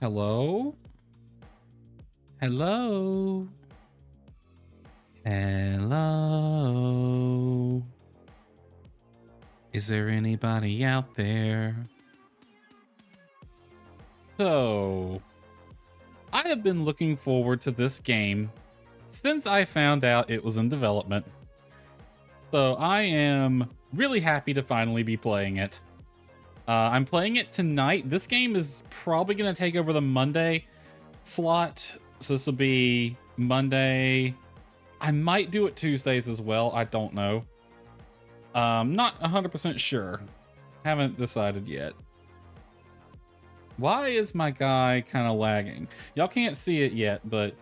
Hello? Hello? Hello? Is there anybody out there? So, I have been looking forward to this game since I found out it was in development. So, I am really happy to finally be playing it. I'm playing it tonight. This game is probably going to take over the Monday slot. So, this will be Monday. I might do it Tuesdays as well. I don't know. Not 100% sure. Haven't decided yet. Why is my guy kind of lagging? Y'all can't see it yet, but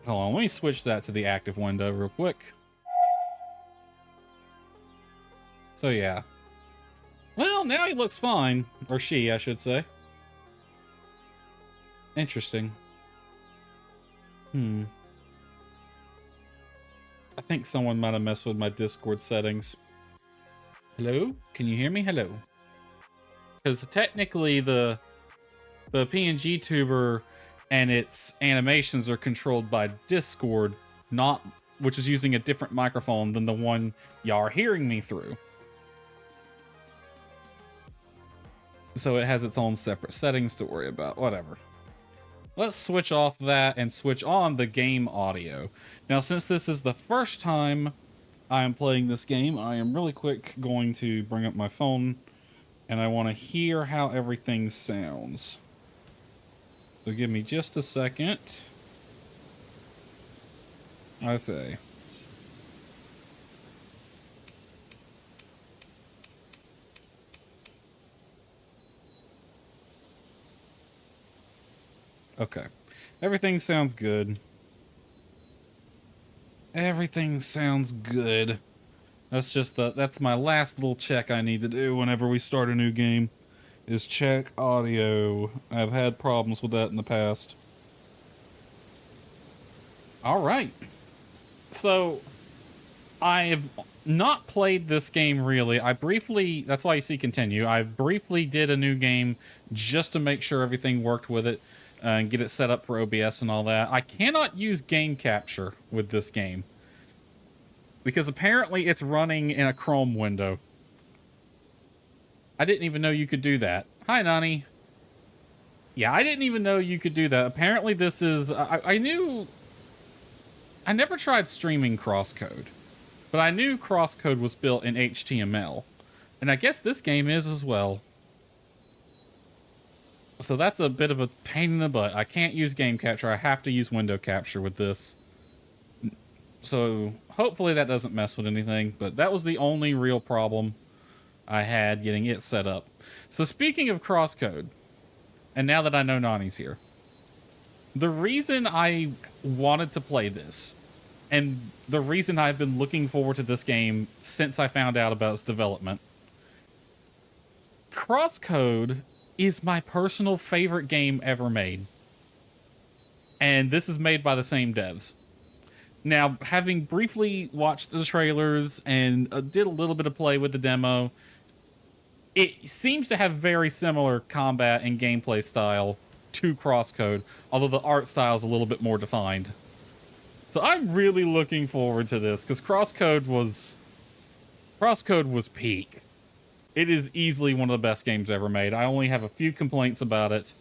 hold on. Let me switch that to the active window real quick. So yeah. Well, now he looks fine. Or she, I should say. Interesting. I think someone might have messed with my Discord settings. Hello? Can you hear me? Hello? Because technically the PNG tuber and its animations are controlled by Discord, which is using a different microphone than the one y'all are hearing me through. So it has its own separate settings to worry about. Whatever. Let's switch off that and switch on the game audio. Now, since this is the first time I am playing this game, I am really quick going to bring up my phone and I want to hear how everything sounds. So give me just a second. I say. Okay. Everything sounds good. Everything sounds good. That's my last little check I need to do whenever we start a new game, is check audio. I've had problems with that in the past. All right. So, I've not played this game really. That's why you see continue. I briefly did a new game just to make sure everything worked with it and get it set up for OBS and all that. I cannot use game capture with this game because apparently it's running in a Chrome window. I didn't even know you could do that. Hi, Nani. Yeah, I didn't even know you could do that. Apparently this is... I never tried streaming crosscode, but I knew crosscode was built in HTML. And I guess this game is as well. So that's a bit of a pain in the butt. I can't use game capture. I have to use window capture with this. So hopefully that doesn't mess with anything, but that was the only real problem I had getting it set up. So speaking of crosscode, and now that I know Nani's here, the reason I wanted to play this, and the reason I've been looking forward to this game since I found out about its development, crosscode is my personal favorite game ever made. And this is made by the same devs. Now, having briefly watched the trailers and did a little bit of play with the demo, it seems to have very similar combat and gameplay style to crosscode, although the art style is a little bit more defined. So I'm really looking forward to this, because crosscode was peak. It is easily one of the best games ever made. I only have a few complaints about it.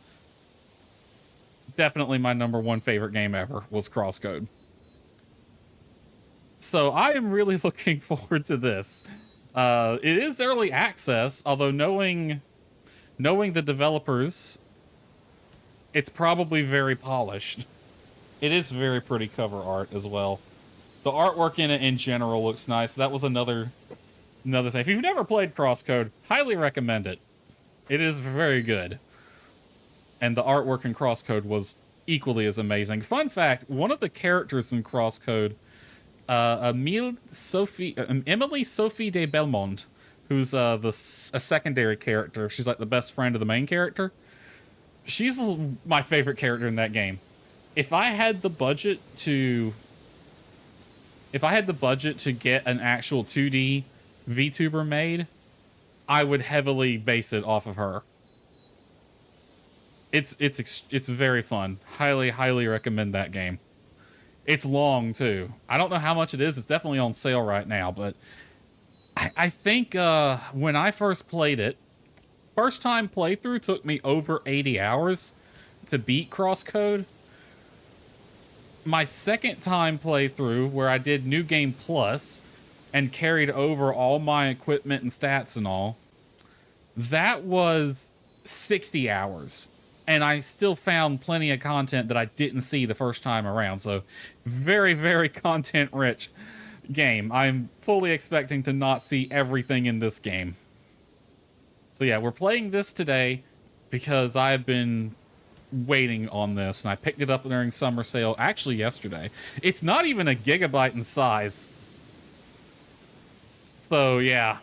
Definitely my #1 favorite game ever was crosscode. So I am really looking forward to this. It is early access, although knowing the developers, it's probably very polished. It is very pretty cover art as well. The artwork in it in general looks nice. That was another thing. If you've never played crosscode, highly recommend it. It is very good. And the artwork in crosscode was equally as amazing. Fun fact, one of the characters in crosscode, Emily Sophie de Belmont, who's a secondary character. She's like the best friend of the main character. She's my favorite character in that game. If I had the budget to get an actual 2D VTuber made, I would heavily base it off of her. It's very fun. Highly recommend that game. It's long too. I don't know how much it is. It's definitely on sale right now, but I think when I first played it, first time playthrough took me over 80 hours to beat Crosscode. My second time playthrough, where I did New Game Plus and carried over all my equipment and stats and all, that was 60 hours. And I still found plenty of content that I didn't see the first time around. So very content-rich game. I'm fully expecting to not see everything in this game. So yeah, we're playing this today because I've been waiting on this, and I picked it up during summer sale, actually yesterday. It's not even a gigabyte in size. So yeah,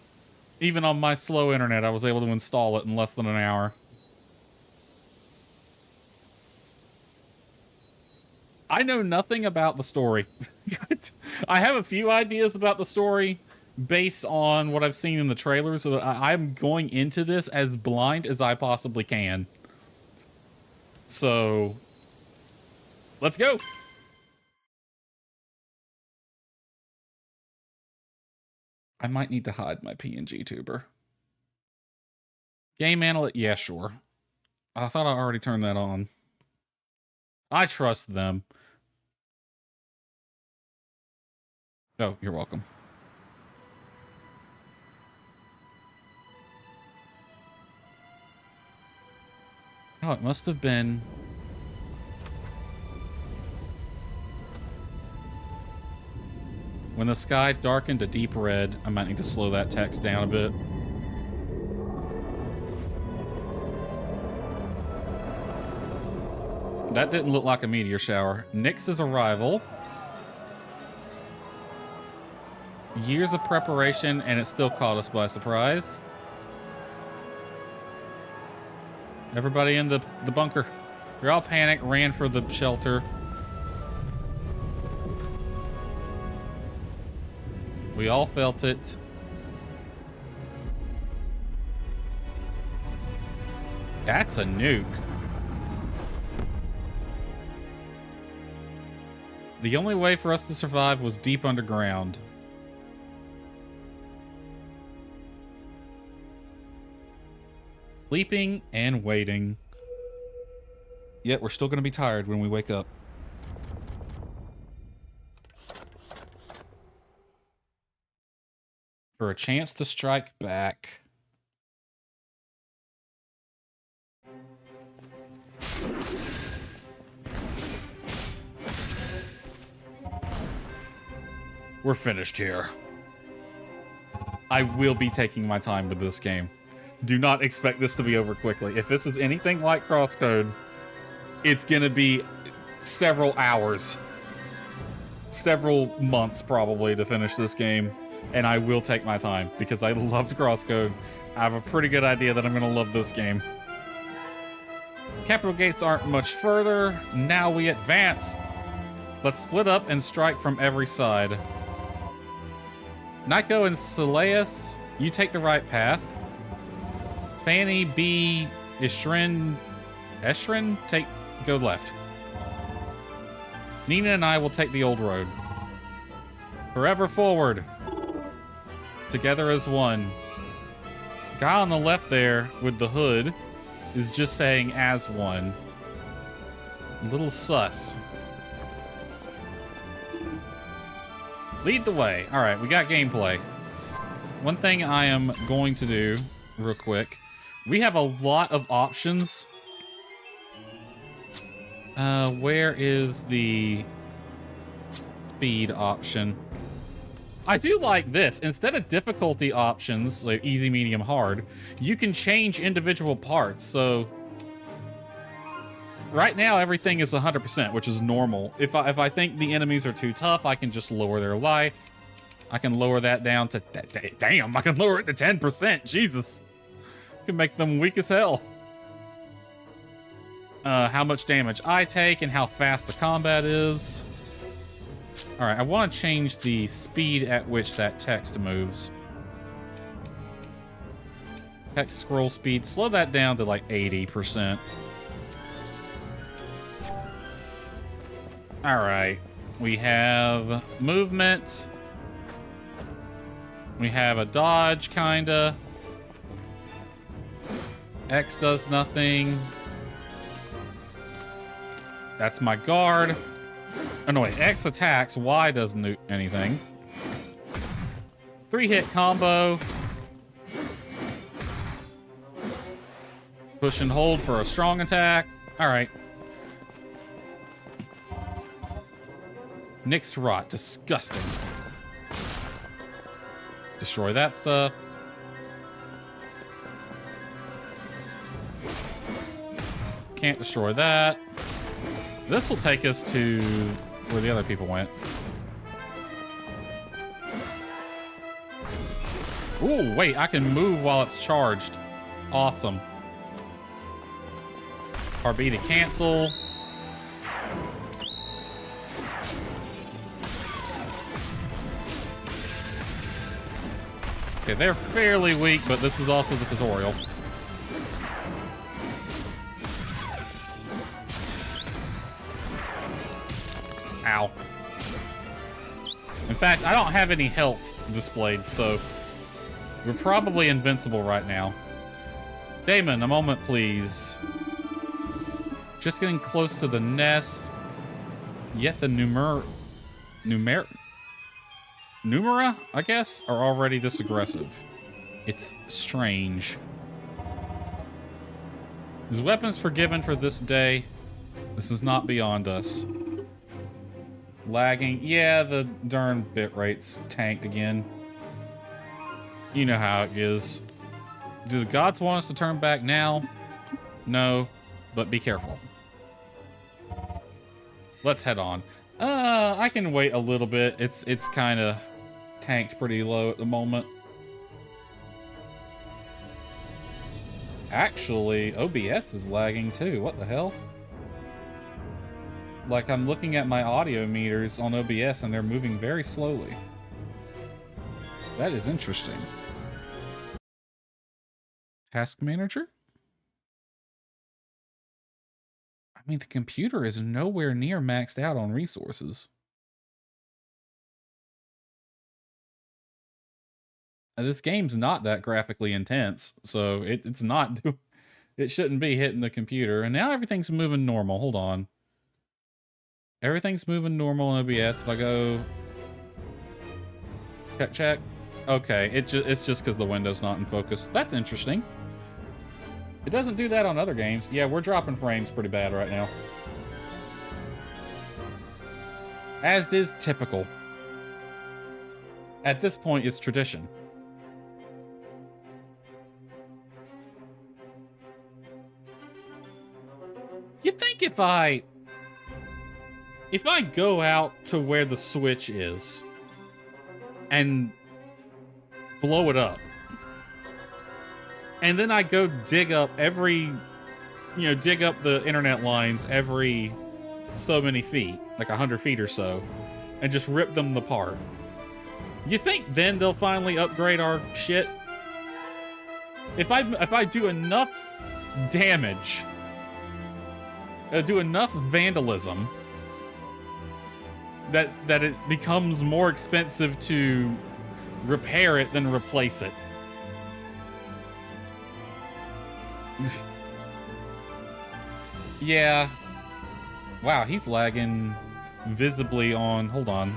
even on my slow internet, I was able to install it in less than an hour. I know nothing about the story. I have a few ideas about the story based on what I've seen in the trailers, so I'm going into this as blind as I possibly can. So, let's go. I might need to hide my PNG tuber. Game analyst, yeah, sure. I thought I already turned that on. I trust them. Oh, you're welcome. Oh, it must have been... when the sky darkened to deep red. I might need to slow that text down a bit. That didn't look like a meteor shower. Nyx's arrival. Years of preparation, and it still caught us by surprise. Everybody in the bunker. We all panicked, ran for the shelter. We all felt it. That's a nuke. The only way for us to survive was deep underground. Sleeping and waiting. Yet we're still going to be tired when we wake up. For a chance to strike back. We're finished here. I will be taking my time with this game. Do not expect this to be over quickly. If this is anything like Crosscode, it's gonna be several hours. Several months, probably, to finish this game. And I will take my time, because I loved Crosscode. I have a pretty good idea that I'm gonna love this game. Capital gates aren't much further. Now we advance. Let's split up and strike from every side. Nico and Sileus, you take the right path. Fanny, B, Ishrin, go left. Nina and I will take the old road. Forever forward. Together as one. Guy on the left there with the hood is just saying as one. A little sus. Lead the way. All right, we got gameplay. One thing I am going to do real quick. We have a lot of options. Where is the speed option? I do like this. Instead of difficulty options, like easy, medium, hard, you can change individual parts. So right now, everything is 100%, which is normal. If I think the enemies are too tough, I can just lower their life. I can lower that down to... Damn, I can lower it to 10%. Jesus. I can make them weak as hell. How much damage I take and how fast the combat is. Alright, I want to change the speed at which that text moves. Text scroll speed. Slow that down to like 80%. All right. We have movement. We have a dodge, kinda. X does nothing. That's my guard. Oh, no, wait. X attacks. Y doesn't do anything. 3-hit combo. Push and hold for a strong attack. All right. Nyx Rot. Disgusting. Destroy that stuff. Can't destroy that. This will take us to where the other people went. Ooh, wait, I can move while it's charged. Awesome. RB to cancel. Okay, they're fairly weak, but this is also the tutorial. Ow. In fact, I don't have any health displayed, so we're probably invincible right now. Damon, a moment, please. Just getting close to the nest. Yet the Numera, I guess, are already this aggressive. It's strange. Is weapons forgiven for this day? This is not beyond us. Lagging. Yeah, the darn bit rate's tanked again. You know how it is. Do the gods want us to turn back now? No, but be careful. Let's head on. I can wait a little bit. It's kind of tanked pretty low at the moment. Actually, OBS is lagging too. What the hell? Like, I'm looking at my audio meters on OBS and they're moving very slowly. That is interesting. Task manager? I mean, the computer is nowhere near maxed out on resources. This game's not that graphically intense, so it's not... It shouldn't be hitting the computer. And now everything's moving normal. Hold on. Everything's moving normal in OBS. If I go... Check. Okay, it's just because the window's not in focus. That's interesting. It doesn't do that on other games. Yeah, we're dropping frames pretty bad right now. As is typical. At this point, it's tradition. You think if I go out to where the switch is and blow it up, and then I go dig up dig up the internet lines every so many feet, like 100 feet or so, and just rip them apart, you think then they'll finally upgrade our shit? If I do enough damage, do enough vandalism, that it becomes more expensive to repair it than replace it. Yeah. Wow, he's lagging visibly on... Hold on.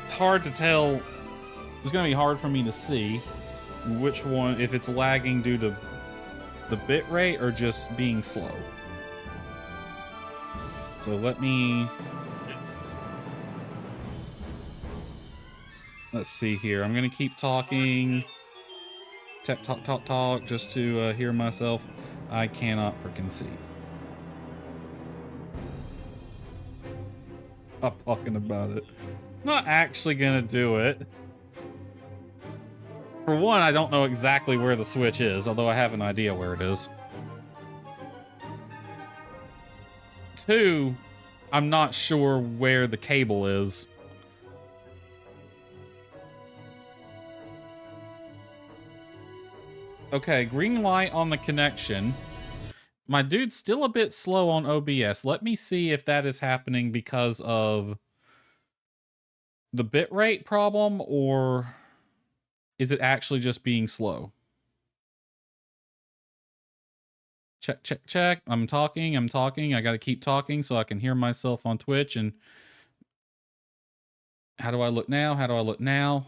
It's hard to tell. It's going to be hard for me to see which one, if it's lagging due to the bit rate or just being slow. So let me... Let's see here. I'm going to keep talking. Talk, just to hear myself. I cannot freaking see. Stop talking about it. I'm not actually going to do it. For one, I don't know exactly where the switch is, although I have an idea where it is. Two, I'm not sure where the cable is. Okay, green light on the connection. My dude's still a bit slow on OBS. Let me see if that is happening because of the bitrate problem, or is it actually just being slow? Check, check, check. I'm talking. I got to keep talking so I can hear myself on Twitch. And how do I look now? How do I look now?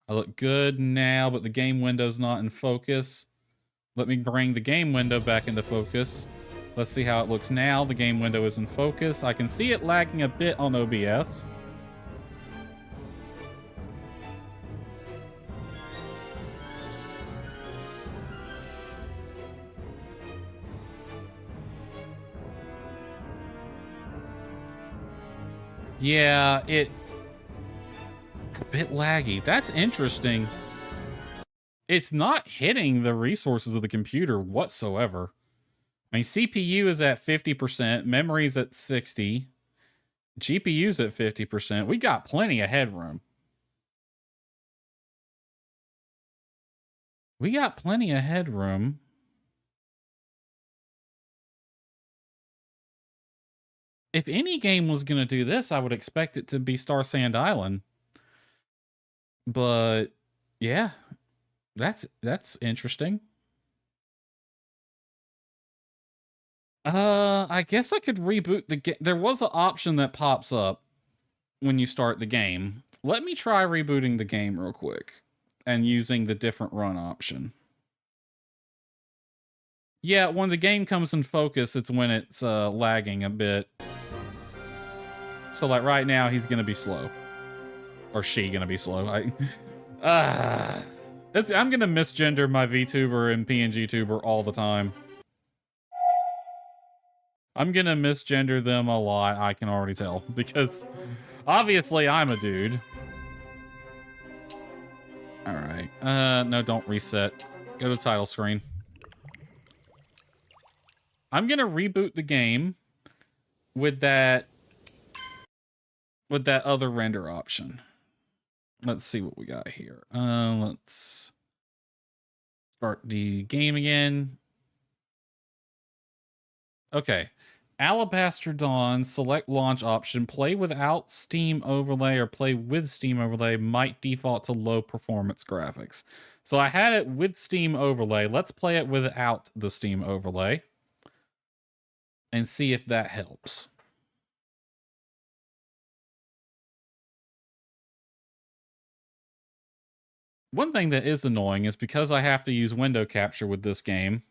I look good now, but the game window's not in focus. Let me bring the game window back into focus. Let's see how it looks now. The game window is in focus. I can see it lagging a bit on OBS. Yeah, it's a bit laggy. That's interesting. It's not hitting the resources of the computer whatsoever. I mean, CPU is at 50%, memory's at 60, GPU's at 50%. We got plenty of headroom. We got plenty of headroom. If any game was going to do this, I would expect it to be Star Sand Island. But yeah, that's interesting. I guess I could reboot the game. There was an option that pops up when you start the game. Let me try rebooting the game real quick and using the different run option. Yeah, when the game comes in focus, it's when it's lagging a bit. So like right now, he's gonna be slow, or she gonna be slow. I'm gonna misgender my VTuber and PNG tuber all the time. I'm gonna misgender them a lot, I can already tell, because obviously I'm a dude. All right. No, don't reset. Go to the title screen. I'm gonna reboot the game with that other render option. Let's see what we got here. Let's start the game again. Okay. Alabaster Dawn, select launch option, play without Steam overlay or play with Steam overlay, might default to low performance graphics. So I had it with Steam overlay. Let's play it without the Steam overlay and see if that helps. One thing that is annoying is because I have to use window capture with this game,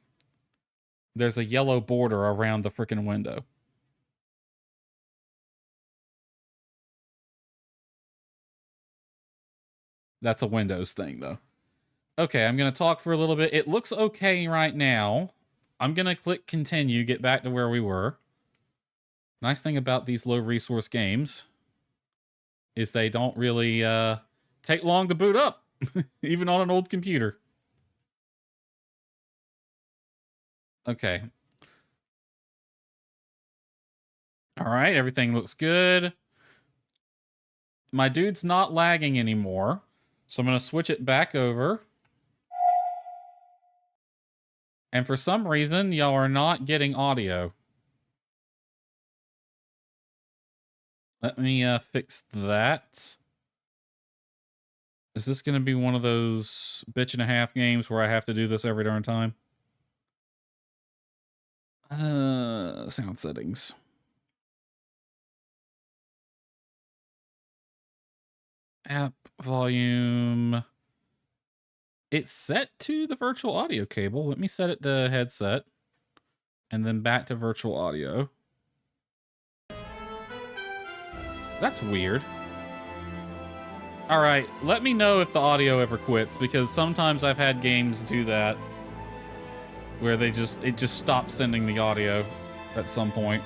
there's a yellow border around the freaking window. That's a Windows thing, though. Okay, I'm going to talk for a little bit. It looks okay right now. I'm going to click continue, get back to where we were. Nice thing about these low resource games is they don't really take long to boot up, even on an old computer. Okay. All right, everything looks good. My dude's not lagging anymore, so I'm going to switch it back over. And for some reason, y'all are not getting audio. Let me fix that. Is this going to be one of those bitch and a half games where I have to do this every darn time? Sound settings. App volume. It's set to the virtual audio cable. Let me set it to headset. And then back to virtual audio. That's weird. Alright, let me know if the audio ever quits, because sometimes I've had games do that. Where it just stops sending the audio at some point.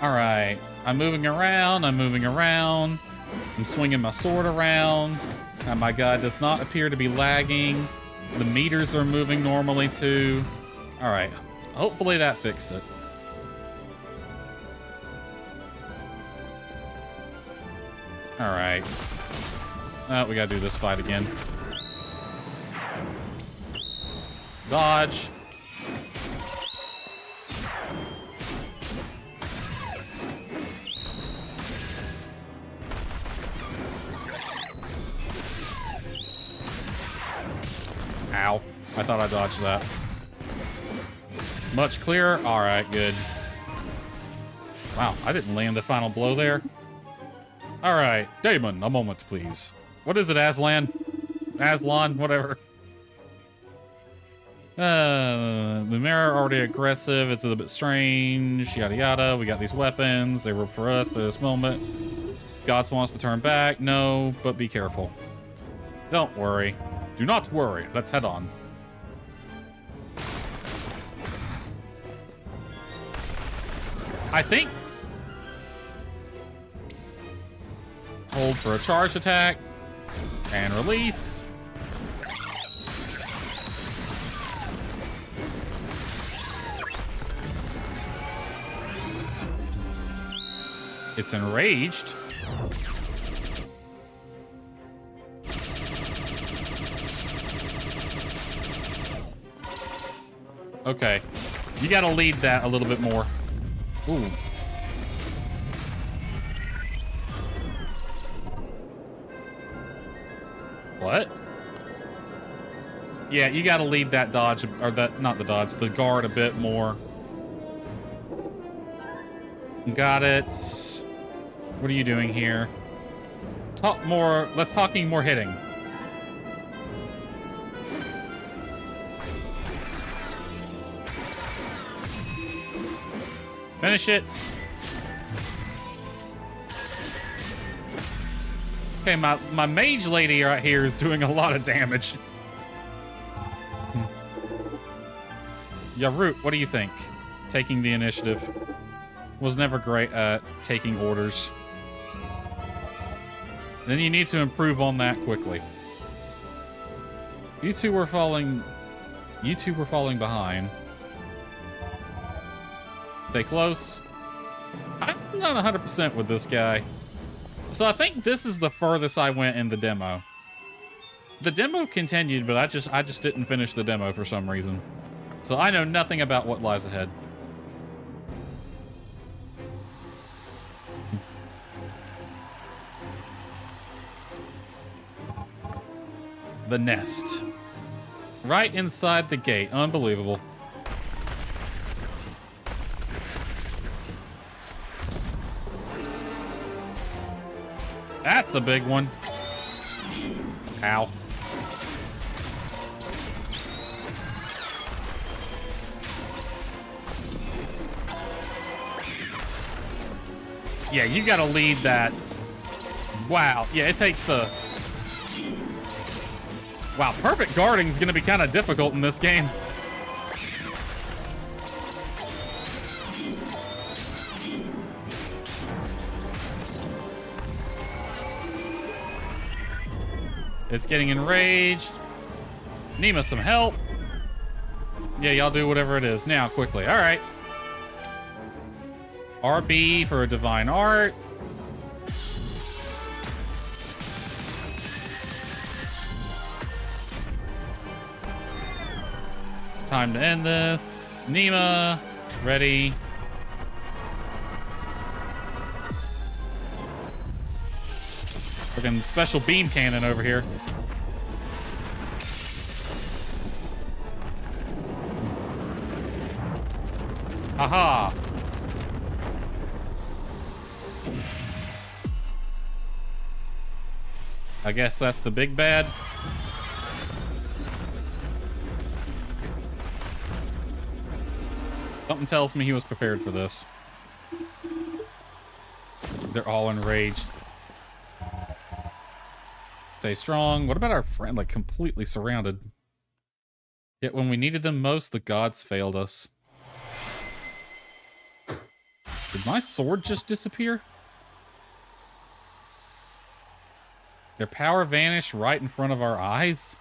Alright, I'm moving around, I'm swinging my sword around. And my guy does not appear to be lagging. The meters are moving normally too. Alright, hopefully that fixed it. Alright. We gotta do this fight again. dodge. Ow. I thought I dodged that. Much clearer? Alright, good. Wow, I didn't land the final blow there. Alright, Damon, a moment, please. What is it, Aslan? Aslan, whatever. The mirror already aggressive. It's a little bit strange. Yada yada. We got these weapons. They were for us at this moment. Gods wants to turn back. No, but be careful. Don't worry. Do not worry. Let's head on. I think. Hold for a charge attack. And release. It's enraged. Okay. You gotta lead that a little bit more. Ooh. What? Yeah, you gotta lead that dodge, or that, not the dodge, the guard a bit more. Got it. What are you doing here? Talk more, less talking, more hitting. Finish it. Okay, my mage lady right here is doing a lot of damage. Yarut, what do you think? Taking the initiative. Was never great at taking orders. Then you need to improve on that quickly. You two were falling behind. Stay close. I'm not 100% with this guy. So I think this is the furthest I went in the demo. The demo continued, but I just didn't finish the demo for some reason. So I know nothing about what lies ahead. The nest. Right inside the gate. Unbelievable. That's a big one. Ow. Yeah, you gotta lead that. Wow. Yeah, it takes a... Wow, perfect guarding is gonna be kind of difficult in this game. It's getting enraged. Nima, some help. Yeah, y'all do whatever it is. Now, quickly. All right. RB for a divine art. Time to end this. Nima, ready. Fucking special beam cannon over here. Aha! I guess that's the big bad. Something tells me he was prepared for this. They're all enraged. Stay strong. What about our friend? Like, completely surrounded. Yet when we needed them most, the gods failed us. Did my sword just disappear? Their power vanished right in front of our eyes?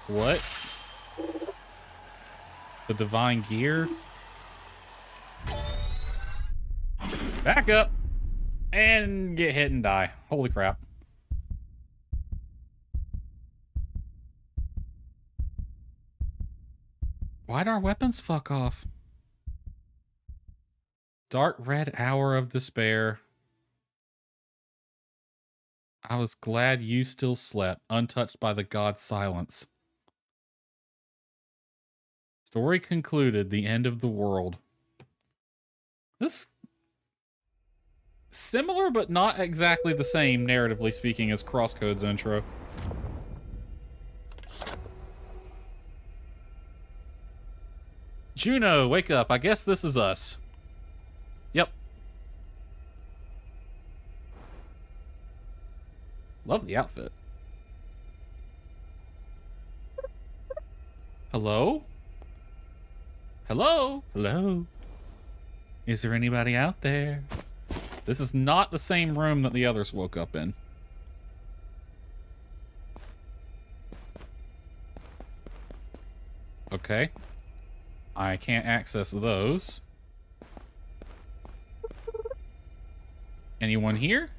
What? The divine gear? Back up! And get hit and die. Holy crap. Why'd our weapons fuck off? Dark red hour of despair. I was glad you still slept, untouched by the god's silence. Story concluded, the end of the world. This similar but not exactly the same, narratively speaking, as Crosscode's intro. Juno, wake up. I guess this is us. Yep. Love the outfit. Hello? Hello? Hello? Is there anybody out there? This is not the same room that the others woke up in. Okay. I can't access those. Anyone here?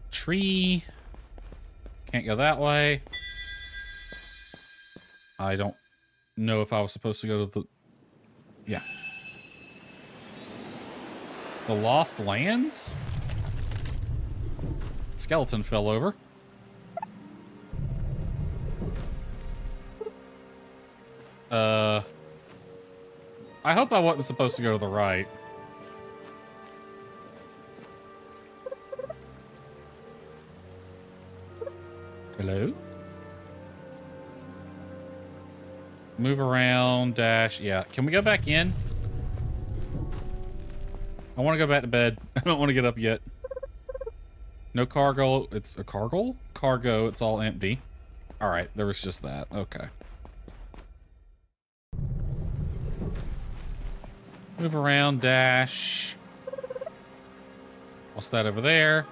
Tree. Can't go that way. I don't know if I was supposed to go to the... Yeah. The Lost Lands? Skeleton fell over. I hope I wasn't supposed to go to the right. Hello? Move around, dash. Yeah. Can we go back in? I want to go back to bed. I don't want to get up yet. No cargo. It's a cargo? Cargo. It's all empty. All right. There was just that. Okay. Move around, dash. What's that over there?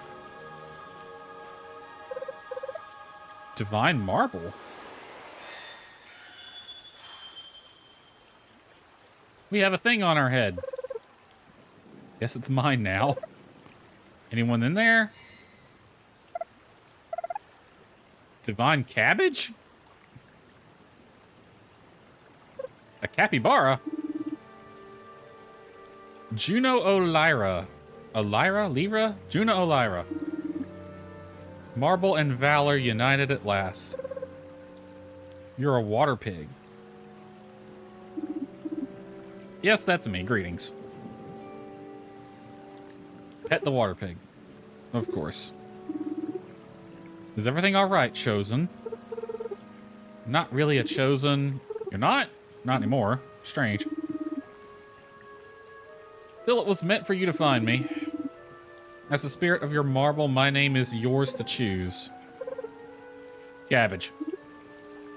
Divine marble. We have a thing on our head. Guess it's mine now. Anyone in there? Divine cabbage? A capybara? Juno O'Lyra. Lyra? Juno O'Lyra. Marble and valor united at last. You're a water pig. Yes, that's me. Greetings. Pet the water pig. Of course. Is everything alright, Chosen? Not really a Chosen. You're not? Not anymore. Strange. Still, it was meant for you to find me. As the spirit of your marble, my name is yours to choose. Cabbage.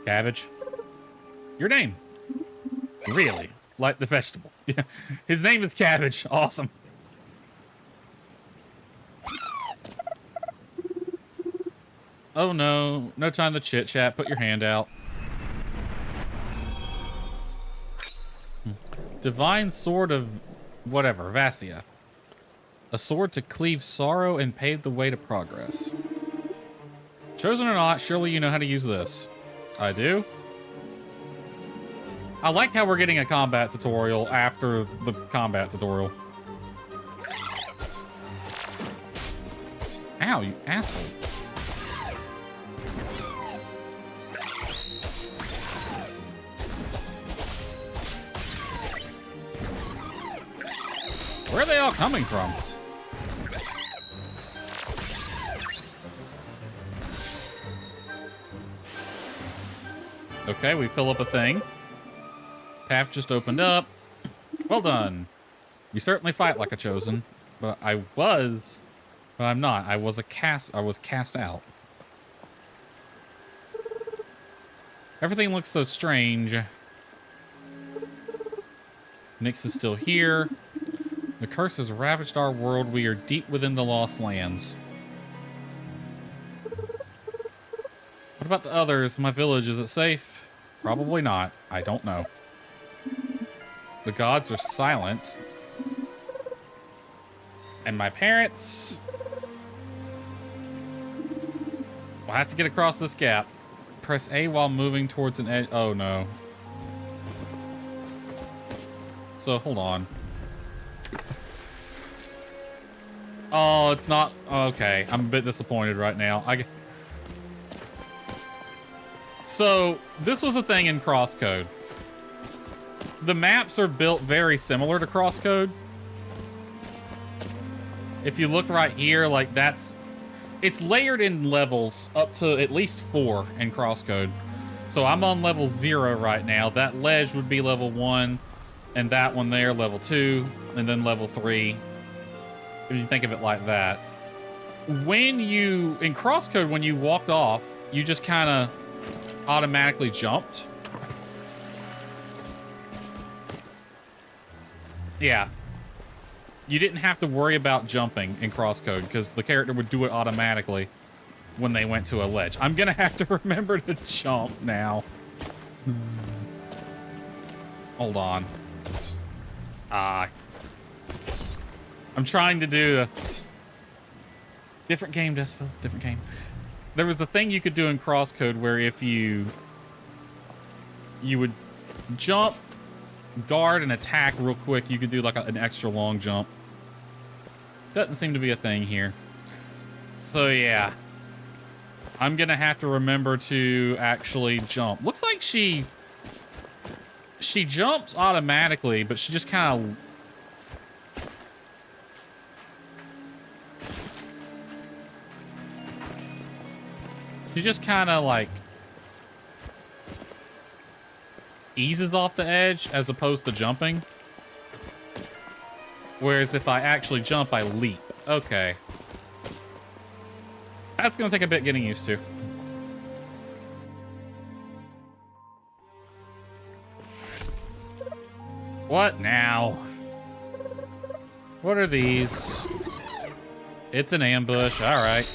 Cabbage. Your name. Really? Like the vegetable. Yeah. His name is Cabbage. Awesome. Oh no. No time to chit chat. Put your hand out. Divine sword of whatever. Vassia. A sword to cleave sorrow and pave the way to progress. Chosen or not, surely you know how to use this. I do. I like how we're getting a combat tutorial after the combat tutorial. Ow, you asshole. Where are they all coming from? Okay, we fill up a thing. Path just opened up. Well done. You certainly fight like a chosen, but I'm not. I was cast out. Everything looks so strange. Nyx is still here. The curse has ravaged our world. We are deep within the Lost Lands. What about the others? My village, is it safe? Probably not. I don't know. The gods are silent. And my parents... I'll have to get across this gap. Press A while moving towards an edge. Oh, no. So, hold on. Oh, it's not... Okay, I'm a bit disappointed right now. So, this was a thing in Crosscode. The maps are built very similar to Crosscode. If you look right here, like that's... It's layered in levels up to at least 4 in Crosscode. So I'm on level 0 right now. That ledge would be level 1, and that one there, level 2, and then level 3. If you think of it like that. When you... In Crosscode, when you walked off, you just kind of automatically jumped. Yeah. You didn't have to worry about jumping in Crosscode because the character would do it automatically when they went to a ledge. I'm gonna have to remember to jump now. Hold on. I'm trying to do a different game, Desparoto, different game. There was a thing you could do in Crosscode where if you would jump, guard, and attack real quick, you could do like an extra long jump. Doesn't seem to be a thing here. So yeah. I'm gonna have to remember to actually jump. Looks like she jumps automatically, but she just kind of... She just kind of like eases off the edge as opposed to jumping. Whereas if I actually jump, I leap. Okay. That's going to take a bit getting used to. What now? What are these? It's an ambush. All right.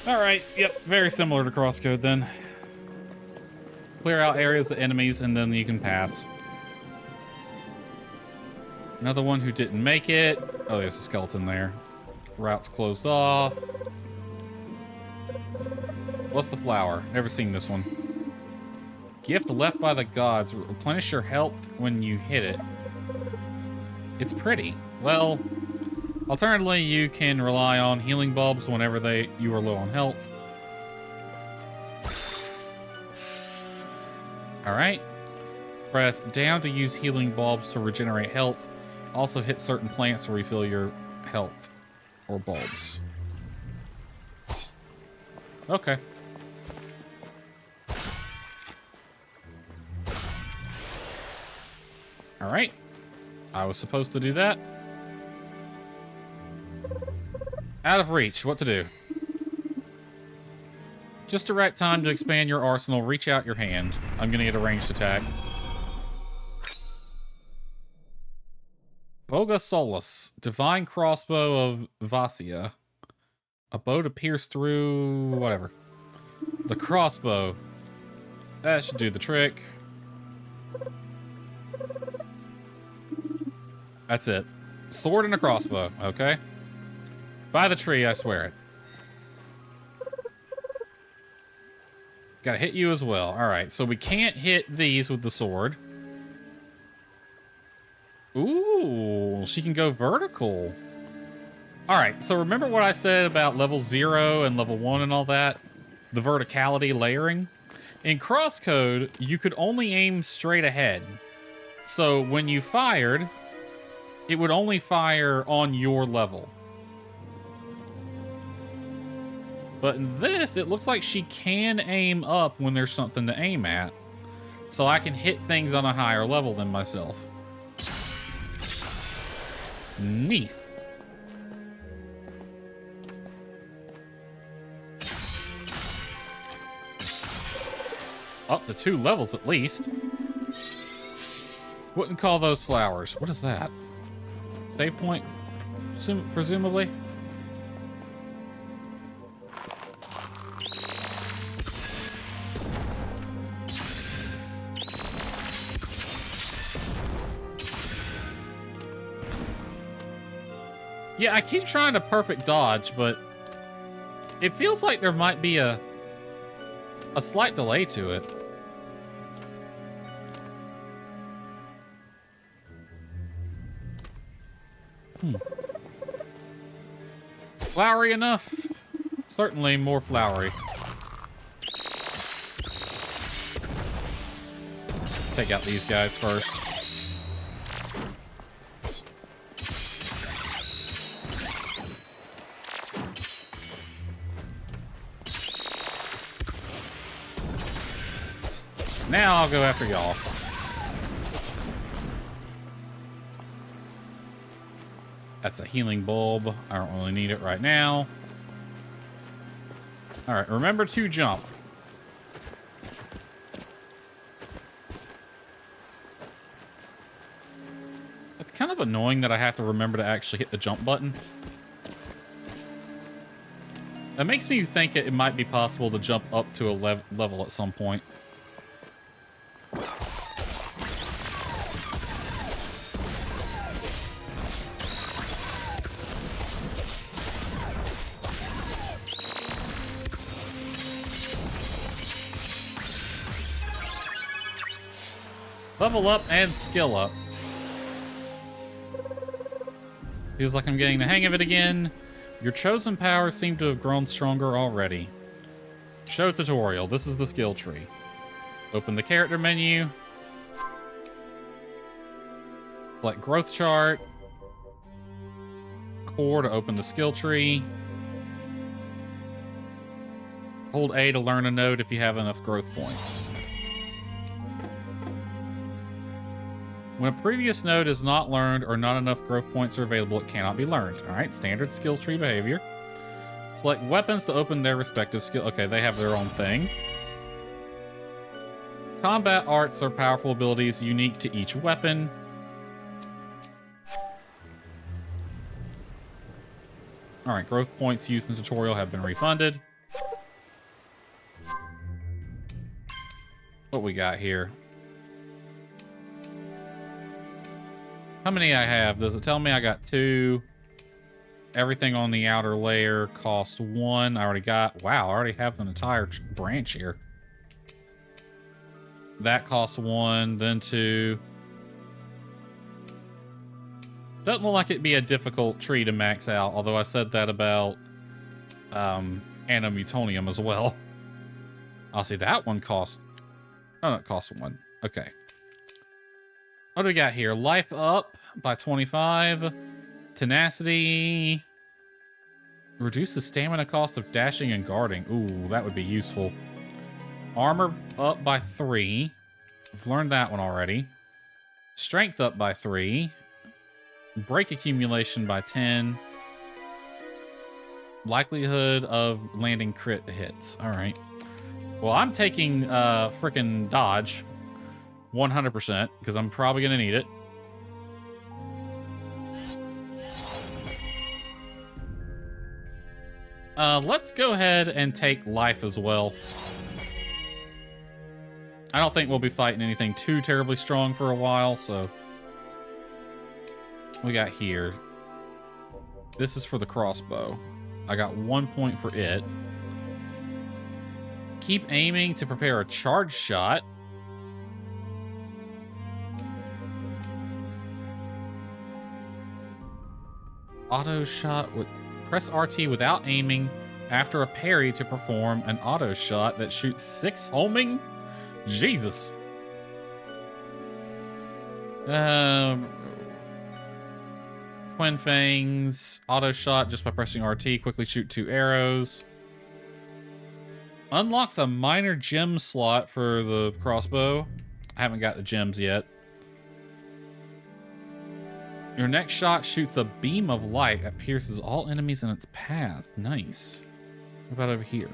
Alright, yep, very similar to Crosscode then. Clear out areas of enemies and then you can pass. Another one who didn't make it. Oh, there's a skeleton there. Route's closed off. What's the flower? Never seen this one. Gift left by the gods. Replenish your health when you hit it. It's pretty. Well... Alternatively, you can rely on healing bulbs whenever you are low on health. Alright. Press down to use healing bulbs to regenerate health. Also hit certain plants to refill your health or bulbs. Okay. Alright. I was supposed to do that. Out of reach. What to do? Just the right time to expand your arsenal. Reach out your hand. I'm gonna get a ranged attack. Boga Solus. Divine Crossbow of Vasia. A bow to pierce through... whatever. The crossbow. That should do the trick. That's it. Sword and a crossbow. Okay. By the tree, I swear it. Gotta hit you as well. Alright, so we can't hit these with the sword. Ooh, she can go vertical. Alright, so remember what I said about level 0 and level 1 and all that? The verticality layering? In Crosscode, you could only aim straight ahead. So when you fired, it would only fire on your level. But in this, it looks like she can aim up when there's something to aim at. So I can hit things on a higher level than myself. Neat. Up to 2 levels at least. Wouldn't call those flowers. What is that? Save point? Presumably? Yeah, I keep trying to perfect dodge, but it feels like there might be a slight delay to it. Flowery enough? Certainly more flowery. Take out these guys first. Now I'll go after y'all. That's a healing bulb. I don't really need it right now. Alright, remember to jump. It's kind of annoying that I have to remember to actually hit the jump button. That makes me think it might be possible to jump up to a level at some point. Level up and skill up. Feels like I'm getting the hang of it again. Your chosen powers seem to have grown stronger already. Show tutorial. This is the skill tree. Open the character menu. Select growth chart. Core to open the skill tree. Hold A to learn a node if you have enough growth points. When a previous node is not learned or not enough growth points are available, it cannot be learned. Alright, standard skills tree behavior. Select weapons to open their respective skill. Okay, they have their own thing. Combat arts are powerful abilities unique to each weapon. Alright, growth points used in the tutorial have been refunded. What we got here? How many I have? Does it tell me I got 2? Everything on the outer layer cost 1. I already got... Wow, I already have an entire branch here. That costs 1, then 2. Doesn't look like it'd be a difficult tree to max out, although I said that about Animutonium as well. I'll see, that one cost... Oh, no, it costs 1. Okay. What do we got here? Life up by 25. Tenacity. Reduce the stamina cost of dashing and guarding. Ooh, that would be useful. Armor up by 3. I've learned that one already. Strength up by 3. Break accumulation by 10. Likelihood of landing crit hits. All right. Well, I'm taking frickin' dodge. 100%, because I'm probably going to need it. Let's go ahead and take life as well. I don't think we'll be fighting anything too terribly strong for a while, so... We got here. This is for the crossbow. I got 1 point for it. Keep aiming to prepare a charge shot. Auto shot with press RT without aiming after a parry to perform an auto shot that shoots 6 homing. Jesus. Twin fangs, auto shot just by pressing RT. Quickly shoot 2 arrows. Unlocks a minor gem slot for the crossbow. I haven't got the gems yet. Your next shot shoots a beam of light that pierces all enemies in its path. Nice. What about over here?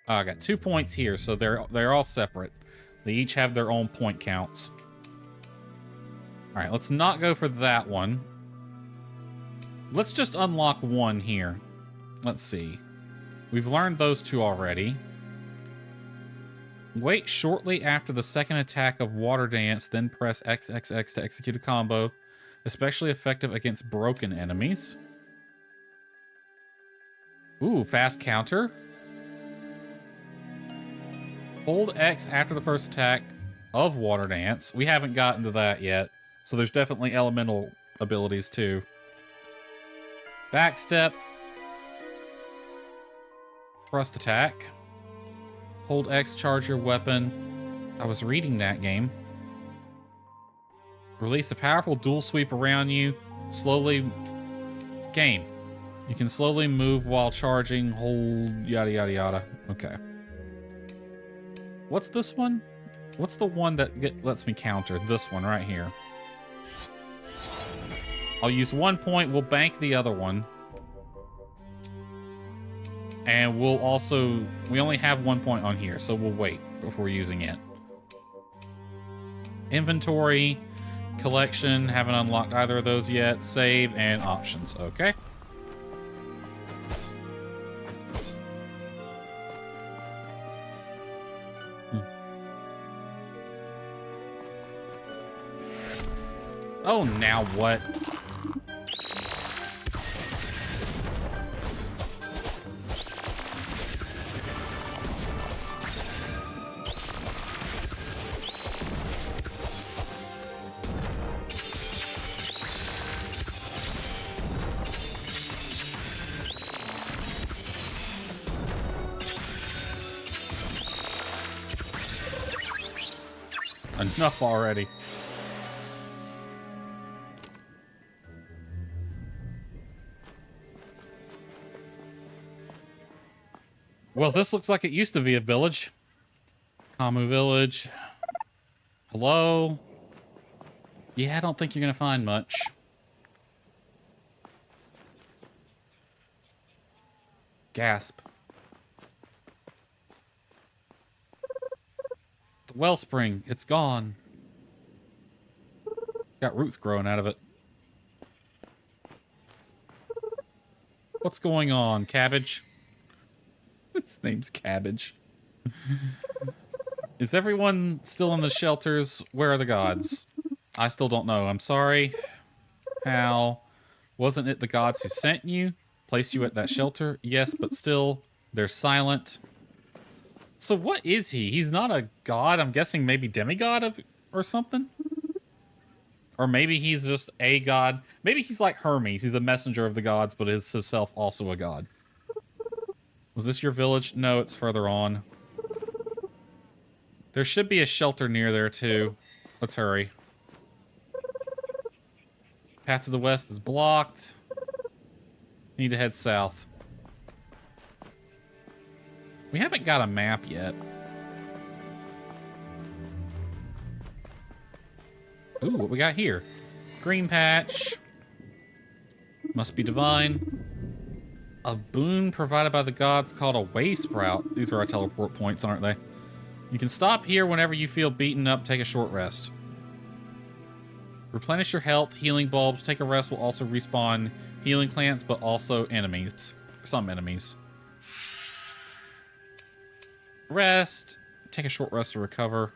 Oh, I got 2 points here, so they're all separate. They each have their own point counts. All right, let's not go for that one. Let's just unlock 1 here. Let's see. We've learned those 2 already. Wait shortly after the second attack of Water Dance, then press XXX to execute a combo. Especially effective against broken enemies. Ooh, fast counter. Hold X after the first attack of Water Dance. We haven't gotten to that yet. So there's definitely elemental abilities too. Backstep. Thrust attack. Hold X, charge your weapon. I was reading that game. Release a powerful dual sweep around you. Slowly... Game. You can slowly move while charging. Hold... Yada yada yada. Okay. What's this one? What's the one that lets me counter? This one right here. I'll use 1 point. We'll bank the other one. And we'll also... We only have 1 point on here, so we'll wait before using it. Inventory, collection, haven't unlocked either of those yet. Save, and options. Okay. Oh, now what? Enough already. Well, this looks like it used to be a village. Kamu village. Hello? Yeah, I don't think you're gonna find much. Gasp. The wellspring, it's gone. Got roots growing out of it. What's going on, Cabbage? His name's Cabbage. Is everyone still in the shelters? Where are the gods? I still don't know. I'm sorry. How? Wasn't it the gods who sent you? Placed you at that shelter? Yes, but still, they're silent. So what is he? He's not a god. I'm guessing maybe demigod or something? Or maybe he's just a god. Maybe he's like Hermes. He's a messenger of the gods, but is himself also a god. Was this your village? No, it's further on. There should be a shelter near there, too. Let's hurry. Path to the west is blocked. Need to head south. We haven't got a map yet. Ooh, what we got here? Green patch. Must be divine. A boon provided by the gods called a way sprout. These are our teleport points, aren't they? You can stop here whenever you feel beaten up. Take a short rest. Replenish your health. Healing bulbs. Take a rest will also respawn healing plants, but also enemies. Some enemies. Rest. Take a short rest to recover.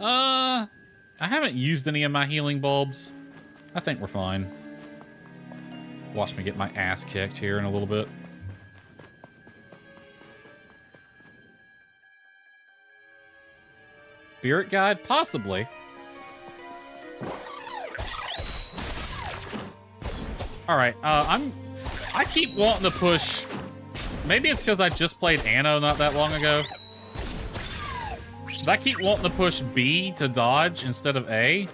I haven't used any of my healing bulbs. I think we're fine. Watch me get my ass kicked here in a little bit. Spirit guide? Possibly. Alright, I keep wanting to push... Maybe it's because I just played Anno not that long ago. But I keep wanting to push B to dodge instead of A.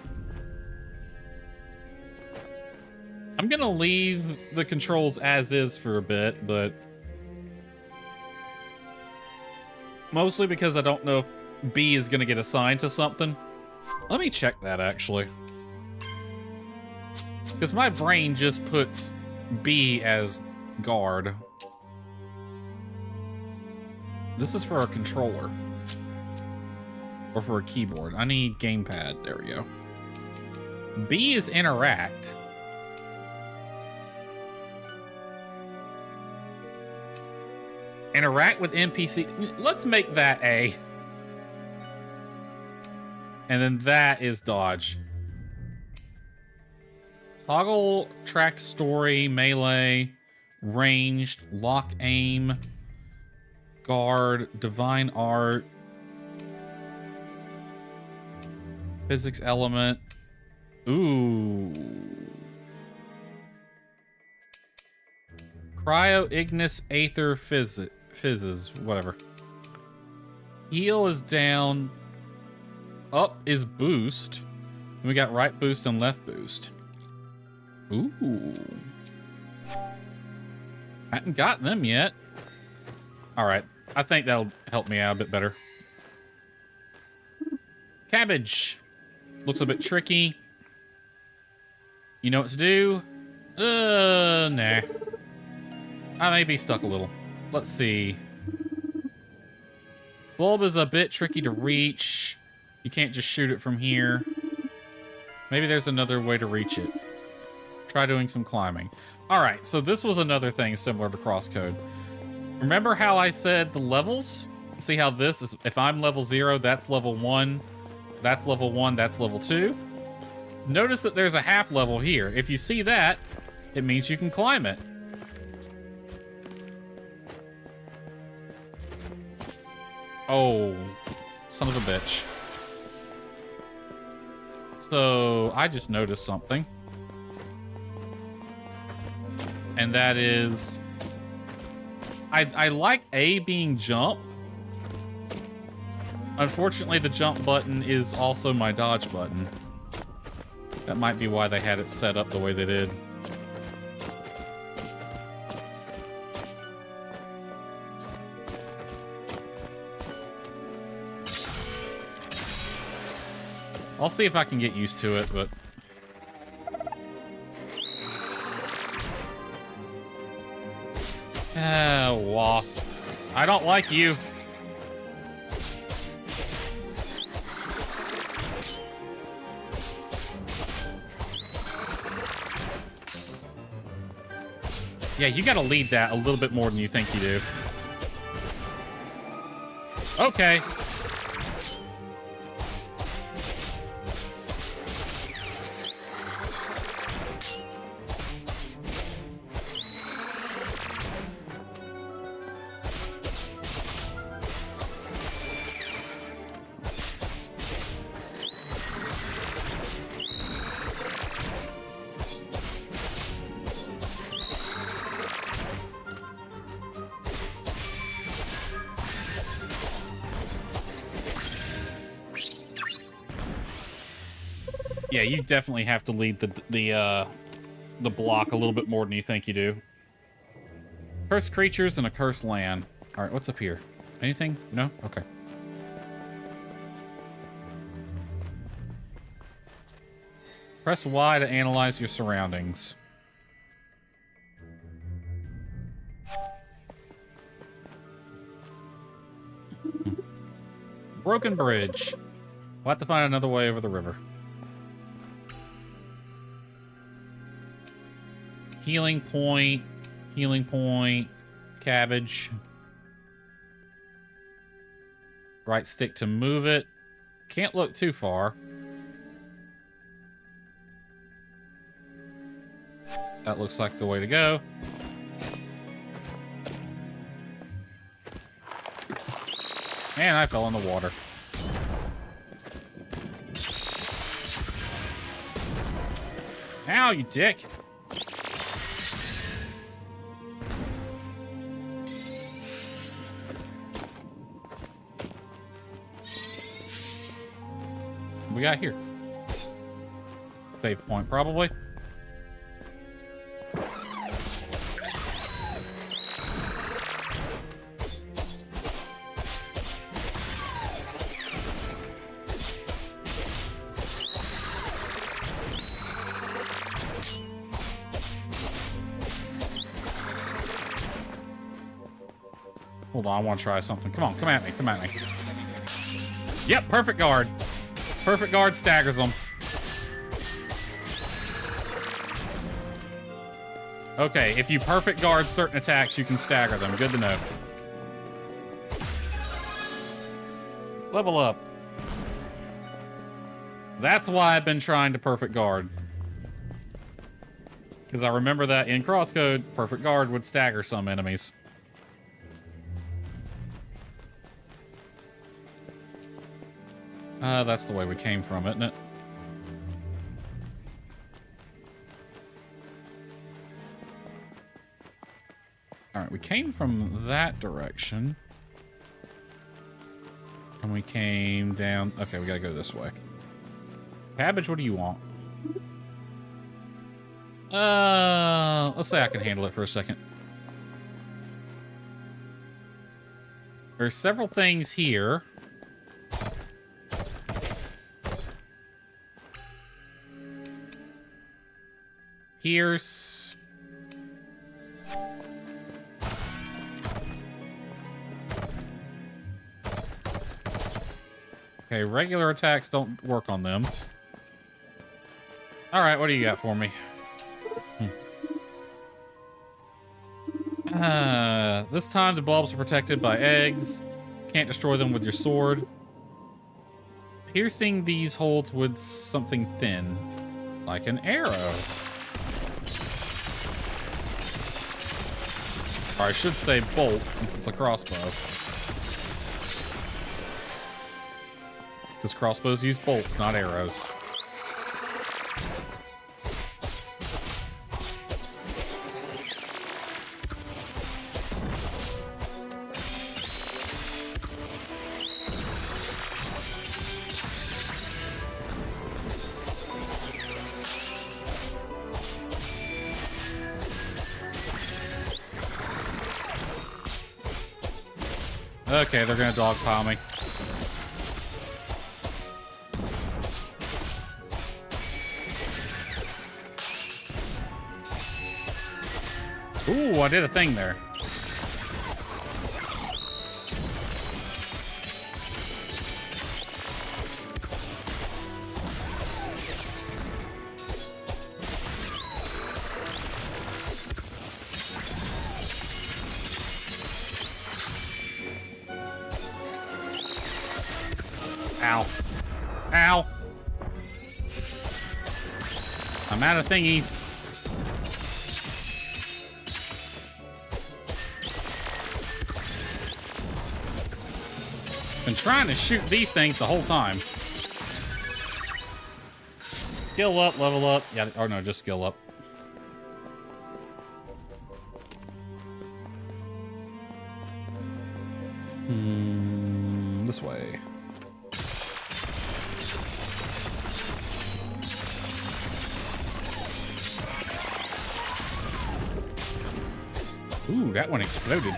I'm gonna leave the controls as is for a bit, but... Mostly because I don't know if B is gonna get assigned to something. Let me check that, actually. Because my brain just puts B as guard. This is for a controller. Or for a keyboard. I need gamepad. There we go. B is interact. Interact with NPC. Let's make that A. And then that is dodge. Toggle, track story, melee, ranged, lock aim, guard, divine art, physics element. Ooh. Cryo, Ignis, Aether, Fizzes, whatever. Heal is down. Up is boost. Then we got right boost and left boost. Ooh. Hadn't got them yet. Alright. I think that'll help me out a bit better. Cabbage. Looks a bit tricky. You know what to do? Nah. I may be stuck a little. Let's see. Bulb is a bit tricky to reach. You can't just shoot it from here. Maybe there's another way to reach it. Try doing some climbing. Alright, so this was another thing similar to Crosscode. Remember how I said the levels? See how this is, if I'm level 0, that's level 1. That's level 1, that's level 2. Notice that there's a half level here. If you see that, it means you can climb it. Oh, son of a bitch. So, I just noticed something. And that is... I like A being jump. Unfortunately, the jump button is also my dodge button. That might be why they had it set up the way they did. I'll see if I can get used to it, but... wasp. I don't like you. Yeah, you gotta lead that a little bit more than you think you do. Okay. Yeah, you definitely have to lead the block a little bit more than you think you do. Cursed creatures and a cursed land. All right, what's up here? Anything? No? Okay. Press Y to analyze your surroundings. Broken bridge. We'll have to find another way over the river. Healing point, cabbage. Right stick to move it. Can't look too far. That looks like the way to go. And I fell in the water. Ow, you dick. What we got here? Save point, probably. Hold on, I want to try something. Come on, come at me, come at me. Yep, perfect guard. Perfect guard staggers them. Okay, if you perfect guard certain attacks, you can stagger them. Good to know. Level up. That's why I've been trying to perfect guard. Because I remember that in Crosscode, Perfect Guard would stagger some enemies. That's the way we came from, isn't it? Alright, we came from that direction. And we came down... Okay, we gotta go this way. Cabbage, what do you want? Let's say I can handle it for a second. There's several things here. Here's... Okay, regular attacks don't work on them. Alright, what do you got for me? This time the bulbs are protected by eggs. Can't destroy them with your sword. Piercing these holes with something thin, like an arrow. Or I should say bolt, since it's a crossbow. Because crossbows use bolts, not arrows. Okay, they're gonna dogpile me. Ooh, I did a thing there. Ow. Ow. I'm out of thingies. Been trying to shoot these things the whole time. Skill up, level up. Yeah, or no, just skill up. This way. Ooh, that one exploded.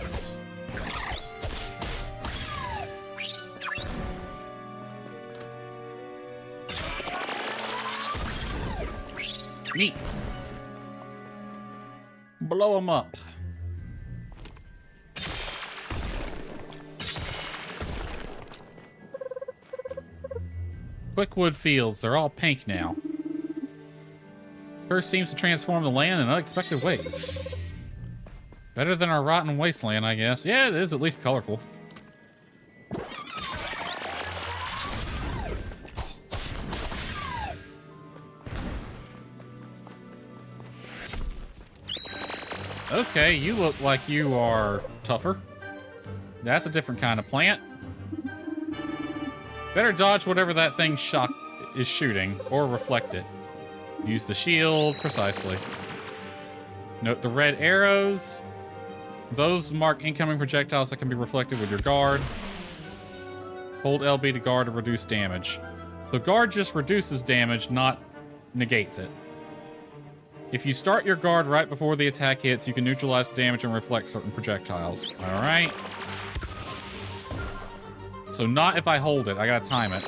Neat. Blow them up. Quickwood Fields, they're all pink now. Curse seems to transform the land in unexpected ways. Better than our rotten wasteland, I guess. Yeah, it is at least colorful. Okay, you look like you are tougher. That's a different kind of plant. Better dodge whatever that thing is shooting, or reflect it. Use the shield precisely. Note the red arrows. Those mark incoming projectiles that can be reflected with your guard. Hold LB to guard to reduce damage. So guard just reduces damage, not negates it. If you start your guard right before the attack hits, you can neutralize the damage and reflect certain projectiles. Alright. So not if I hold it. I gotta time it.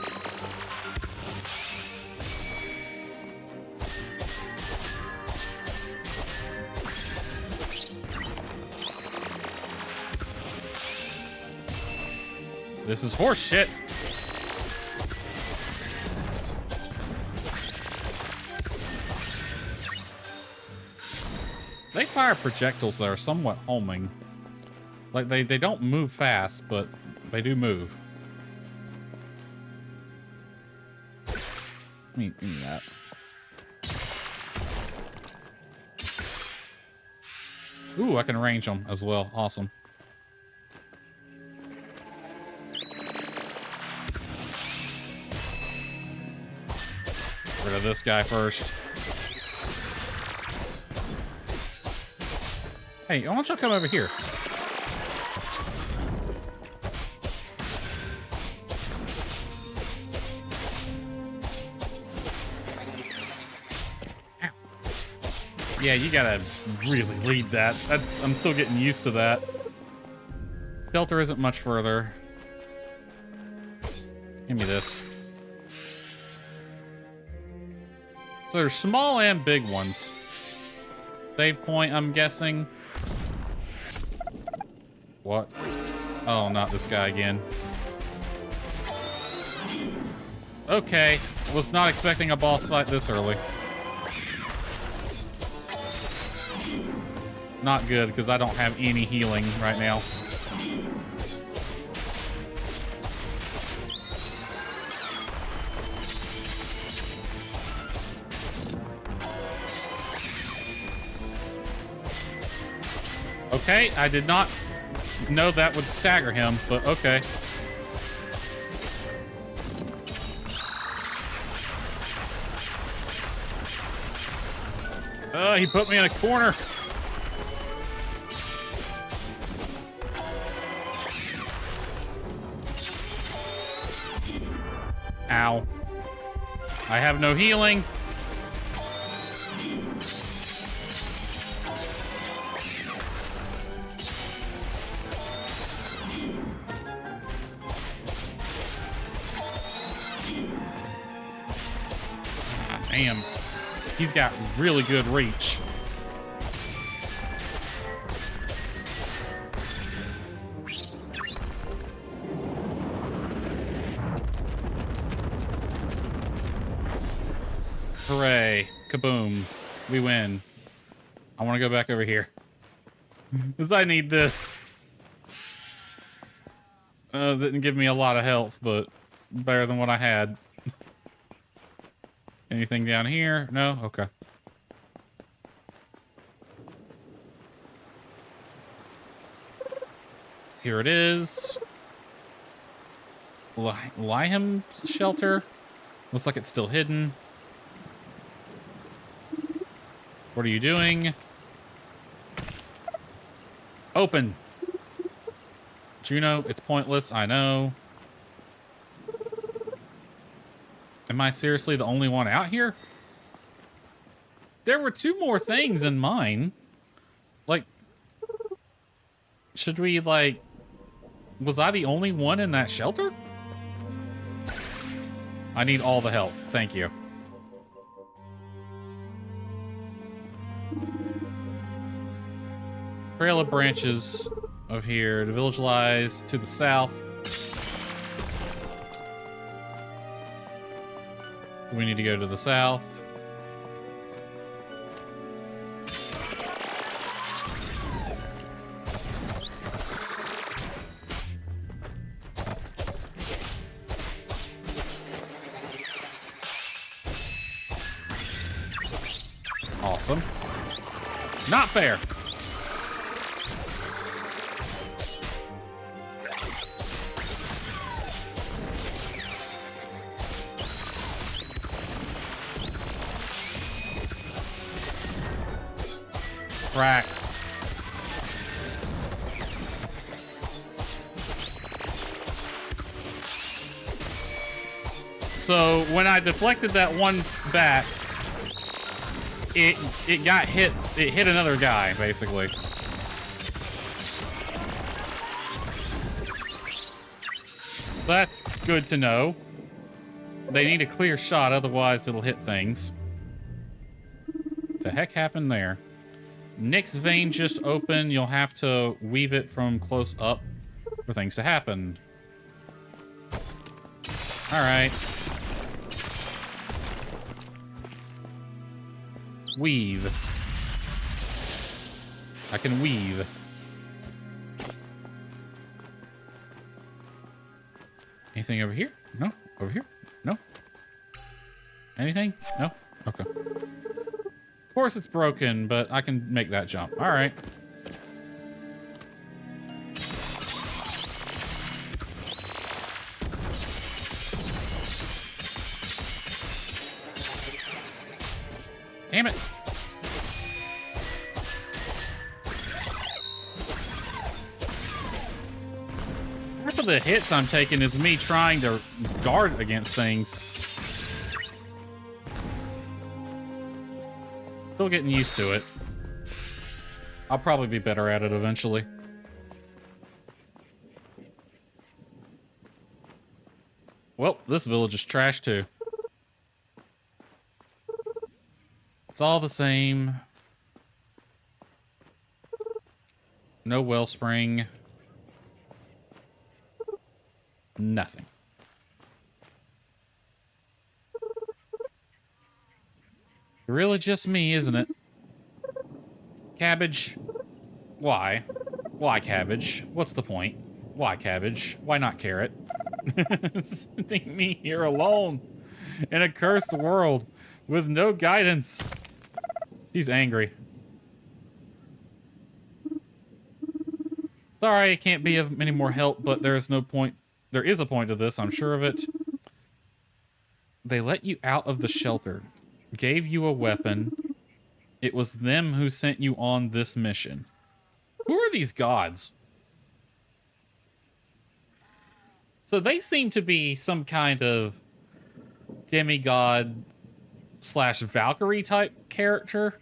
This is horse shit. They fire projectiles that are somewhat homing. Like, they don't move fast, but they do move. Give me that. Ooh, I can range them as well. Awesome. Get rid of this guy first. Hey, why don't y'all come over here? Yeah, you gotta really read that. I'm still getting used to that. Shelter isn't much further. Give me this. So there's small and big ones. Save point, I'm guessing. What? Oh, not this guy again. Okay. Was not expecting a boss fight this early. Not good, because I don't have any healing right now. Okay, I did not know that would stagger him, but okay. He put me in a corner. Ow. I have no healing. Ah, damn. He's got really good reach. Hooray. Kaboom. We win. I want to go back over here. Because I need this. Didn't give me a lot of health, but better than what I had. Anything down here? No? Okay. Here it is. Lyham shelter. Looks like it's still hidden. What are you doing? Open. Juno, it's pointless, I know. Am I seriously the only one out here? There were 2 more things in mine. Like, should we, like... Was I the only one in that shelter? I need all the health. Thank you. Trail of branches of here. The village lies to the south. We need to go to the south. Awesome. Not fair. Crack. So when I deflected that one bat, it got hit. It hit another guy, basically. That's good to know. They need a clear shot, otherwise it'll hit things. What the heck happened there? Nick's vein just opened. You'll have to weave it from close up for things to happen. Alright. Weave. I can weave. Anything over here? No. Over here? No. Anything? No? Okay. Of course it's broken, but I can make that jump. All right. Damn it. Half of the hits I'm taking is me trying to guard against things. Still getting used to it. I'll probably be better at it eventually. Well, this village is trash too. It's all the same. No wellspring. Nothing. Really just me, isn't it? Cabbage. Why? Why cabbage? What's the point? Why cabbage? Why not carrot? Sending me here alone in a cursed world with no guidance. She's angry. Sorry, I can't be of any more help, but there is no point. There is a point to this, I'm sure of it. They let you out of the shelter, gave you a weapon. It was them who sent you on this mission. Who are these gods? So they seem to be some kind of demigod slash Valkyrie type character.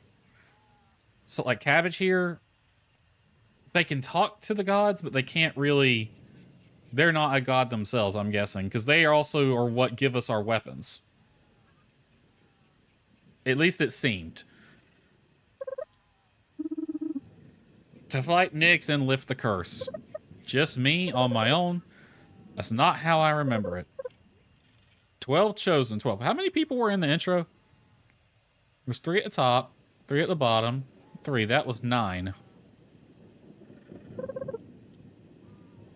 So like Cabbage here, they can talk to the gods, but they can't really... They're not a god themselves, I'm guessing, because they also are what give us our weapons. At least it seemed. To fight Nyx and lift the curse. Just me on my own. That's not how I remember it. 12 chosen, 12. How many people were in the intro? There was 3 at the top, 3 at the bottom, 3. That was 9.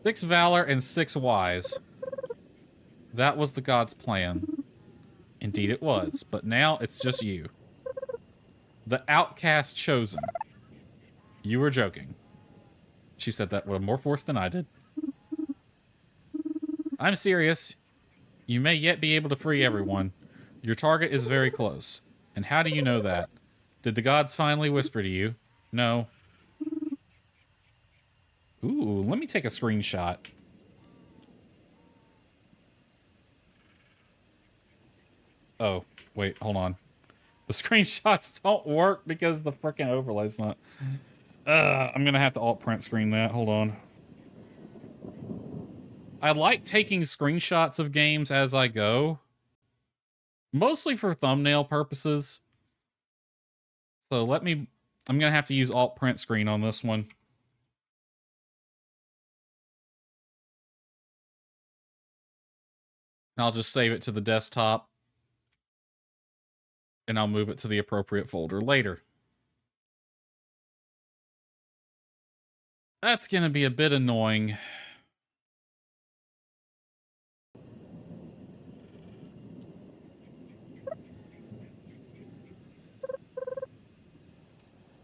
6 valor and 6 wise. That was the god's plan. Indeed it was, but now it's just you. The outcast chosen. You were joking. She said that with more force than I did. I'm serious. You may yet be able to free everyone. Your target is very close. And how do you know that? Did the gods finally whisper to you? No. Ooh, let me take a screenshot. Oh, wait, hold on. The screenshots don't work because the frickin' overlay's not... I'm gonna have to alt-print screen that. Hold on. I like taking screenshots of games as I go. Mostly for thumbnail purposes. So let me... I'm gonna have to use alt-print screen on this one. I'll just save it to the desktop. And I'll move it to the appropriate folder later. That's gonna be a bit annoying.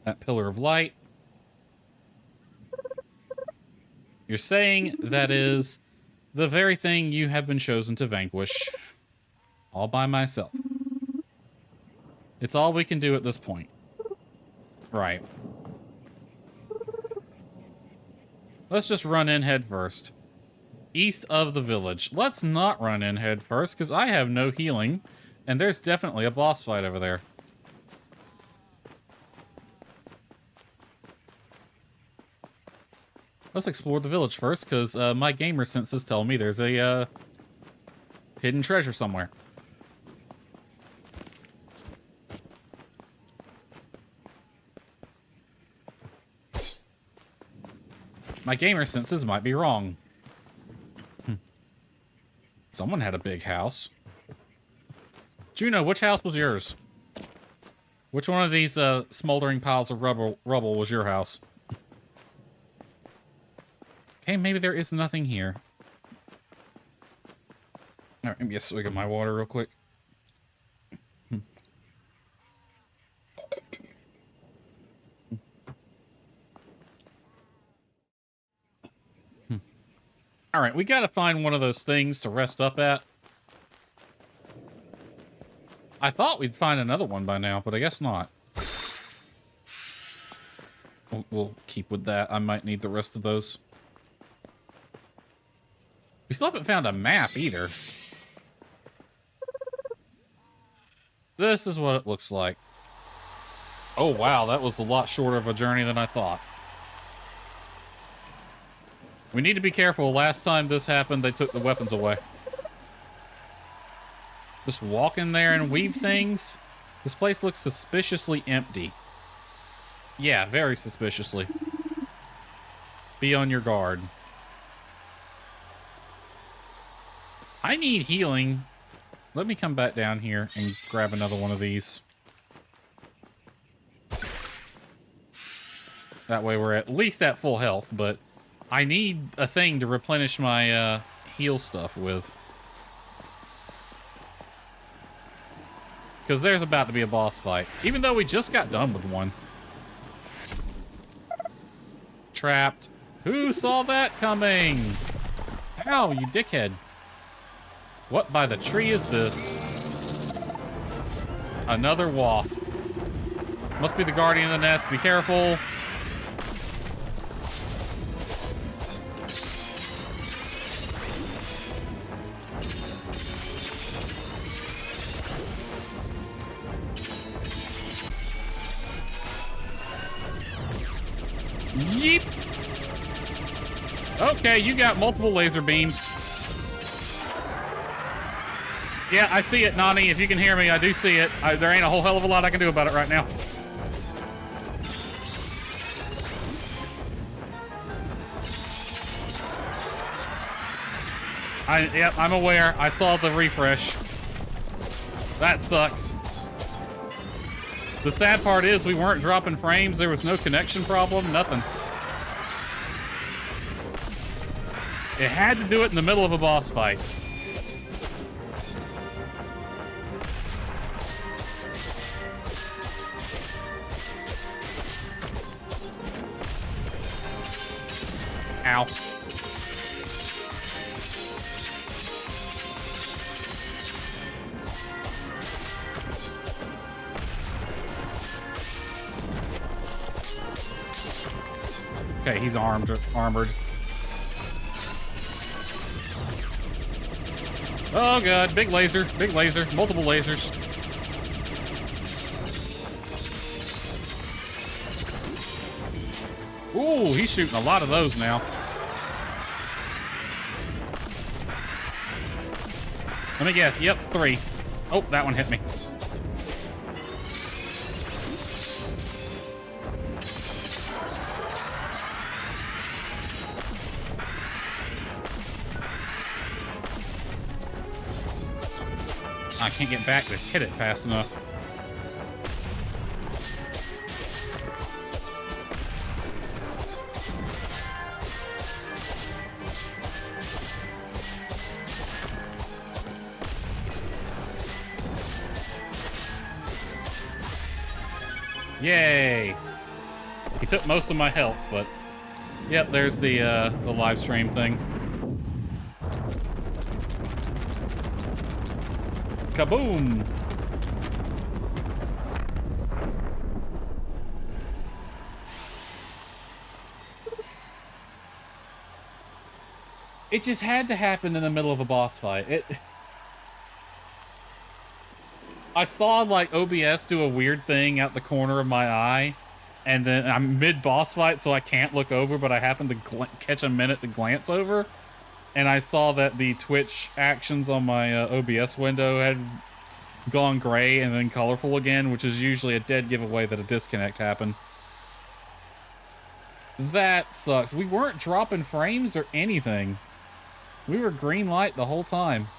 That pillar of light. You're saying that is the very thing you have been chosen to vanquish. All by myself. It's all we can do at this point. Right. Let's just run in head first. East of the village. Let's not run in head first, because I have no healing. And there's definitely a boss fight over there. Let's explore the village first, because my gamer senses tell me there's a hidden treasure somewhere. My gamer senses might be wrong. Someone had a big house. Juno, which house was yours? Which one of these smoldering piles of rubble was your house? Okay, maybe there is nothing here. Alright, let me get a swig of my water real quick. Alright, we gotta find one of those things to rest up at. I thought we'd find another one by now, but I guess not. We'll keep with that. I might need the rest of those. We still haven't found a map either. This is what it looks like. Oh, wow, that was a lot shorter of a journey than I thought. We need to be careful. Last time this happened, they took the weapons away. Just walk in there and weave things. This place looks suspiciously empty. Yeah, very suspiciously. Be on your guard. I need healing. Let me come back down here and grab another one of these. That way we're at least at full health, but I need a thing to replenish my heal stuff with. Because there's about to be a boss fight. Even though we just got done with one. Trapped. Who saw that coming? Ow, you dickhead. What by the tree is this? Another wasp. Must be the guardian of the nest. Be careful. Yeep. Okay, you got multiple laser beams. Yeah, I see it, Nani. If you can hear me, I do see it. There ain't a whole hell of a lot I can do about it right now. Yep, I'm aware. I saw the refresh. That sucks. The sad part is we weren't dropping frames. There was no connection problem, nothing. It had to do it in the middle of a boss fight. Ow. Okay, he's armored. Oh god, big laser, multiple lasers. Ooh, he's shooting a lot of those now. Let me guess, yep, 3. Oh, that one hit me. I can't get back to hit it fast enough. Yay! He took most of my health, but yep, there's the live stream thing. Kaboom! It just had to happen in the middle of a boss fight. I saw, like, OBS do a weird thing out the corner of my eye, and then I'm mid-boss fight, so I can't look over, but I happened to catch a minute to glance over, and I saw that the Twitch actions on my OBS window had gone gray and then colorful again, which is usually a dead giveaway that a disconnect happened. That sucks. We weren't dropping frames or anything. We were green light the whole time.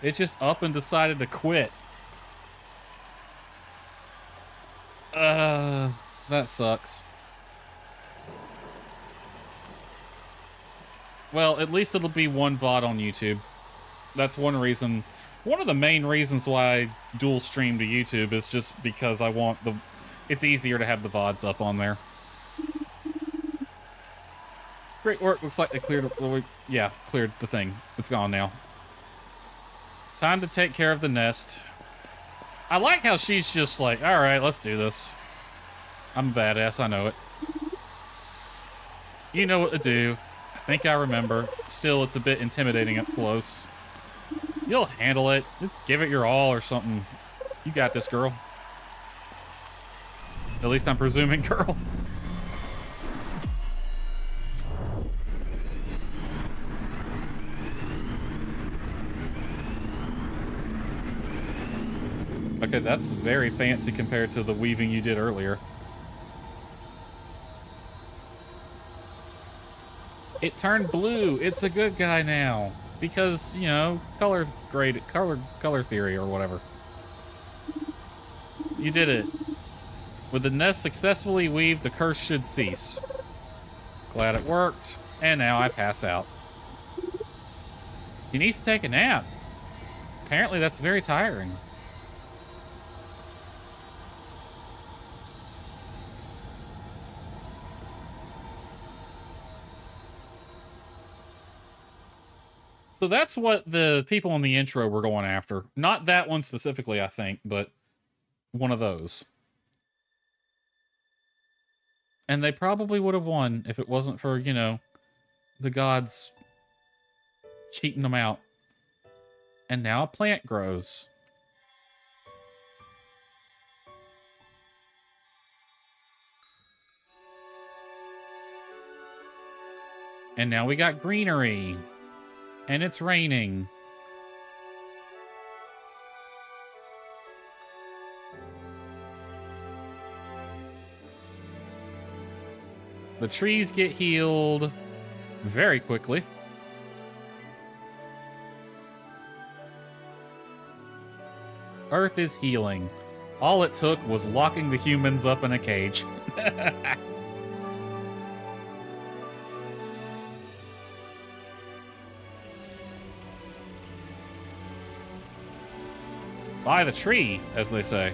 It just up and decided to quit. That sucks. Well, at least it'll be one VOD on YouTube. That's one reason. One of the main reasons why I dual stream to YouTube is just because I want the... It's easier to have the VODs up on there. Great work. Looks like they cleared... Yeah, cleared the thing. It's gone now. Time to take care of the nest. I like how she's just like, all right, let's do this. I'm a badass, I know it. You know what to do. I think I remember. Still, it's a bit intimidating up close. You'll handle it. Just give it your all or something. You got this, girl. At least I'm presuming, girl. Okay, that's very fancy compared to the weaving you did earlier. It turned blue. It's a good guy now. Because, you know, color theory or whatever. You did it. With the nest successfully weaved, the curse should cease. Glad it worked. And now I pass out. He needs to take a nap. Apparently that's very tiring. So that's what the people in the intro were going after. Not that one specifically, I think, but one of those. And they probably would have won if it wasn't for, you know, the gods cheating them out. And now a plant grows. And now we got greenery. And it's raining. The trees get healed very quickly. Earth is healing. All it took was locking the humans up in a cage. By the tree, as they say.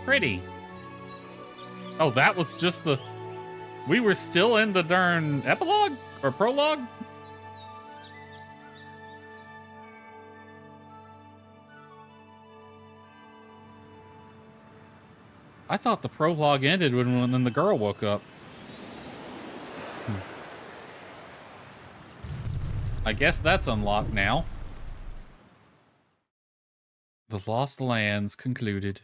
Pretty. Oh, that was just the... We were still in the darn epilogue? Or prologue? I thought the prologue ended when the girl woke up. I guess that's unlocked now. The Lost Lands concluded.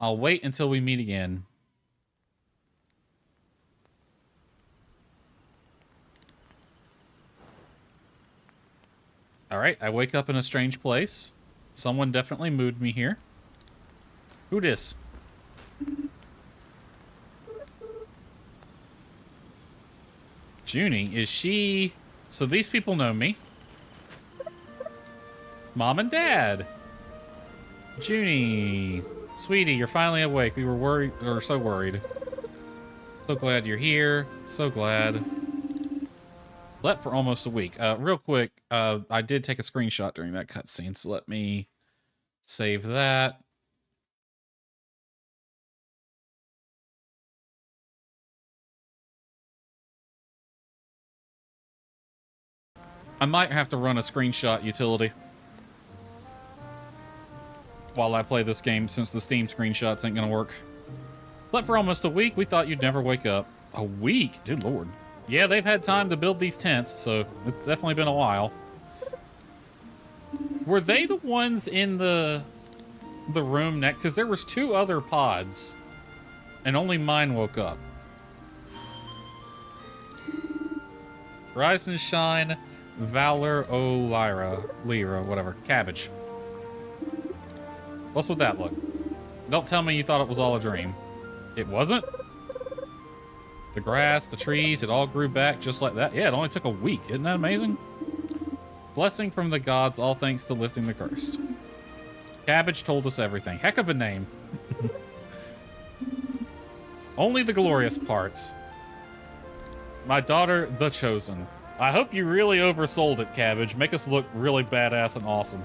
I'll wait until we meet again. Alright, I wake up in a strange place. Someone definitely moved me here. Who dis? Junie, is she... So these people know me. Mom and Dad. Junie. Sweetie, you're finally awake. We were worried, or so worried. So glad you're here. So glad. Slept for almost a week. Real quick, I did take a screenshot during that cutscene, so let me save that. I might have to run a screenshot utility while I play this game, since the Steam screenshots ain't gonna work. Slept for almost a week. We thought you'd never wake up. A week? Dude, Lord. Yeah, they've had time to build these tents, so it's definitely been a while. Were they the ones in the room next? Because there was 2 other pods, and only mine woke up. Rise and shine, Valor, Lyra, whatever. Cabbage. What's with that look? Don't tell me you thought it was all a dream. It wasn't? The grass, the trees, it all grew back just like that. Yeah, it only took a week. Isn't that amazing? Blessing from the gods, all thanks to lifting the curse. Cabbage told us everything. Heck of a name. Only the glorious parts. My daughter, the chosen. I hope you really oversold it, Cabbage. Make us look really badass and awesome.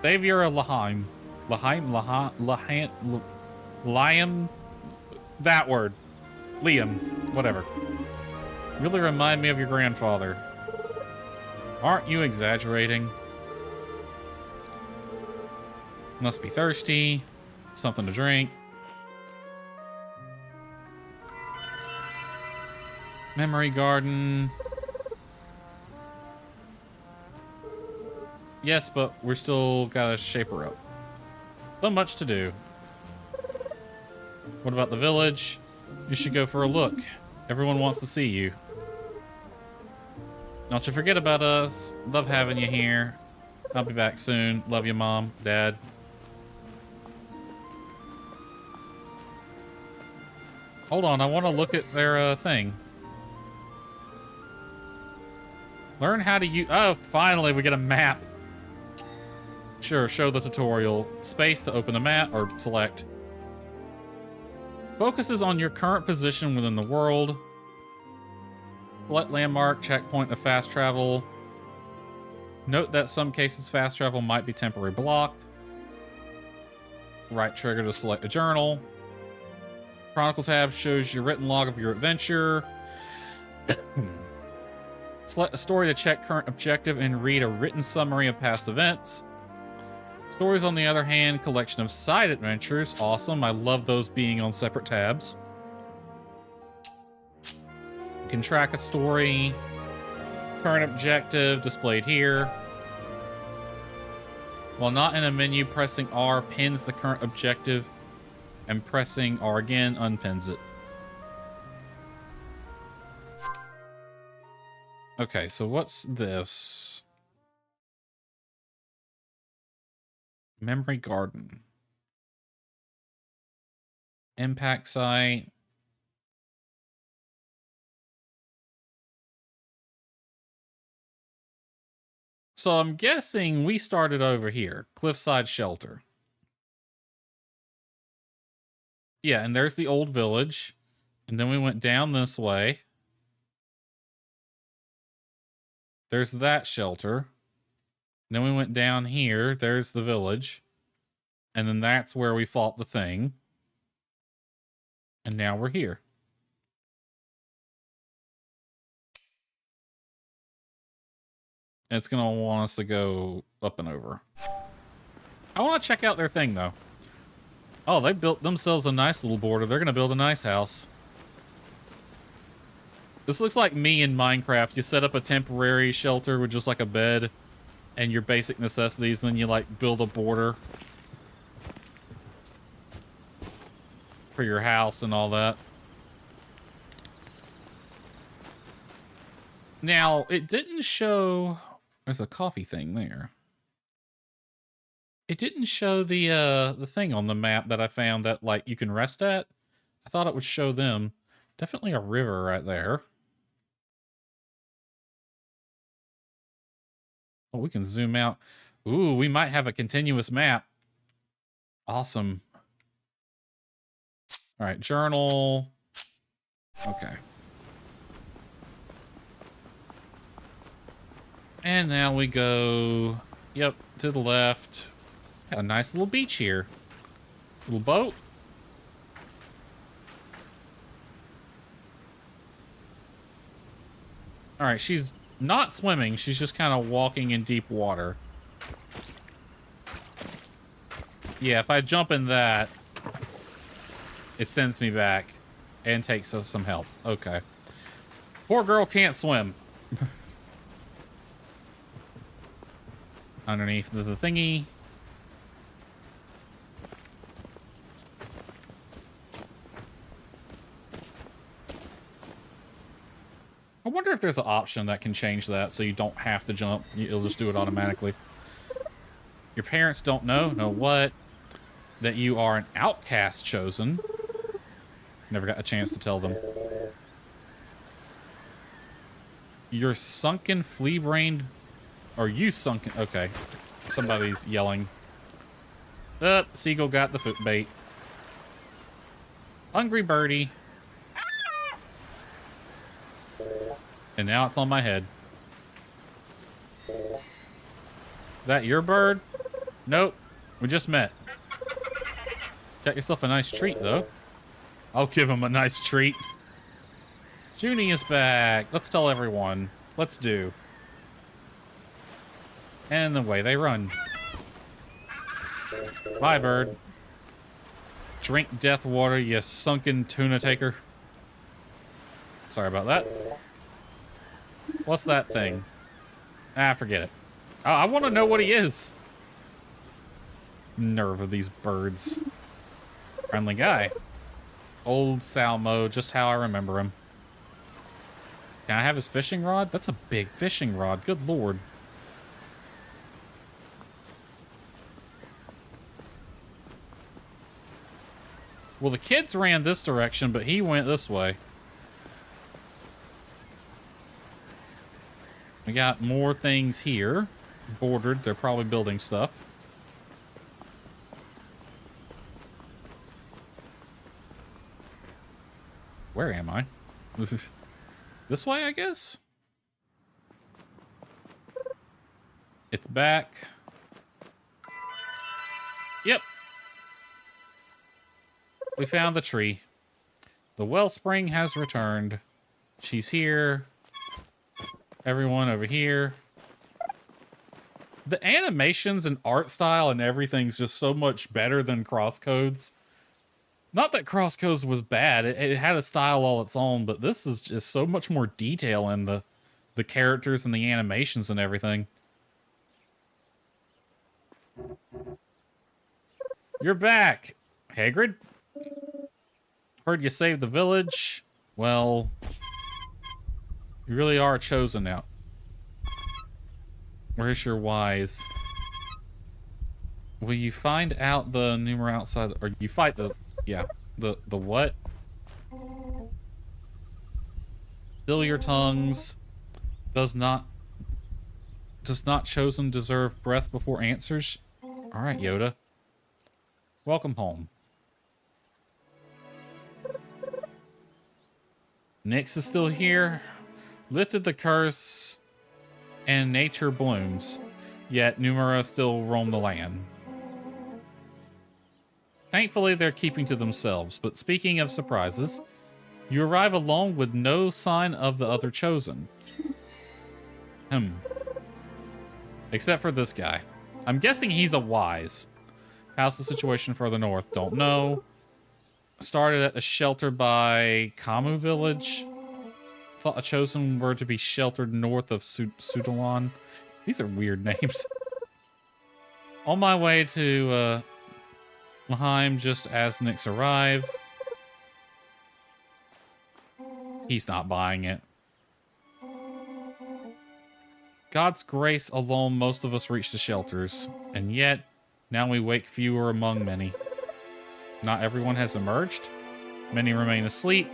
Savior of Laheim. Liam? That word. Liam. Whatever. Really remind me of your grandfather. Aren't you exaggerating? Must be thirsty. Something to drink. Memory garden. Yes, but we're still gotta shape her up. So much to do. What about the village? You should go for a look. Everyone wants to see you. Don't you forget about us. Love having you here. I'll be back soon. Love you, Mom, Dad. Hold on, I want to look at their thing. Learn how to use... Oh, finally, we get a map. Sure, show the tutorial. Space to open the map, or select. Focuses on your current position within the world. Select landmark, checkpoint of fast travel. Note that some cases fast travel might be temporarily blocked. Right trigger to select a journal. Chronicle tab shows your written log of your adventure. Select a story to check current objective and read a written summary of past events. Stories, on the other hand, collection of side adventures. Awesome. I love those being on separate tabs. You can track a story. Current objective displayed here. While not in a menu, pressing R pins the current objective, and pressing R again unpins it. Okay, so what's this? Memory garden. Impact site. So I'm guessing we started over here. Cliffside Shelter. Yeah, and there's the old village. And then we went down this way. There's that shelter. And then we went down here. There's the village. And then that's where we fought the thing. And now we're here. It's going to want us to go up and over. I want to check out their thing, though. Oh, they built themselves a nice little border. They're going to build a nice house. This looks like me in Minecraft. You set up a temporary shelter with just like a bed and your basic necessities, and then you like build a border for your house and all that. Now, it didn't show... There's a coffee thing there. It didn't show the thing on the map that I found that like you can rest at. I thought it would show them. Definitely a river right there. Oh, we can zoom out. Ooh, we might have a continuous map. Awesome. All right, journal. Okay. And now we go, yep, to the left. Got a nice little beach here. Little boat. All right, she's not swimming. She's just kind of walking in deep water. Yeah, if I jump in that, it sends me back and takes us some help. Okay. Poor girl can't swim. Underneath the thingy. I wonder if there's an option that can change that so you don't have to jump. It'll just do it automatically. Your parents don't know what? That you are an outcast chosen. Never got a chance to tell them. You're sunken, flea-brained... Or you sunken... Okay. Somebody's yelling. Seagull got the foot bait. Hungry birdie. And now it's on my head. That your bird? Nope. We just met. Got yourself a nice treat, though. I'll give him a nice treat. Junie is back. Let's tell everyone. Let's do. And away they run. Bye, bird. Drink death water, you sunken tuna taker. Sorry about that. What's that thing? Ah, forget it. I want to know what he is. Nerve of these birds. Friendly guy. Old Salmo, just how I remember him. Can I have his fishing rod? That's a big fishing rod. Good lord. Well, the kids ran this direction, but he went this way. We got more things here. Bordered. They're probably building stuff. Where am I? This way, I guess? It's back. Yep. We found the tree. The wellspring has returned. She's here. Everyone over here. The animations and art style and everything's just so much better than Crosscodes. Not that Crosscodes was bad. It had a style all its own, but this is just so much more detail in the characters and the animations and everything. You're back, Hagrid. Heard you saved the village. Well, you really are chosen now. Where's your wise? Will you find out the numer outside, or you fight the, yeah, the what? Still your tongues. Does not chosen deserve breath before answers? All right, Yoda. Welcome home. Nyx is still here. Lifted the curse, and nature blooms. Yet Numera still roam the land. Thankfully, they're keeping to themselves. But speaking of surprises, you arrive alone with no sign of the other chosen. Except for this guy. I'm guessing he's a wise. How's the situation further north? Don't know. Started at a shelter by Kamu village. Thought a chosen were to be sheltered north of Sudalon. These are weird names. On my way to Laheim just as Nyx arrived. He's not buying it. God's grace alone most of us reach the shelters. And yet, now we wake fewer among many. Not everyone has emerged. Many remain asleep.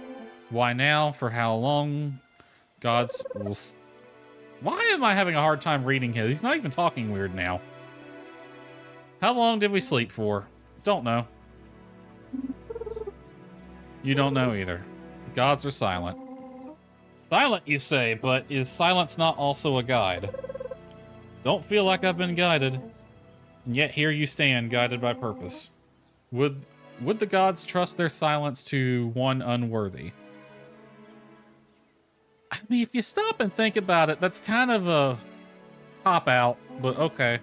Why now? For how long? Gods will... Why am I having a hard time reading his? He's not even talking weird now. How long did we sleep for? Don't know. You don't know either. Gods are silent. Silent, you say, but is silence not also a guide? Don't feel like I've been guided. And yet here you stand, guided by purpose. Would the gods trust their silence to one unworthy? I mean, if you stop and think about it, that's kind of a pop-out, but okay.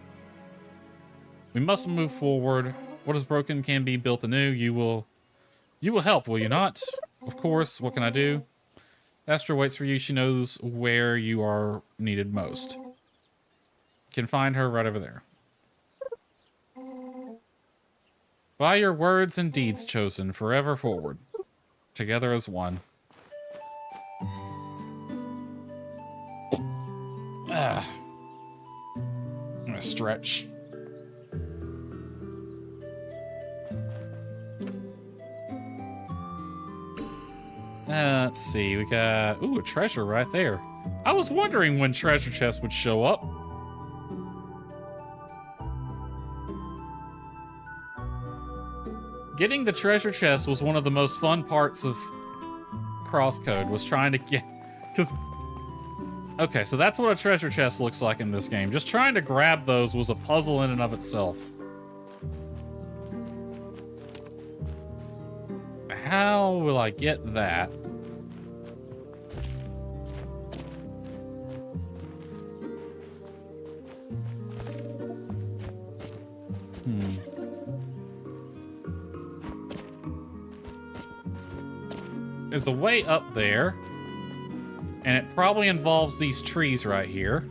We must move forward. What is broken can be built anew. You will help, will you not? Of course, what can I do? Astra waits for you. She knows where you are needed most. Can find her right over there. By your words and deeds chosen, forever forward. Together as one. I'm gonna stretch. Let's see, we got, ooh, a treasure right there. I was wondering when treasure chests would show up. Getting the treasure chest was one of the most fun parts of Crosscode, was trying to get, because Okay, so that's what a treasure chest looks like in this game. Just trying to grab those was a puzzle in and of itself. How will I get that? There's a way up there, and it probably involves these trees right here.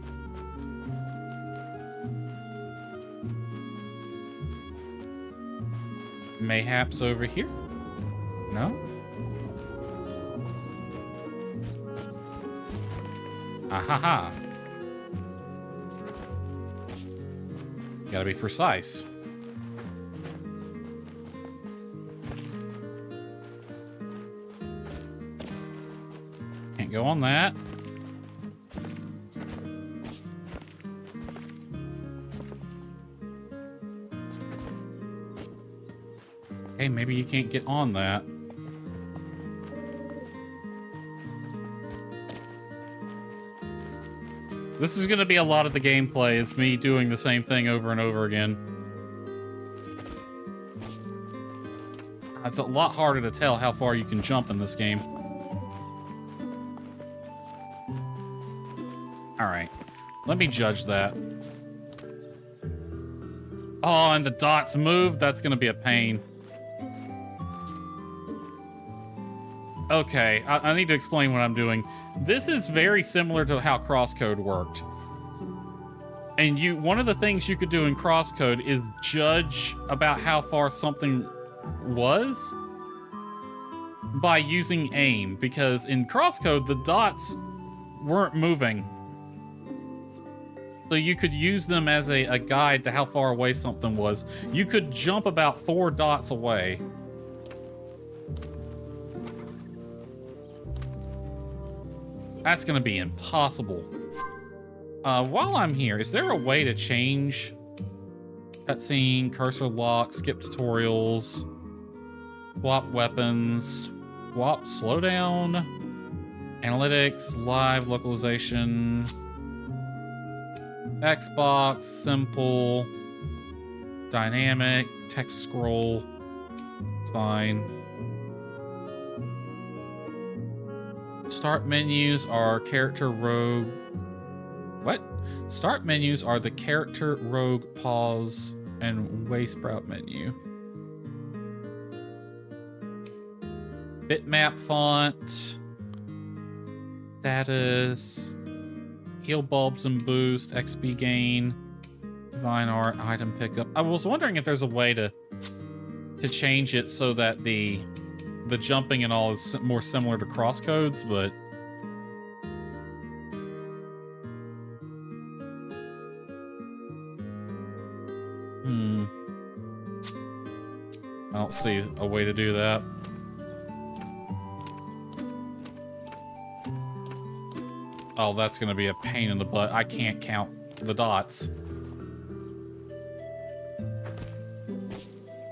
Mayhaps over here? No? Ahaha. Gotta be precise. Can't go on that. Hey, maybe you can't get on that. This is going to be a lot of the gameplay. It's me doing the same thing over and over again. It's a lot harder to tell how far you can jump in this game. Alright. Let me judge that. Oh, and the dots move? That's going to be a pain. Okay, I need to explain what I'm doing. This is very similar to how crosscode worked. And one of the things you could do in crosscode is judge about how far something was by using aim, because in crosscode the dots weren't moving. So you could use them as a guide to how far away something was. You could jump about 4 dots away. That's gonna be impossible. While I'm here, is there a way to change cutscene, cursor lock, skip tutorials, swap weapons, swap slowdown, analytics, live localization, Xbox, simple, dynamic, text scroll, it's fine. Start menus are character rogue. What? Start menus are the character rogue pause and way sprout menu. Bitmap font. Status. Heal bulbs and boost. XP gain. Divine art. Item pickup. I was wondering if there's a way to change it so that the jumping and all is more similar to crosscodes, but I don't see a way to do that. Oh, that's gonna be a pain in the butt. I can't count the dots.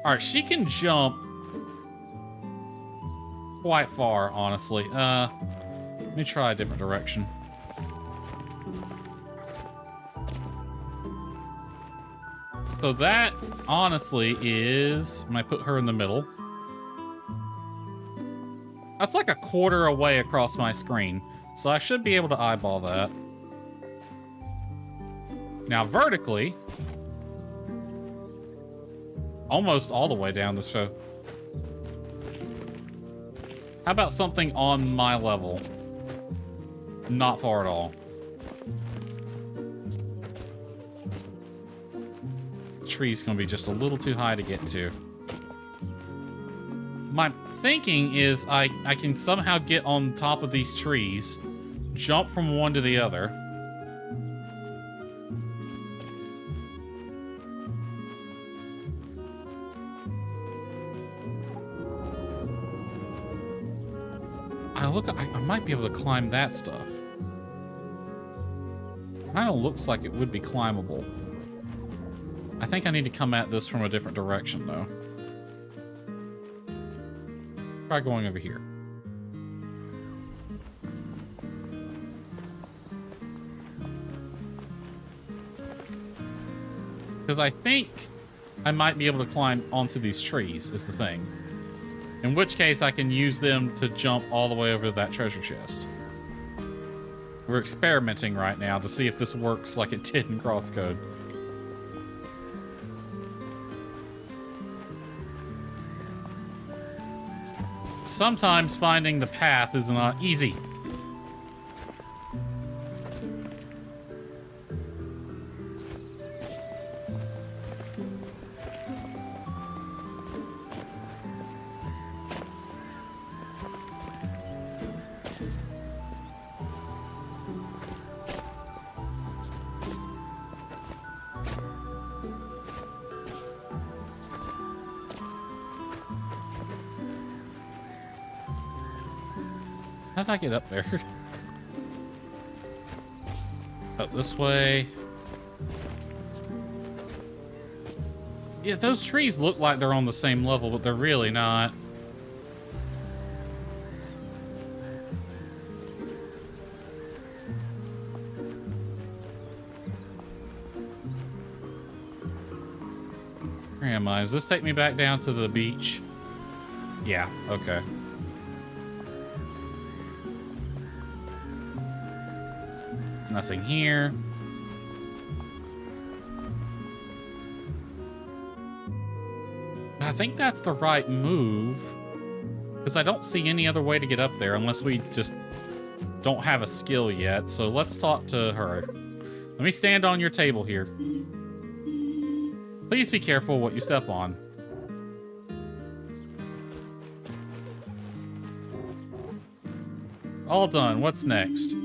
All right, she can jump quite far, honestly. Let me try a different direction. So that, honestly, is... when I put her in the middle. That's like a quarter away across my screen. So I should be able to eyeball that. Now, vertically... almost all the way down this show. How about something on my level? Not far at all. The tree's gonna be just a little too high to get to. My thinking is I can somehow get on top of these trees, jump from one to the other. I might be able to climb that stuff. Kind of looks like it would be climbable. I think I need to come at this from a different direction, though. Try going over here. Because I think I might be able to climb onto these trees, is the thing. In which case, I can use them to jump all the way over to that treasure chest. We're experimenting right now to see if this works like it did in Crosscode. Sometimes finding the path is not easy. How did I get up there? Up this way. Yeah, those trees look like they're on the same level, but they're really not. Where am I? Does this take me back down to the beach? Yeah, okay. Nothing here. I think that's the right move. Because I don't see any other way to get up there unless we just don't have a skill yet. So let's talk to her. Let me stand on your table here. Please be careful what you step on. All done. What's next?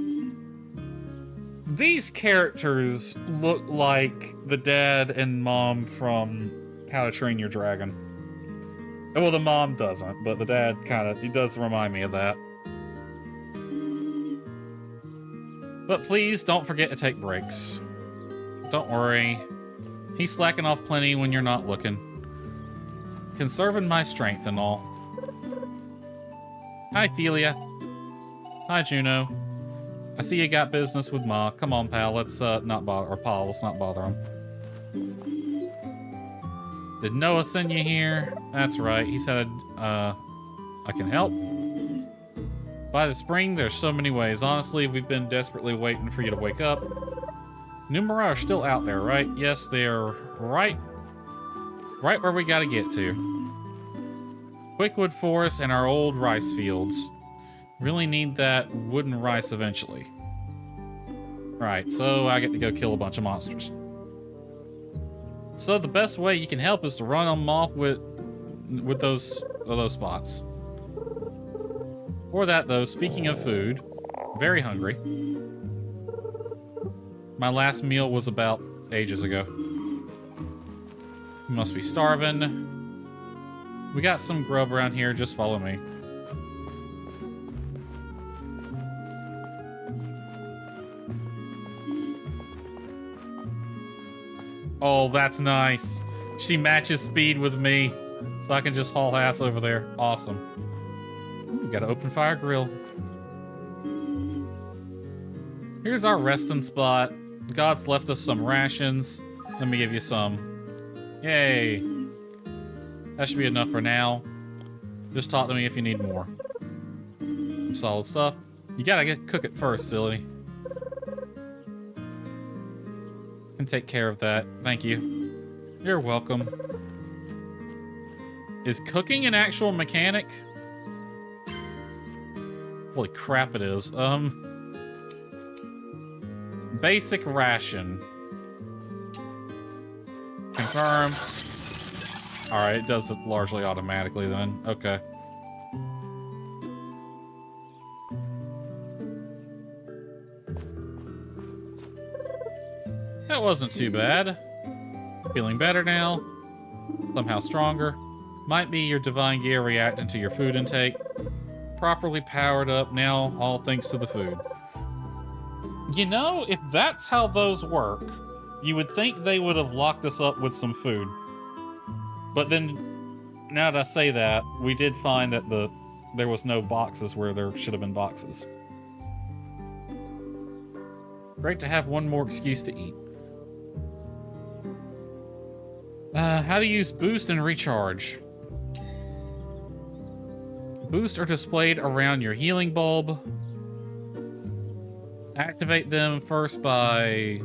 These characters look like the dad and mom from How to Train Your Dragon. Well, the mom doesn't, but the dad he does remind me of that. But please don't forget to take breaks. Don't worry. He's slacking off plenty when you're not looking. Conserving my strength and all. Hi, Felia. Hi, Juno. I see you got business with Ma. Come on, pal. Let's not bother... Or Paul, let's not bother him. Did Noah send you here? That's right. He said, I can help. By the spring, there's so many ways. Honestly, we've been desperately waiting for you to wake up. Numera are still out there, right? Yes, they're right where we gotta get to. Quickwood Forest and our old rice fields. Really need that wooden rice eventually. Right, so I get to go kill a bunch of monsters. So the best way you can help is to run them off with those spots. For that though, speaking of food, very hungry. My last meal was about ages ago. You must be starving. We got some grub around here, just follow me. Oh, that's nice. She matches speed with me, so I can just haul ass over there. Awesome. Ooh, got an open fire grill. Here's our resting spot. God's left us some rations. Let me give you some. Yay. That should be enough for now. Just talk to me if you need more. Some solid stuff. You gotta cook it first, silly. Can take care of that. Thank you. You're welcome. Is cooking an actual mechanic? Holy crap, it is. Basic ration. Confirm. Alright, it does it largely automatically then. Okay. That wasn't too bad. Feeling better now. Somehow stronger. Might be your divine gear reacting to your food intake. Properly powered up now, all thanks to the food. You know, if that's how those work, you would think they would have locked us up with some food. But then, now that I say that, we did find that there was no boxes where there should have been boxes. Great to have one more excuse to eat. How to use boost and recharge. Boost are displayed around your healing bulb. Activate them first by...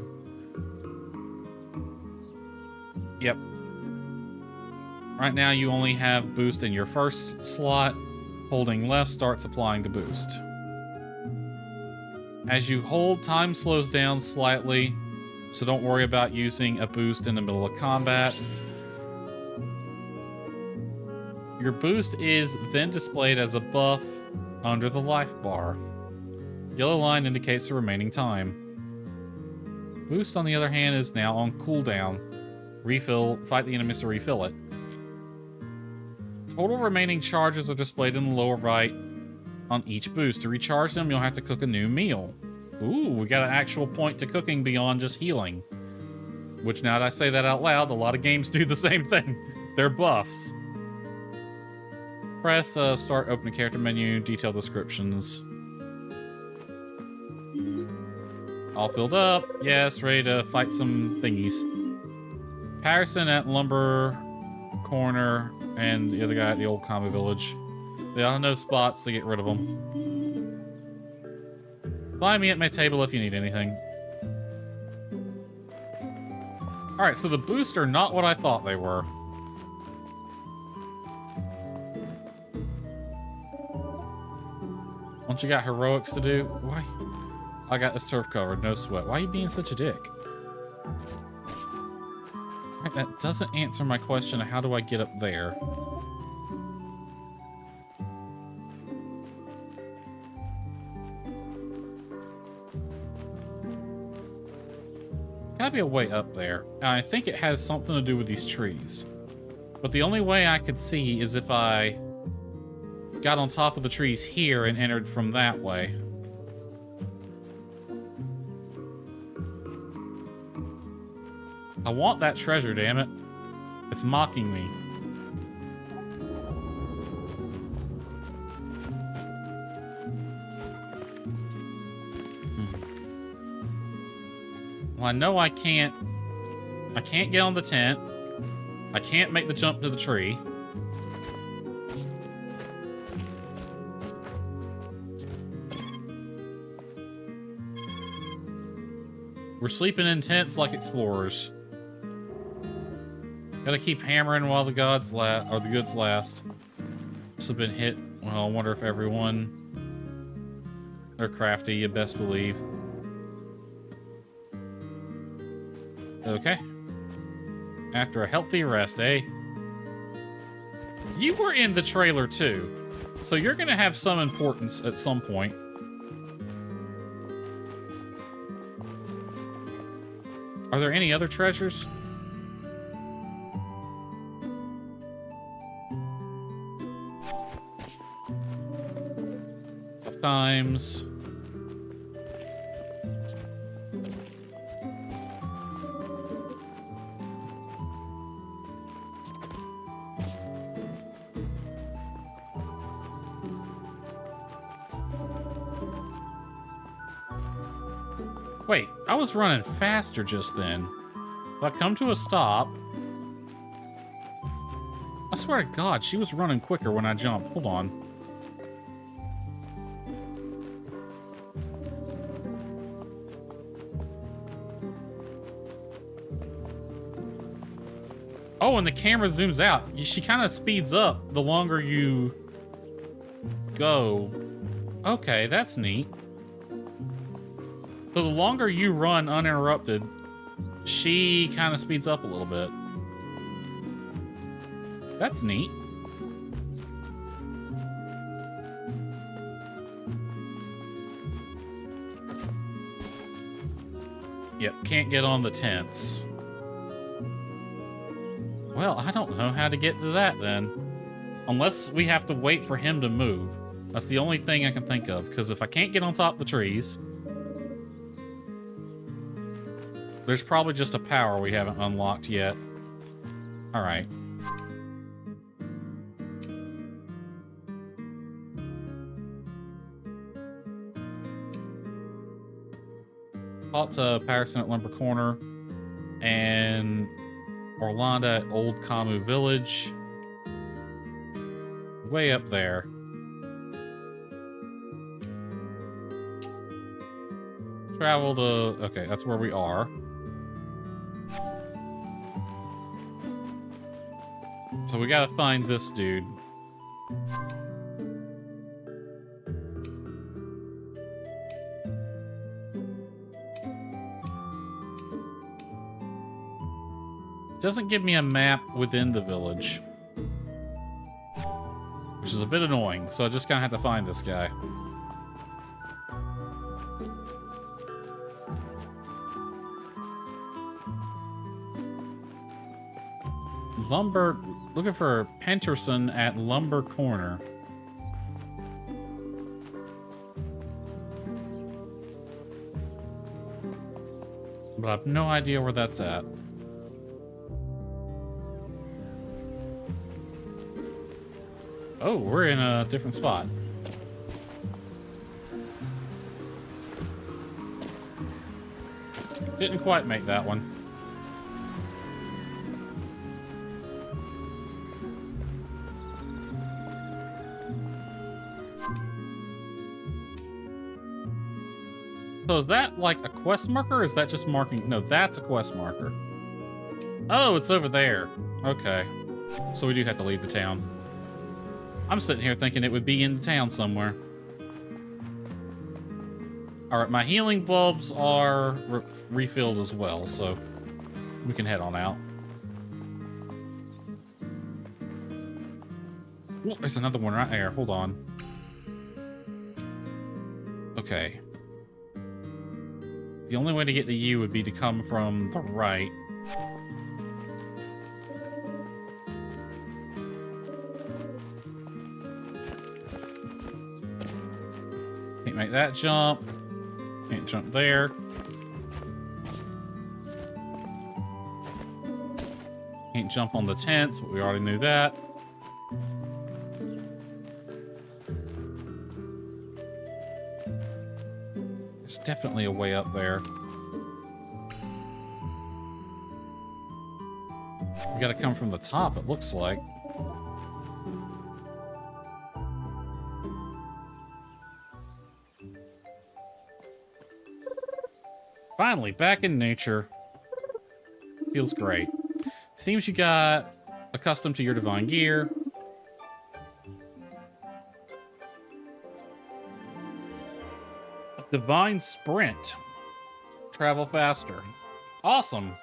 Yep. Right now you only have boost in your first slot. Holding left starts applying the boost. As you hold, time slows down slightly, so don't worry about using a boost in the middle of combat. Your boost is then displayed as a buff under the life bar. Yellow line indicates the remaining time. Boost, on the other hand, is now on cooldown. Refill, fight the enemies to refill it. Total remaining charges are displayed in the lower right on each boost. To recharge them, you'll have to cook a new meal. Ooh, we got an actual point to cooking beyond just healing. Which, now that I say that out loud, a lot of games do the same thing. They're buffs. Press start, open a character menu, detail descriptions. All filled up. Yes, ready to fight some thingies. Patterson at Lumber Corner and the other guy at the old combat village. They all know spots to get rid of them. Find me at my table if you need anything. Alright, so the boosts are not what I thought they were. Once you got heroics to do, why? I got this turf covered, no sweat. Why are you being such a dick? Alright, that doesn't answer my question of how do I get up there. Gotta be a way up there. And I think it has something to do with these trees. But the only way I could see is if I got on top of the trees here and entered from that way. I want that treasure, damn it. It's mocking me. Well, I know I can't get on the tent. I can't make the jump to the tree. We're sleeping in tents like explorers. Gotta keep hammering while the gods last, or the goods last. This have been hit. Well, I wonder if everyone... They're crafty, you best believe. Okay. After a healthy rest, eh? You were in the trailer too, so you're gonna have some importance at some point. Are there any other treasures? Sometimes. Wait, I was running faster just then. If I come to a stop... I swear to God, she was running quicker when I jumped. Hold on. Oh, and the camera zooms out. She kind of speeds up the longer you go. Okay, that's neat. So the longer you run uninterrupted, she kind of speeds up a little bit. That's neat. Yep, can't get on the tents. Well, I don't know how to get to that then. Unless we have to wait for him to move. That's the only thing I can think of, because if I can't get on top of the trees... There's probably just a power we haven't unlocked yet. Alright. Talk to Patterson at Lumber Corner. And Orlando at Old Kamu Village. Way up there. Travel to... Okay, that's where we are. So we gotta find this dude. Doesn't give me a map within the village, which is a bit annoying, so I just kind of have to find this guy. Lumber, looking for Penterson at Lumber Corner. But I have no idea where that's at. Oh, we're in a different spot. Didn't quite make that one. So is that like a quest marker, or is that just marking? No, that's a quest marker. Oh, it's over there. Okay. So we do have to leave the town. I'm sitting here thinking it would be in the town somewhere. Alright, my healing bulbs are refilled as well, so we can head on out. Oh, there's another one right there. Hold on. Okay. The only way to get to you would be to come from the right. Can't make that jump. Can't jump there. Can't jump on the tents, but we already knew that. There's definitely a way up there. We gotta come from the top, it looks like. Finally, back in nature. Feels great. Seems you got accustomed to your divine gear. A divine sprint. Travel faster. Awesome.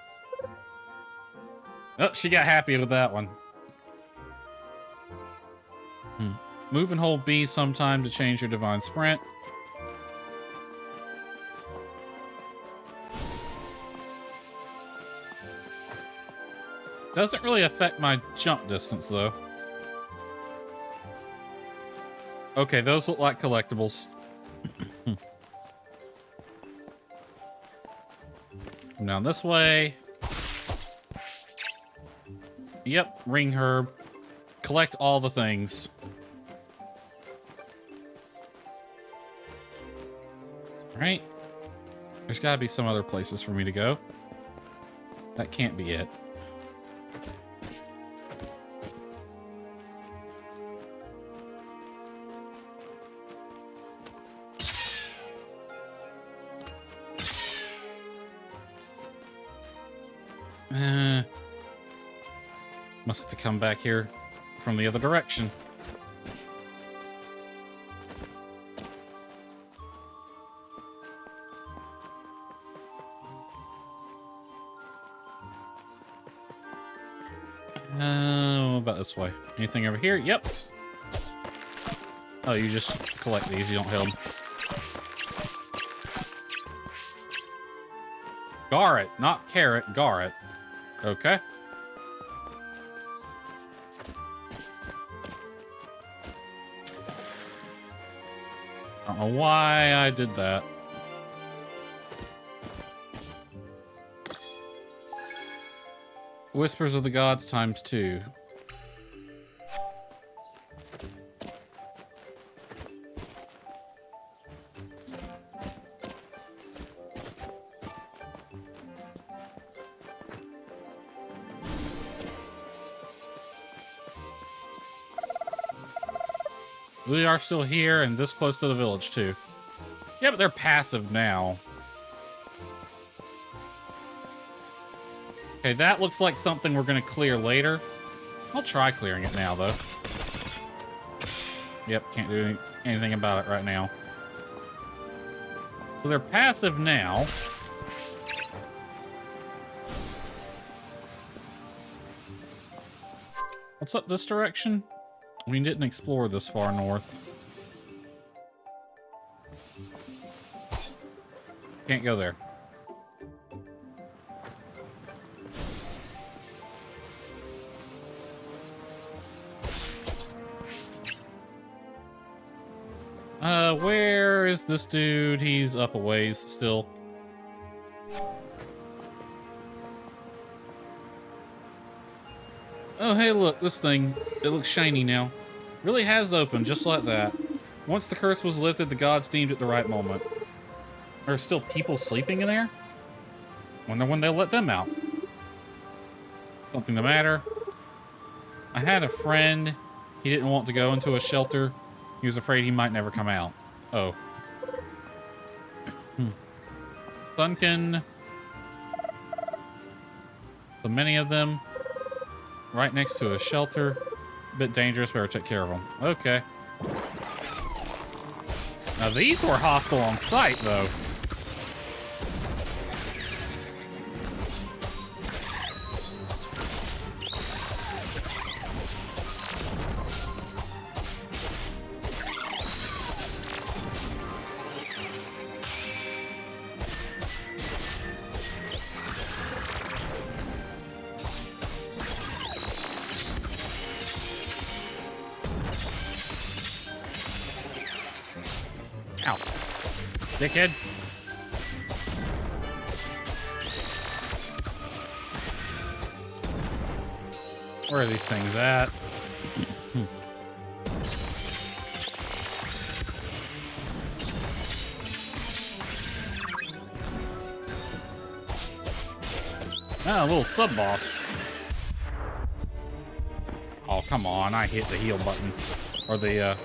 Oh, she got happy with that one. Move and hold B sometime to change your divine sprint. Doesn't really affect my jump distance, though. Okay, those look like collectibles. Down this way. Yep, ring herb. Collect all the things. Right? There's gotta be some other places for me to go. That can't be it. Must have to come back here from the other direction. What about this way? Anything over here? Yep. Oh, you just collect these, you don't hit them. Garret, not carrot, garret. Okay. I don't know why I did that. Whispers of the Gods ×2. We are still here and this close to the village, too. Yeah, but they're passive now. Okay, that looks like something we're going to clear later. I'll try clearing it now, though. Yep, can't do anything about it right now. So they're passive now. What's up this direction? We didn't explore this far north. Can't go there. Where is this dude? He's up a ways still. Oh, hey, look, this thing. It looks shiny now. Really has opened, just like that. Once the curse was lifted, the gods deemed it the right moment. There are still people sleeping in there? Wonder when they'll let them out. Something the matter? I had a friend. He didn't want to go into a shelter. He was afraid he might never come out. Oh. Sunken. So many of them. Right next to a shelter. A bit dangerous, better take care of them. Okay. Now these were hostile on sight, though. Ow. Dickhead. Where are these things at? Ah, a little sub-boss. Oh, come on. I hit the heal button. Or the,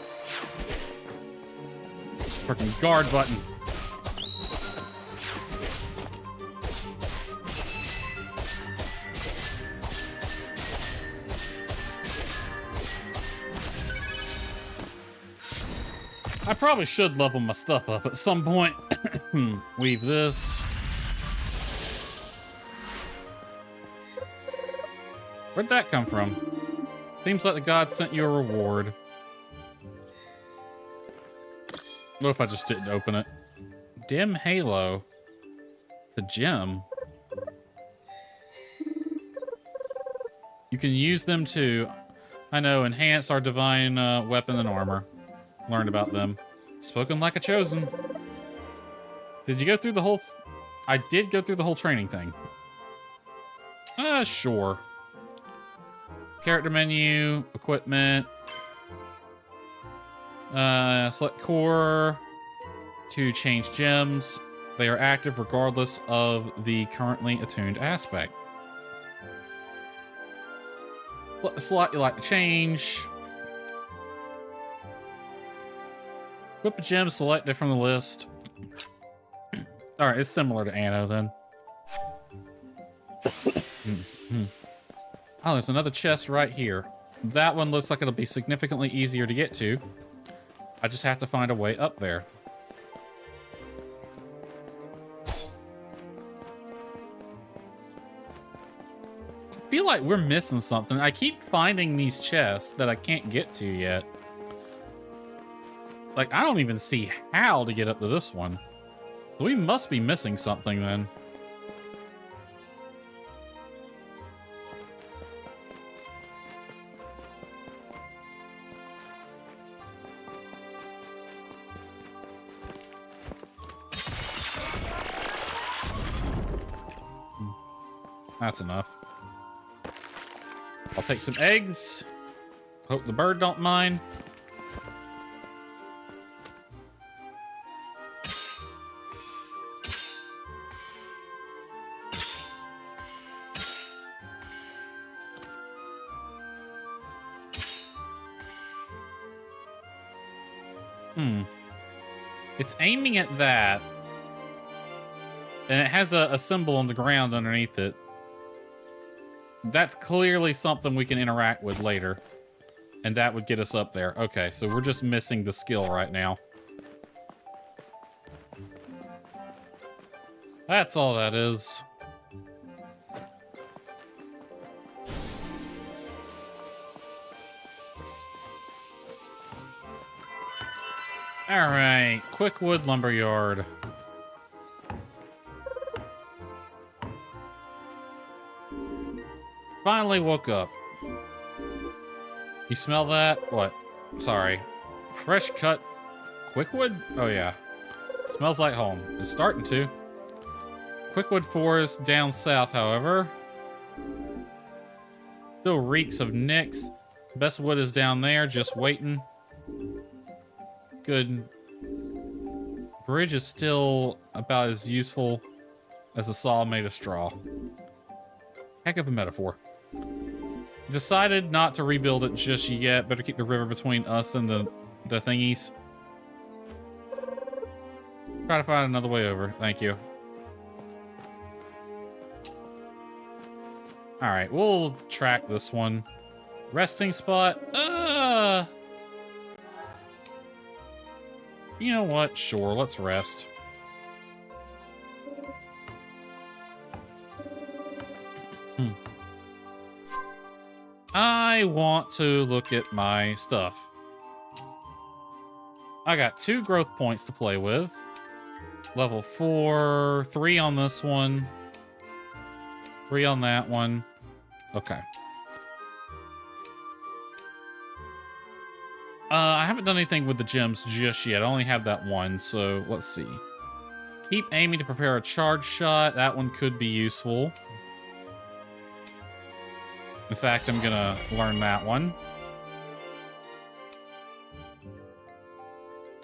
freaking guard button. I probably should level my stuff up at some point. Weave this. Where'd that come from? Seems like the gods sent you a reward. What if I just didn't open it? Dim Halo. It's a gem. You can use them to, I know, enhance our divine weapon and armor. Learned about them. Spoken like a chosen. Did you go through the whole... I did go through the whole training thing. Sure. Character menu, equipment. Select core to change gems. They are active regardless of the currently attuned aspect. Slot you like to change. Equip a gem selected from the list. Alright, it's similar to Anno then. Oh, there's another chest right here. That one looks like it'll be significantly easier to get to. I just have to find a way up there. I feel like we're missing something. I keep finding these chests that I can't get to yet. Like, I don't even see how to get up to this one. So we must be missing something then. That's enough. I'll take some eggs. Hope the bird don't mind. It's aiming at that. And it has a symbol on the ground underneath it. That's clearly something we can interact with later. And that would get us up there. Okay, so we're just missing the skill right now. That's all that is. Alright, Quickwood Lumberyard. Finally woke up. You smell that? What? Sorry. Fresh cut Quickwood? Oh yeah. Smells like home. It's starting to. Quickwood Forest down south, however. Still reeks of nicks. Best wood is down there, just waiting. Good. Bridge is still about as useful as a saw made of straw. Heck of a metaphor. Decided not to rebuild it just yet. Better keep the river between us and the thingies. Try to find another way over. Thank you. Alright, we'll track this one. Resting spot? You know what? Sure, let's rest. I want to look at my stuff. I got 2 growth points to play with. Level 4, 3 on this one. 3 on that one. Okay. I haven't done anything with the gems just yet. I only have that one, so let's see. Keep aiming to prepare a charge shot. That one could be useful. In fact, I'm gonna learn that one.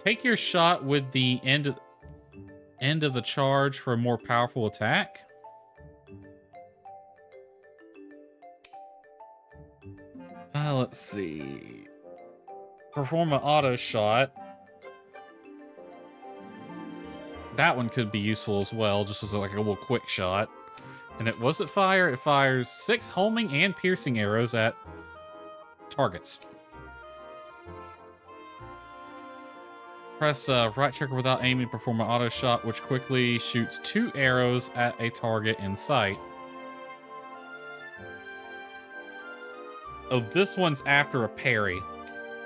Take your shot with the end of the charge for a more powerful attack. Let's see. Perform an auto shot. That one could be useful as well, just as like a little quick shot. And it was it fire? It fires 6 homing and piercing arrows at targets. Press right trigger without aiming, perform an auto shot, which quickly shoots 2 arrows at a target in sight. Oh, this one's after a parry.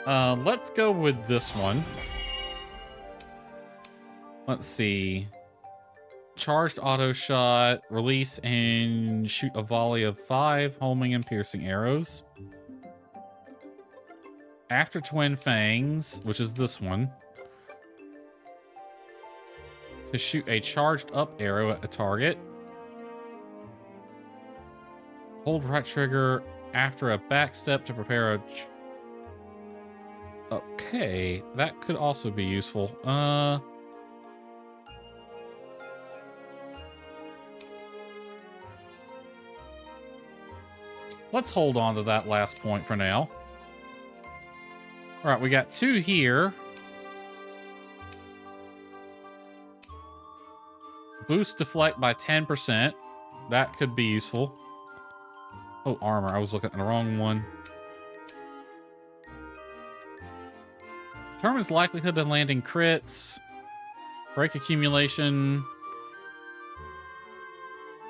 Let's go with this one. Let's see. Charged auto shot, release and shoot a volley of 5 homing and piercing arrows. After Twin Fangs, which is this one, to shoot a charged up arrow at a target. Hold right trigger after a back step to prepare a... Okay, that could also be useful. Let's hold on to that last point for now. All right, we got 2 here. Boost deflect by 10%. That could be useful. Oh, armor. I was looking at the wrong one. Determines likelihood of landing crits. Break accumulation.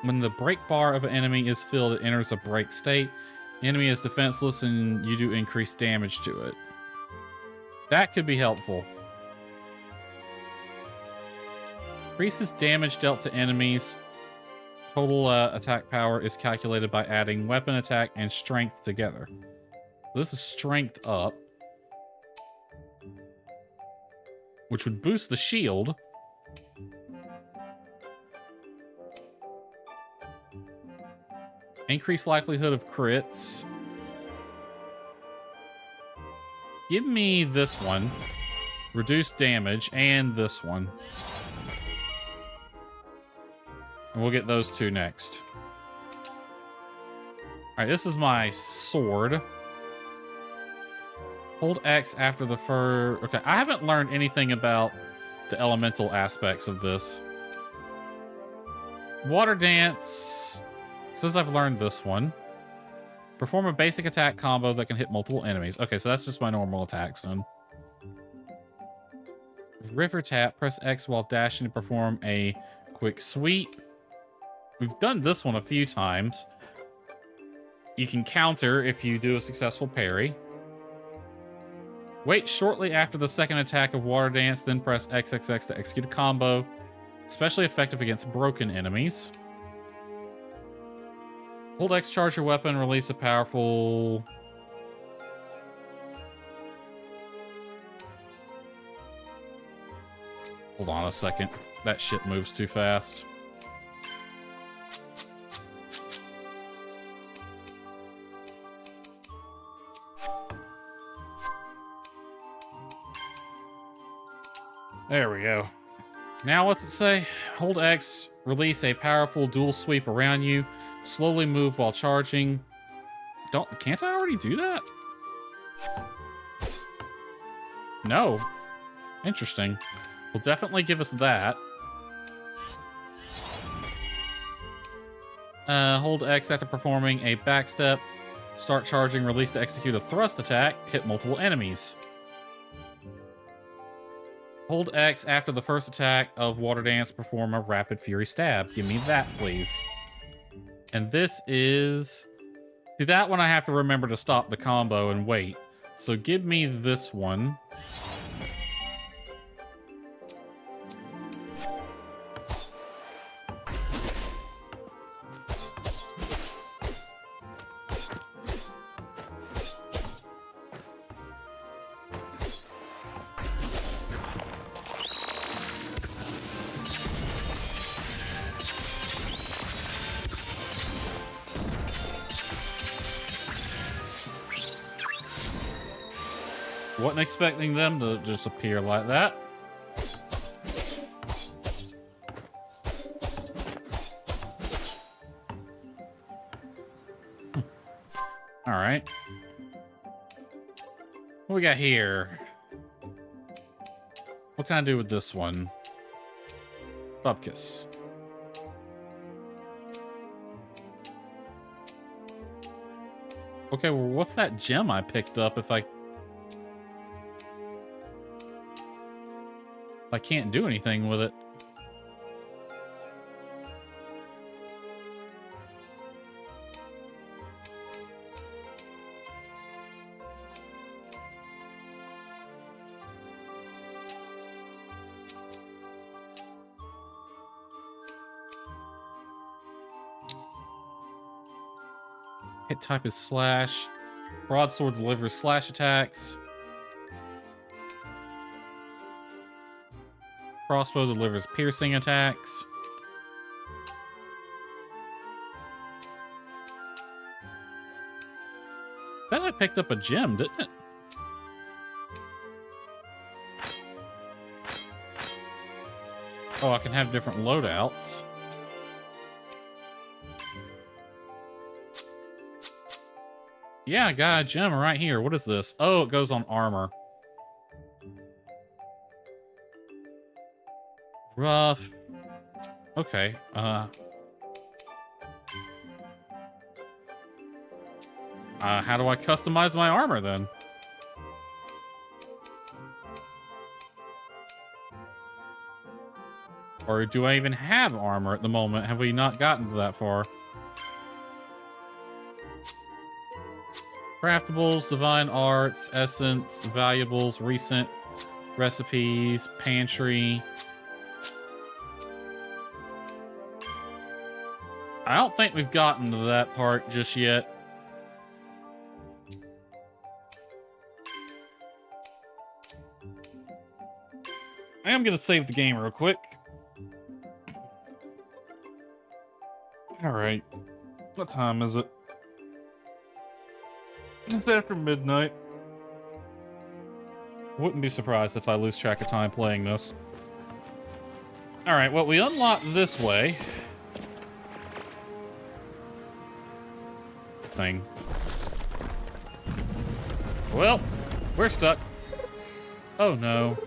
When the break bar of an enemy is filled, it enters a break state. Enemy is defenseless and you do increased damage to it. That could be helpful. Increases damage dealt to enemies. Total attack power is calculated by adding weapon attack and strength together. So this is strength up, which would boost the shield. Increased likelihood of crits. Give me this one. Reduce damage and this one. And we'll get those 2 next. Alright, this is my sword. Hold X after the fur. Okay, I haven't learned anything about the elemental aspects of this. Water Dance says I've learned this one. Perform a basic attack combo that can hit multiple enemies. Okay, so that's just my normal attacks then. River Tap, press X while dashing to perform a quick sweep. We've done this one a few times. You can counter if you do a successful parry. Wait shortly after the second attack of Water Dance, then press XXX to execute a combo. Especially effective against broken enemies. Hold X, charge your weapon, release a powerful... Hold on a second. That shit moves too fast. There we go. Now what's it say? Hold X, release a powerful dual sweep around you. Slowly move while charging. Can't I already do that? No. Interesting. Will definitely give us that. Hold X after performing a backstep. Start charging, release to execute a thrust attack. Hit multiple enemies. Hold X after the first attack of Water Dance. Perform a rapid fury stab. Give me that, please. And this is... See, that one I have to remember to stop the combo and wait. So give me this one. Wasn't expecting them to just appear like that. All right. What we got here? What can I do with this one? Bupkis. Okay, well, what's that gem I picked up if I can't do anything with it? Hit type is slash. Broadsword delivers slash attacks. Crossbow delivers piercing attacks. Then I picked up a gem, didn't it? Oh, I can have different loadouts. Yeah, I got a gem right here. What is this? Oh, it goes on armor. Rough. Okay. How do I customize my armor then? Or do I even have armor at the moment? Have we not gotten that far? Craftables, divine arts, essence, valuables, recent recipes, pantry. I don't think we've gotten to that part just yet. I am going to save the game real quick. All right. What time is it? It's after midnight. Wouldn't be surprised if I lose track of time playing this. All right, well, we unlock this way. Thing. Well, We're stuck. Oh no.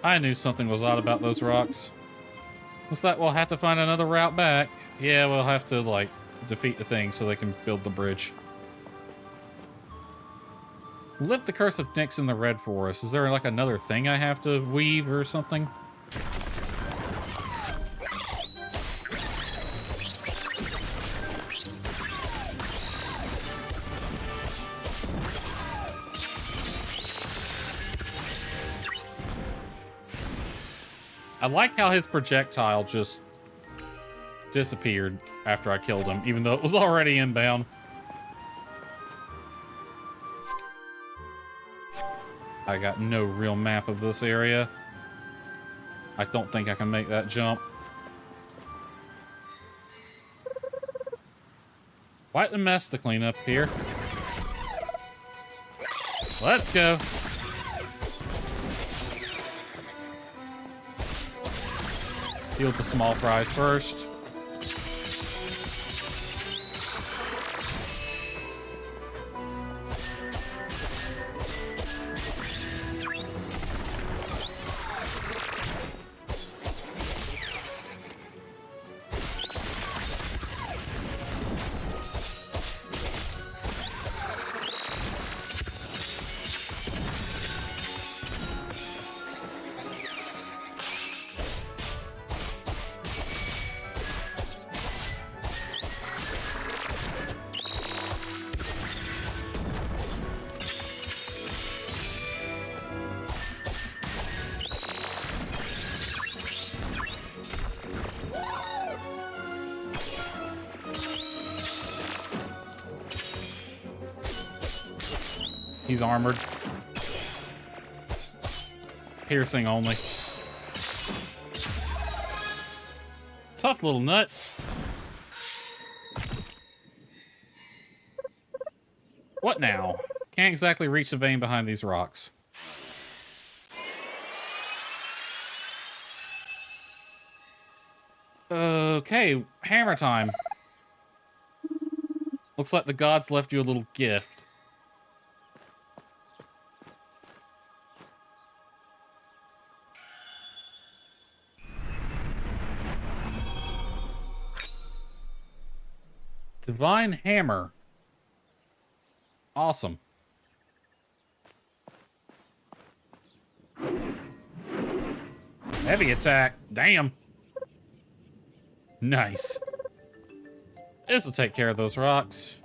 I knew something was odd about those rocks. Looks like we'll have to find another route back. Yeah, we'll have to, like, defeat the thing so they can build the bridge. Lift the curse of Nyx in the red forest. Is there, like, another thing I have to weave or something? I like how his projectile just disappeared after I killed him, even though it was already inbound. I got no real map of this area. I don't think I can make that jump. Quite a mess to clean up here. Let's go. Deal with the small fries first. He's armored. Piercing only. Tough little nut. What now? Can't exactly reach the vein behind these rocks. Okay, hammer time. Looks like the gods left you a little gift. Divine Hammer. Awesome. Heavy attack. Damn. Nice. This will take care of those rocks.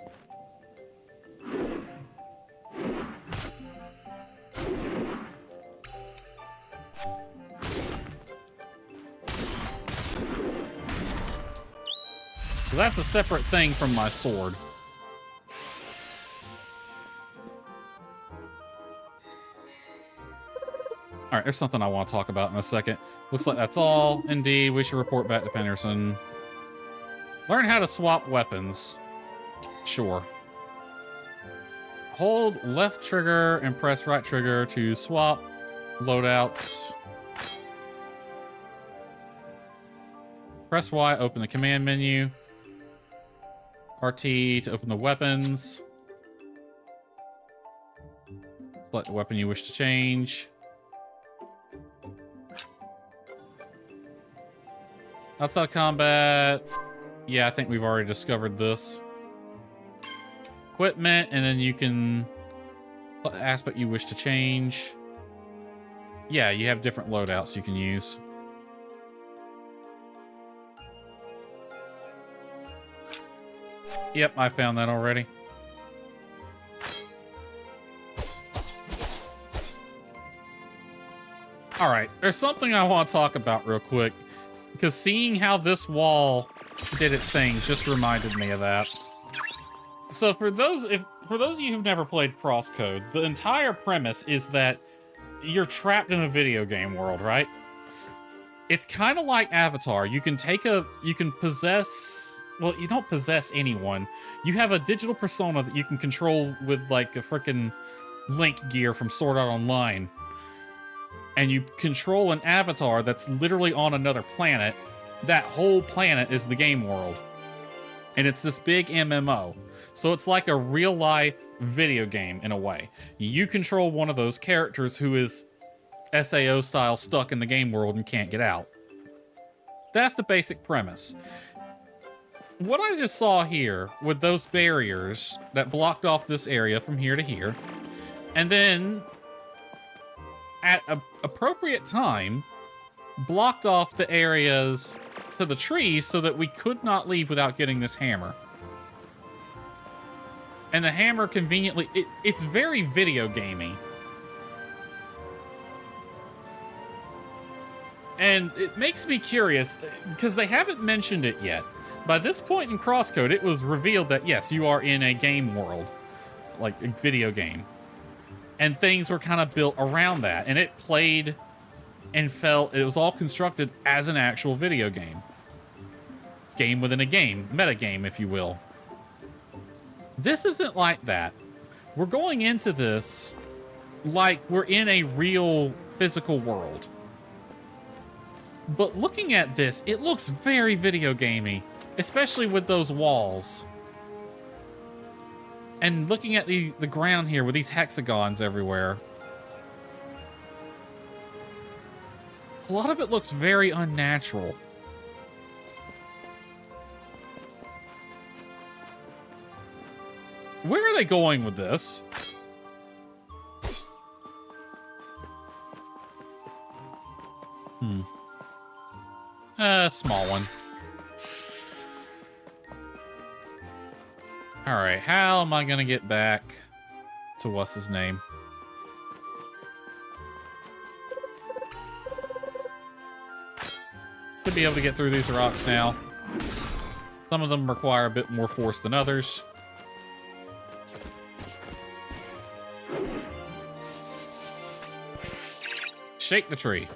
So that's a separate thing from my sword. Alright, there's something I want to talk about in a second. Looks like that's all. Indeed, we should report back to Penderson. Learn how to swap weapons. Sure. Hold left trigger and press right trigger to swap loadouts. Press Y, open the command menu. RT to open the weapons. Select the weapon you wish to change. Outside combat. Yeah, I think we've already discovered this. Equipment, and then you can select the aspect you wish to change. Yeah, you have different loadouts you can use. Yep, I found that already. Alright, there's something I want to talk about real quick. Because seeing how this wall did its thing just reminded me of that. So for those of you who've never played Crosscode, the entire premise is that you're trapped in a video game world, right? It's kind of like Avatar. You can possess... Well, you don't possess anyone. You have a digital persona that you can control with, like, a frickin' Link gear from Sword Art Online. And you control an avatar that's literally on another planet. That whole planet is the game world. And it's this big MMO. So it's like a real-life video game in a way. You control one of those characters who is SAO style stuck in the game world and can't get out. That's the basic premise. What I just saw here with those barriers that blocked off this area from here to here, and then at an appropriate time blocked off the areas to the trees so that we could not leave without getting this hammer. And the hammer conveniently, it's very video gamey. And it makes me curious, because they haven't mentioned it yet. By this point in Crosscode, it was revealed that, yes, you are in a game world. Like a video game. And things were kind of built around that. And it played and felt, it was all constructed as an actual video game. Game within a game. Metagame, if you will. This isn't like that. We're going into this like we're in a real physical world. But looking at this, it looks very video gamey, especially with those walls. And looking at the ground here with these hexagons everywhere. A lot of it looks very unnatural. Where are they going with this? Small one. Alright, how am I gonna get back to what's his name? Should be able to get through these rocks now. Some of them require a bit more force than others. Shake the tree.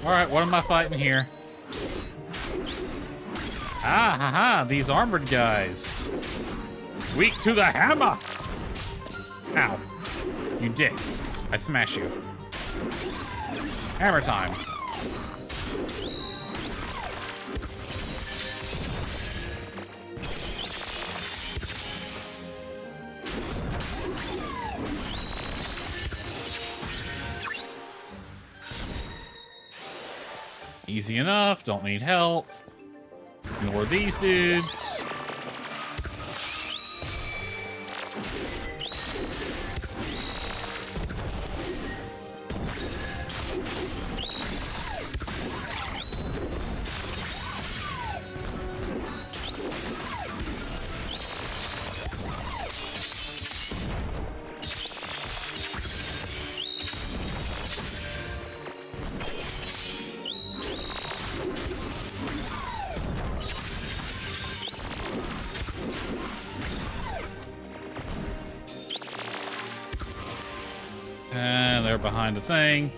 Alright, what am I fighting here? Ah, haha, these armored guys. Weak to the hammer! Ow. You dick. I smash you. Hammer time. Easy enough, don't need health. Ignore these dudes. And they're behind the thing.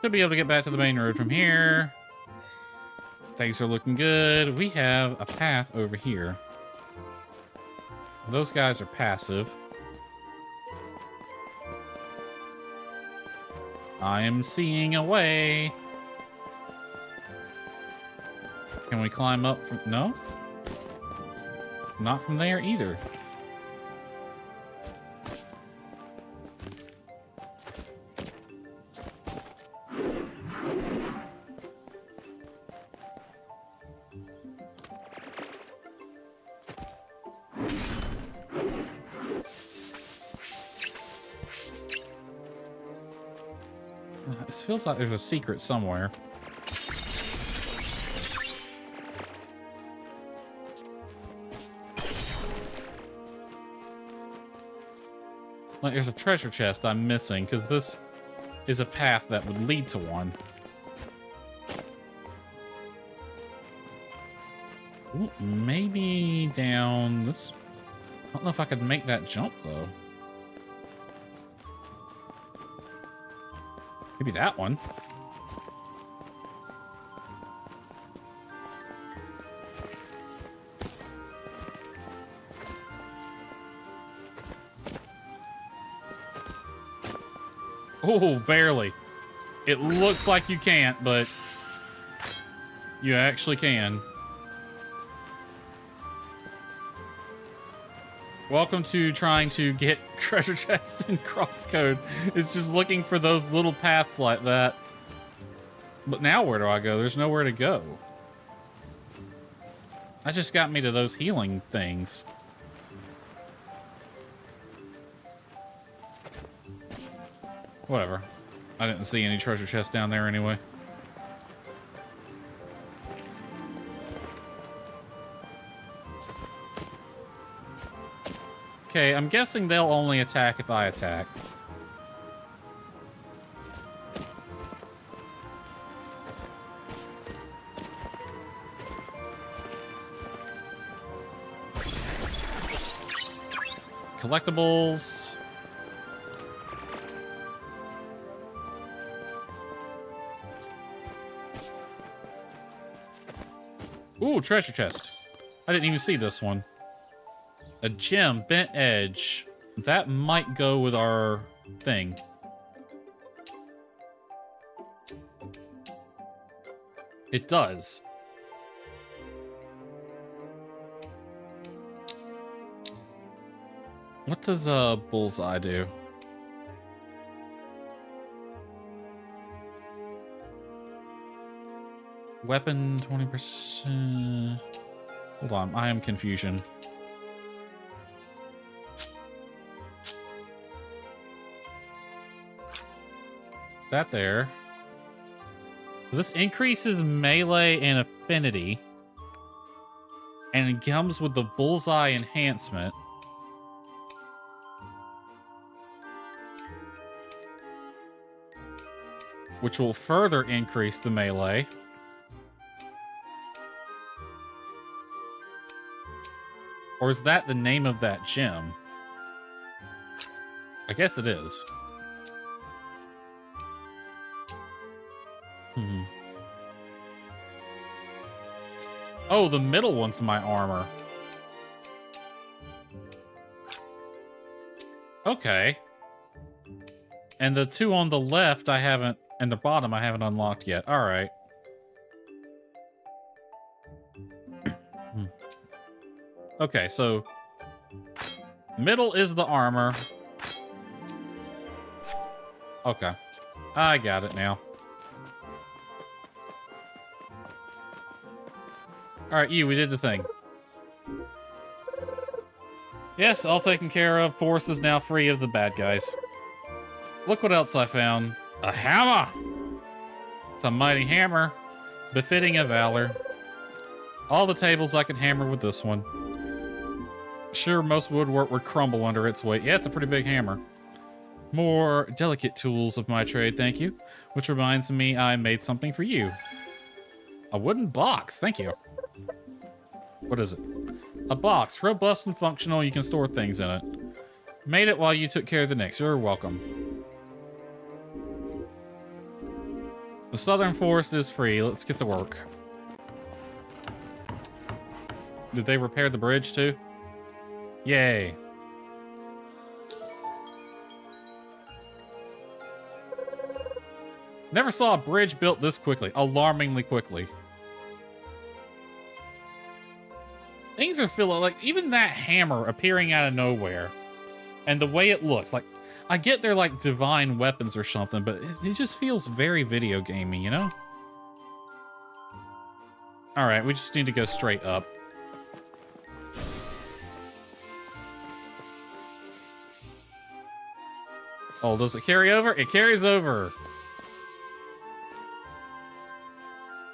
Should be able to get back to the main road from here. Things are looking good. We have a path over here. Those guys are passive. I am seeing a way. Can we climb up from... No? Not from there either. This feels like there's a secret somewhere. Like there's a treasure chest I'm missing, because this is a path that would lead to one. Ooh, maybe down this... I don't know if I could make that jump, though. Maybe that one. Oh, barely. It looks like you can't, but you actually can. Welcome to trying to get treasure chest in Crosscode. It's just looking for those little paths like that. But now where do I go? There's nowhere to go. That just got me to those healing things. Whatever. I didn't see any treasure chests down there anyway. Okay, I'm guessing they'll only attack if I attack. Collectibles. Ooh, treasure chest. I didn't even see this one. A gem, bent edge. That might go with our thing. It does. What does bullseye do? Weapon 20%. Hold on, I am confusion. That there. So this increases melee and affinity. And it comes with the bullseye enhancement. Which will further increase the melee. Or is that the name of that gem? I guess it is. Oh, the middle one's my armor. Okay. And the two on the left I haven't, and the bottom I haven't unlocked yet. All right. Okay, so middle is the armor. Okay. I got it now. Alright, we did the thing. Yes, all taken care of. Forest is now free of the bad guys. Look what else I found. A hammer! It's a mighty hammer, befitting of valor. All the tables I could hammer with this one. Sure, most woodwork would crumble under its weight. Yeah, it's a pretty big hammer. More delicate tools of my trade, thank you. Which reminds me, I made something for you. A wooden box, thank you. What is it? A box, robust and functional. You can store things in it. Made it while you took care of the next. You're welcome. The southern forest is free. Let's get to work. Did they repair the bridge too? Yay. Never saw a bridge built this quickly. Alarmingly quickly. Things are feeling like, even that hammer appearing out of nowhere. And the way it looks, like, I get they're like divine weapons or something, but it just feels very video gamey, you know? Alright, we just need to go straight up. Oh, does it carry over? It carries over.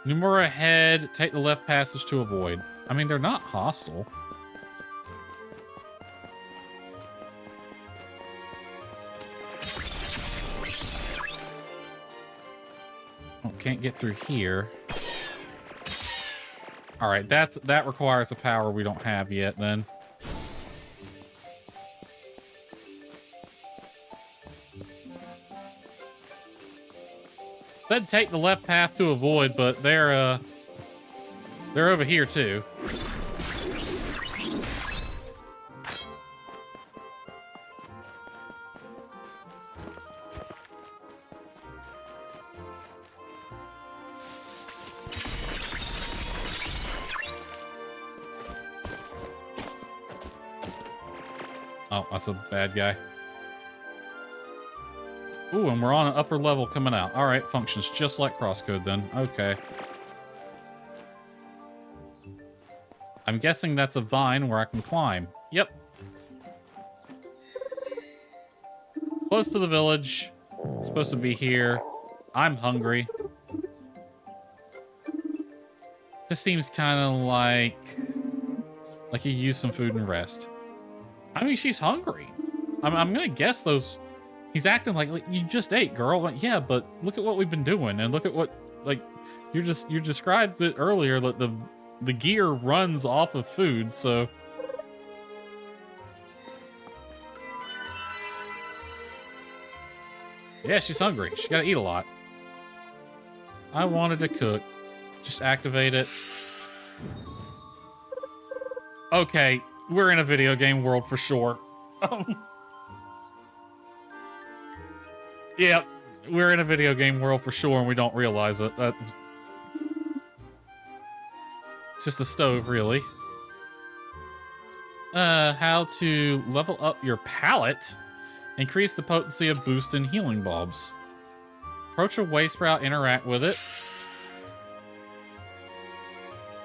Numera ahead. Take the left passage to avoid. I mean, they're not hostile. Oh, can't get through here. All right, that requires a power we don't have yet then. Said take the left path to avoid, but they're over here too. Oh, that's a bad guy. Ooh, and we're on an upper level coming out. All right, functions just like crosscode then. Okay. I'm guessing that's a vine where I can climb. Yep. Close to the village. Supposed to be here. I'm hungry. This seems kind of like you use some food and rest. I mean, she's hungry. I'm gonna guess those. He's acting like you just ate, girl. Like, yeah, but look at what we've been doing, and look at what you described it earlier that the gear runs off of food, so. Yeah, she's hungry. She's gotta eat a lot. I wanted to cook. Just activate it. Okay, we're in a video game world for sure. Yeah, we're in a video game world for sure, and we don't realize it. Just a stove, really. How to level up your palette. Increase the potency of boost and healing bulbs. Approach a waste sprout, interact with it.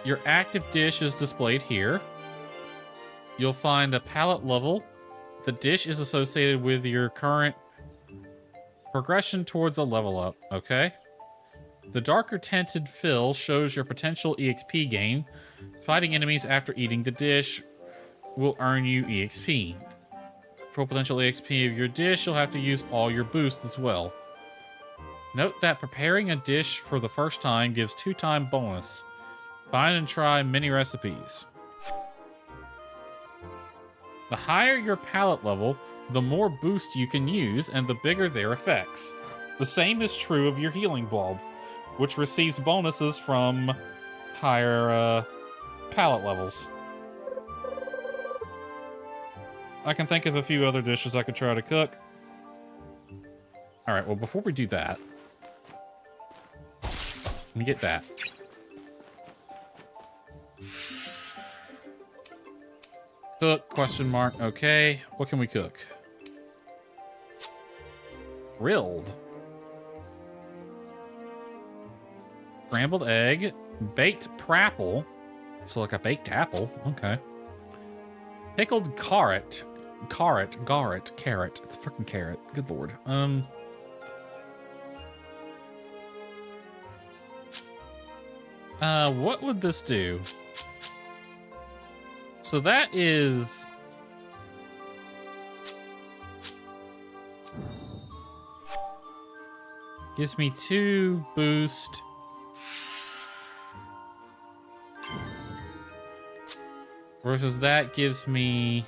Your active dish is displayed here. You'll find a palette level. The dish is associated with your current progression towards a level up, okay? The darker tinted fill shows your potential EXP gain. Fighting enemies after eating the dish will earn you EXP. For potential EXP of your dish, you'll have to use all your boosts as well. Note that preparing a dish for the first time gives 2-time bonus. Find and try many recipes. The higher your palette level, the more boost you can use and the bigger their effects. The same is true of your healing bulb, which receives bonuses from higher palette levels. I can think of a few other dishes I could try to cook. Alright, well, before we do that, let me get that. Cook, question mark. Okay, what can we cook? Grilled. Scrambled egg. Baked prapple. So like a baked apple. Okay. Pickled carrot. Carrot. It's a freaking carrot. Good lord. What would this do? So that is... gives me 2 boost. Versus that gives me...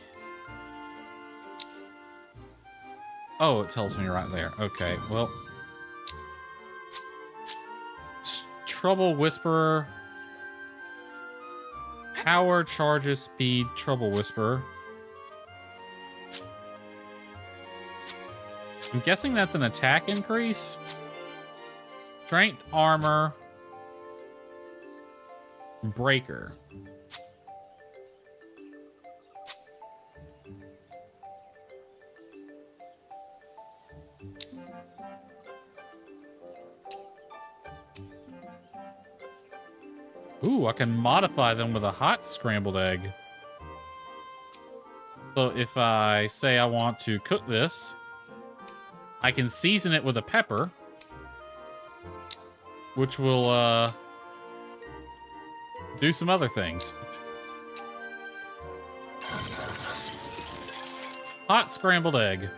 oh, it tells me right there. Okay, well... Trouble Whisperer. Power, charges, speed, Trouble Whisperer. I'm guessing that's an attack increase. Strength, armor, breaker. Ooh, I can modify them with a hot scrambled egg. So if I say I want to cook this, I can season it with a pepper, which will do some other things. Hot scrambled egg.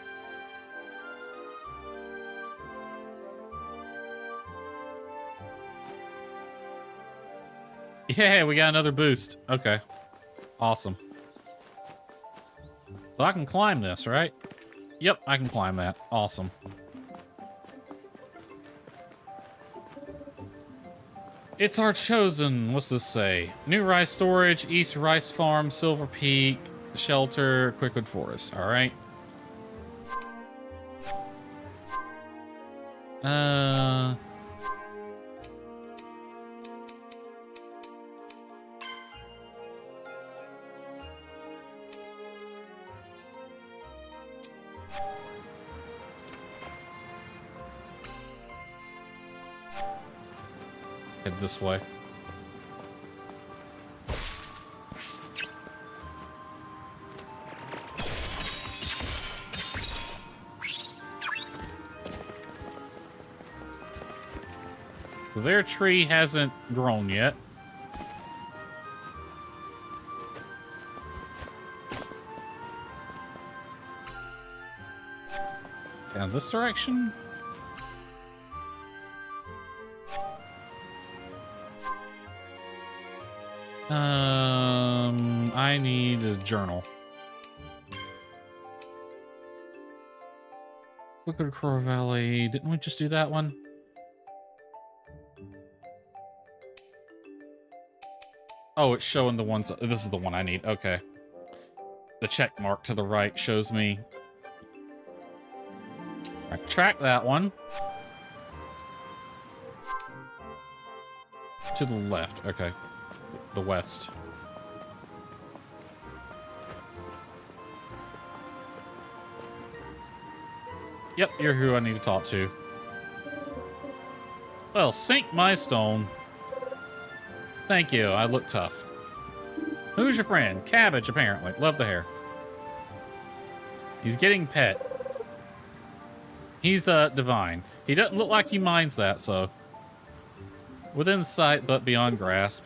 Yeah, we got another boost. Okay. Awesome. So I can climb this, right? Yep, I can climb that. Awesome. It's our chosen. What's this say? New rice storage, East Rice Farm, Silver Peak, Shelter, Quickwood Forest. All right. head this way. So their tree hasn't grown yet. Down this direction? I need a journal. Look at Crow Valley. Didn't we just do that one? Oh, it's showing the ones. This is the one I need. Okay. The check mark to the right shows me. All right, track that one. To the left. Okay. The west. Yep, you're who I need to talk to. Well, sink my stone. Thank you, I look tough. Who's your friend? Cabbage, apparently. Love the hair. He's getting pet. He's, divine. He doesn't look like he minds that, so... Within sight, but beyond grasp.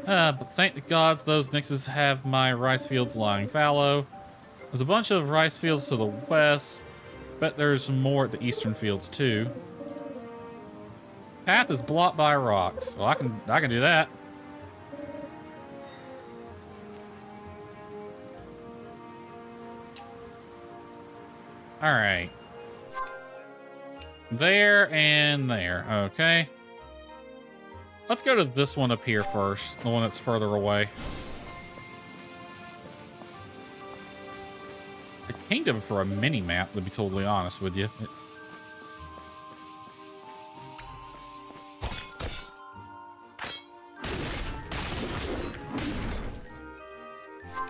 But thank the gods those nixes have my rice fields lying fallow. There's a bunch of rice fields to the west. Bet there's more at the eastern fields, too. Path is blocked by rocks. Well, I can do that. All right. There and there. Okay. Let's go to this one up here first. The one that's further away. A kingdom for a mini-map, to be totally honest with you.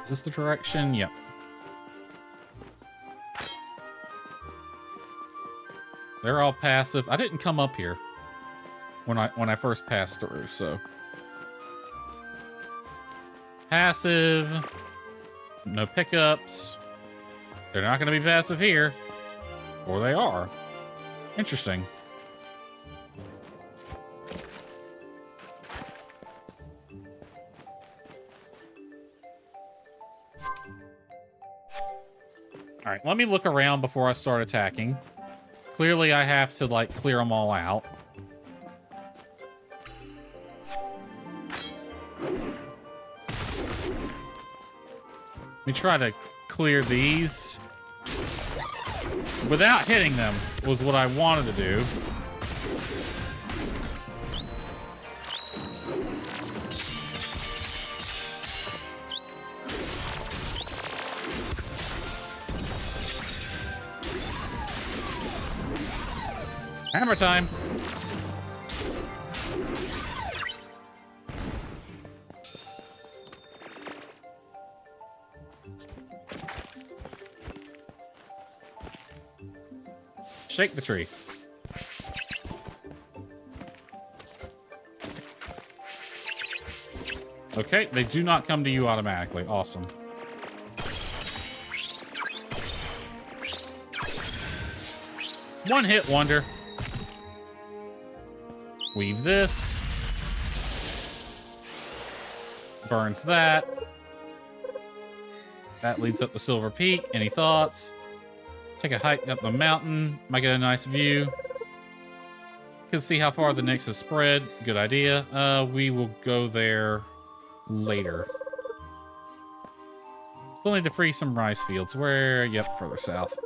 Is this the direction? Yep. They're all passive. I didn't come up here when I first passed through, so. Passive. No pickups. They're not going to be passive here. Or they are. Interesting. All right, let me look around before I start attacking. Clearly, I have to, like, clear them all out. Let me try to clear these. Without hitting them was what I wanted to do. Hammer time. Shake the tree. Okay, they do not come to you automatically. Awesome. One hit wonder. Weave this. Burns that. That leads up the Silver Peak. Any thoughts? Take a hike up the mountain. Might get a nice view. Can see how far the Nyx has spread. Good idea. We will go there later. Still need to free some rice fields. Where? Yep, further south.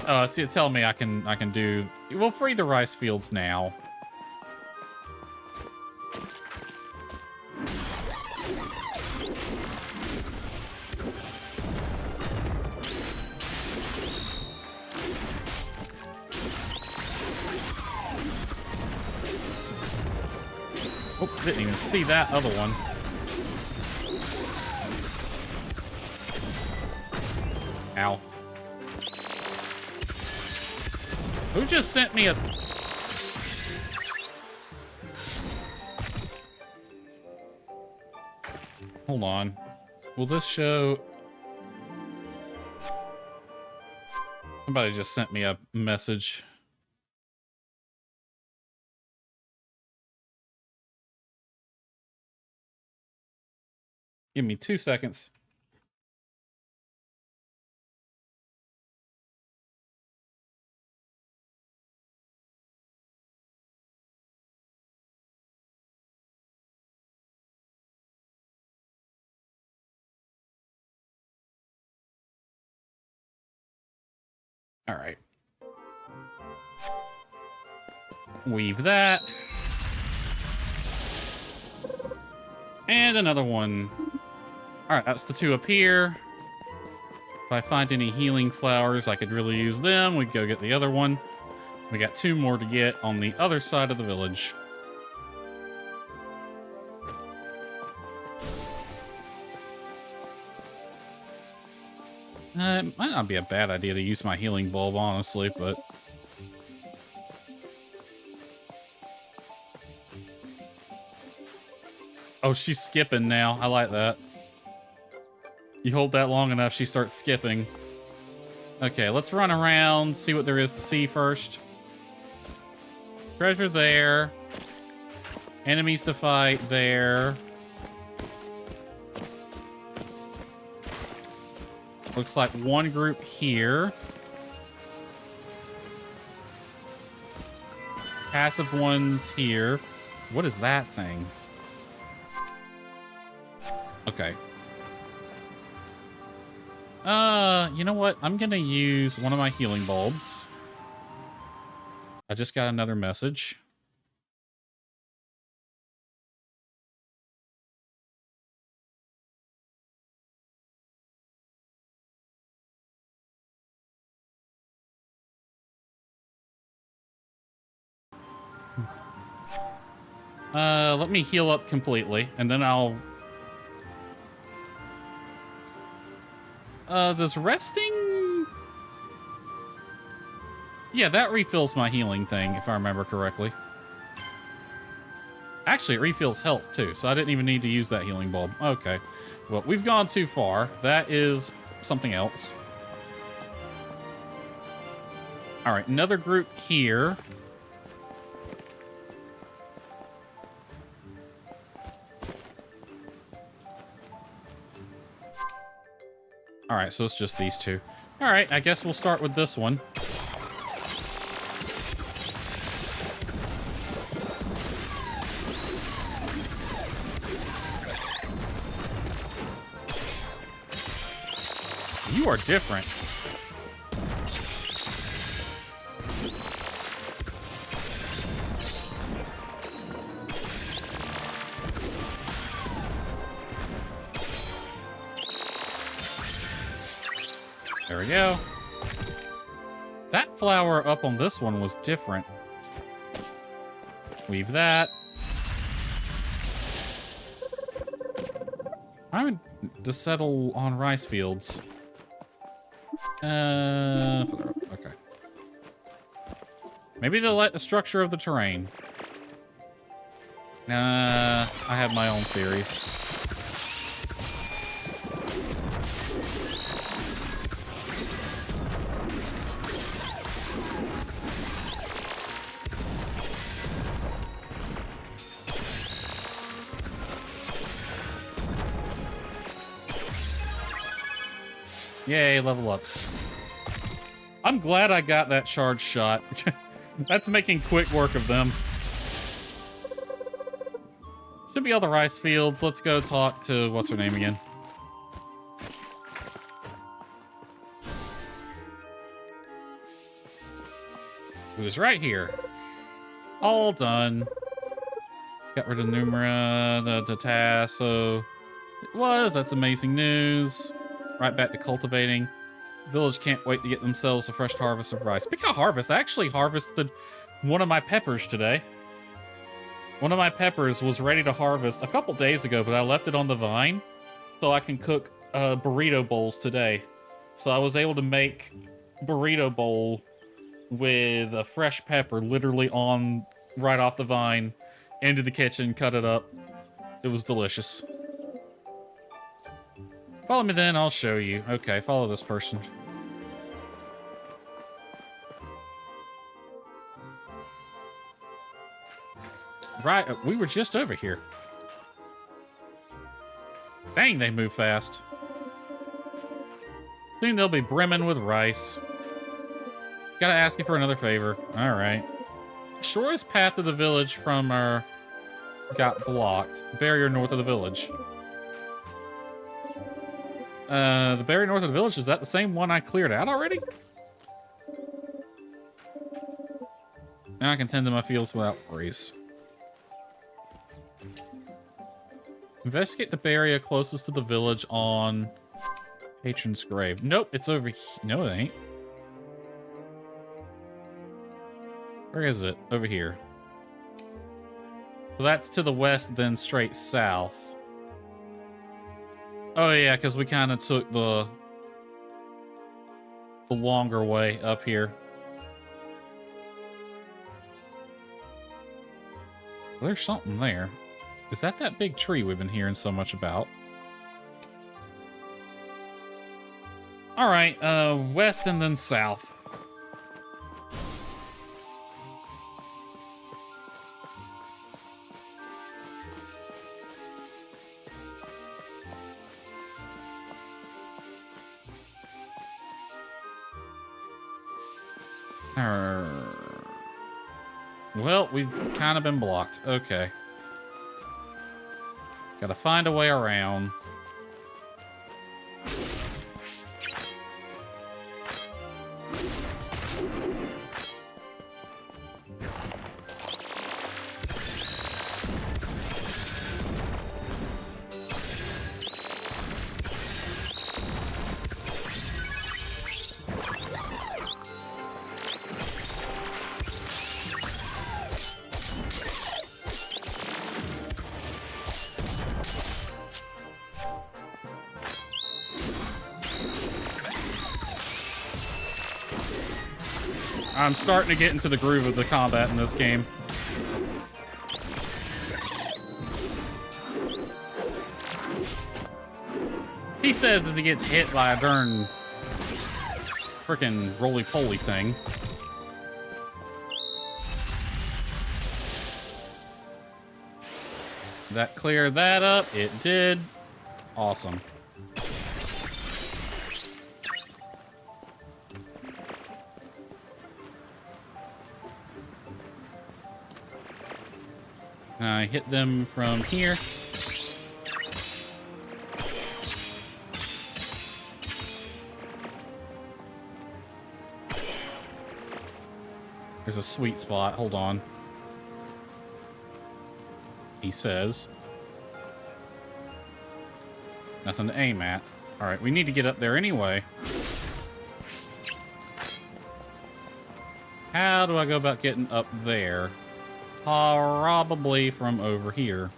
Oh, see, it's telling me I can do... We'll free the rice fields now. Oh, didn't even see that other one. Who just sent me a... Hold on. Will this show... Somebody just sent me a message. Give me 2 seconds. All right. Weave that. And another one. All right, that's the 2 up here. If I find any healing flowers, I could really use them. We'd go get the other one. We got 2 more to get on the other side of the village. It might not be a bad idea to use my healing bulb, honestly, but... Oh, she's skipping now. I like that. You hold that long enough, she starts skipping. Okay, let's run around, see what there is to see first. Treasure there. Enemies to fight there. Looks like one group here. Passive ones here. What is that thing? Okay. You know what? I'm gonna use one of my healing bulbs. I just got another message. Let me heal up completely, and then I'll... does resting... Yeah, that refills my healing thing, if I remember correctly. Actually, it refills health, too, so I didn't even need to use that healing bulb. Okay. Well, we've gone too far. That is something else. Alright, another group here. Alright, so it's just these 2. Alright, I guess we'll start with this one. You are different. There we go. That flower up on this one was different. Weave that. I would to settle on rice fields. Okay. Maybe to let the structure of the terrain. I have my own theories. Yay, level ups. I'm glad I got that charge shot. That's making quick work of them. Should be all the rice fields. Let's go talk to, what's her name again? Who's right here. All done. Got rid of Numera, the task, so it was. That's amazing news. Right back to cultivating. Village can't wait to get themselves a fresh harvest of rice. Speaking of harvest, I actually harvested one of my peppers today. One of my peppers was ready to harvest a couple days ago, but I left it on the vine so I can cook burrito bowls today. So I was able to make burrito bowl with a fresh pepper literally on right off the vine into the kitchen, cut it up. It was delicious. Follow me then, I'll show you. Okay, follow this person. Right, we were just over here. Dang, they move fast. Soon they'll be brimming with rice. Gotta ask you for another favor. Alright. Shortest path to the village from our... got blocked. Barrier north of the village. The barrier north of the village, is that the same one I cleared out already? Now I can tend to my fields without worries. Investigate the barrier closest to the village on Patron's grave. Nope, it's over here. No, it ain't. Where is it? Over here. So that's to the west, then straight south. Oh yeah, because we kind of took the longer way up here. So there's something there. Is that big tree we've been hearing so much about? Alright, west and then south. Well, we've kind of been blocked. Okay. Gotta find a way around. I'm starting to get into the groove of the combat in this game. He says that he gets hit by a darn frickin' roly-poly thing. That cleared that up. It did. Awesome. I hit them from here. There's a sweet spot. Hold on. He says. Nothing to aim at. Alright, we need to get up there anyway. How do I go about getting up there? Probably from over here.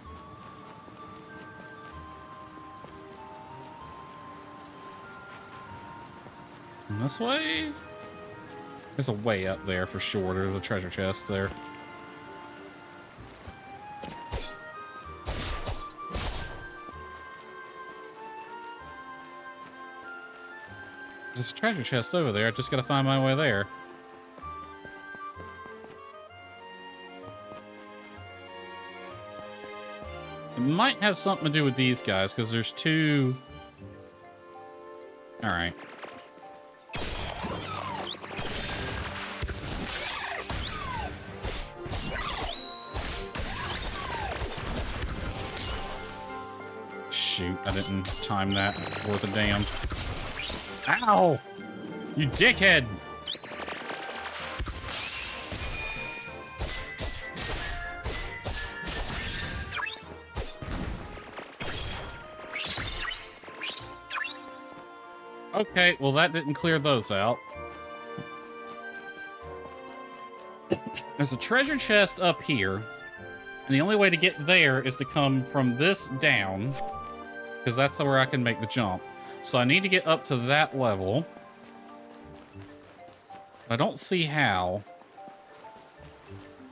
And this way? There's a way up there for sure. There's a treasure chest there. There's a treasure chest over there. I just gotta find my way there. It might have something to do with these guys, because there's two... Alright. Shoot, I didn't time that worth a damn. Ow! You dickhead! Okay, well that didn't clear those out. There's a treasure chest up here, and the only way to get there is to come from this down, because that's where I can make the jump. So I need to get up to that level. I don't see how.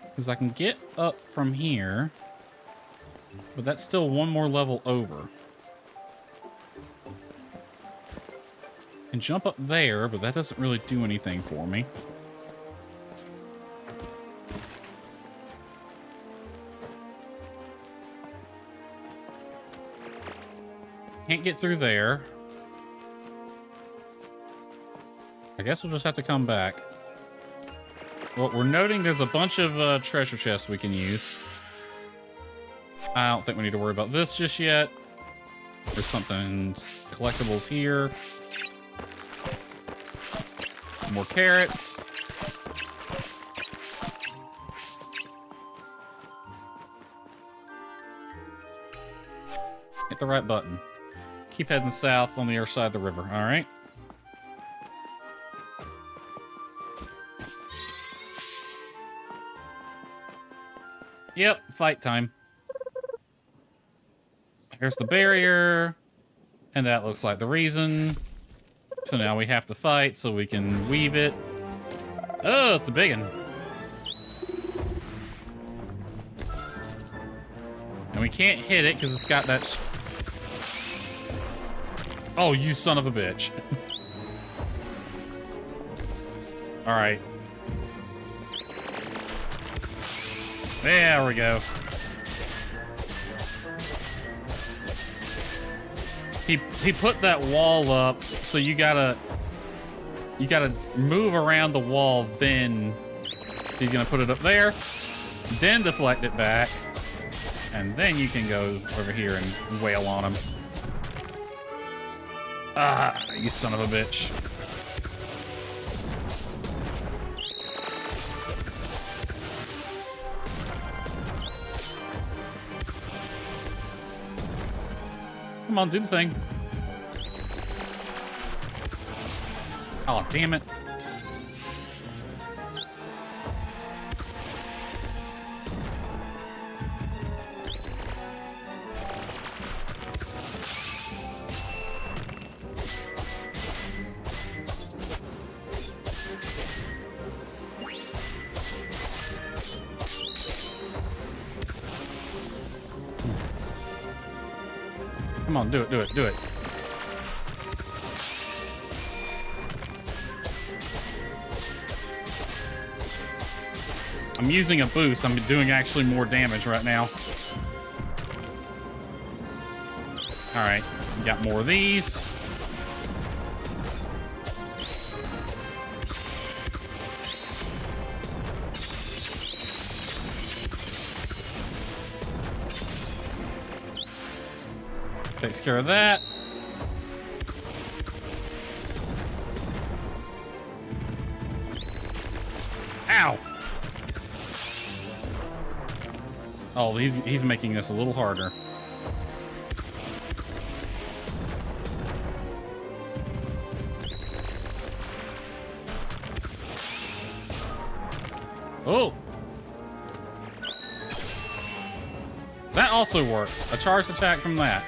Because I can get up from here. But that's still one more level over. And jump up there, but that doesn't really do anything for me. Can't get through there. I guess we'll just have to come back. Well, we're noting there's a bunch of treasure chests we can use. I don't think we need to worry about this just yet. There's something collectibles here. More carrots. Hit the right button. Keep heading south on the other side of the river, all right? Yep, fight time. Here's the barrier. And that looks like the reason. So now we have to fight so we can weave it. Oh, it's a big one. And we can't hit it because it's got that... Oh, you son of a bitch. All right. There we go. He put that wall up, so you gotta move around the wall, then so he's gonna put it up there, then deflect it back, and then you can go over here and wail on him. Ah, you son of a bitch. Come on, do the thing. Oh, damn it. Come on, do it, do it, do it. I'm using a boost. I'm doing actually more damage right now. All right, got more of these. Takes care of that. Ow! Oh, he's making this a little harder. Oh! That also works. A charged attack from that.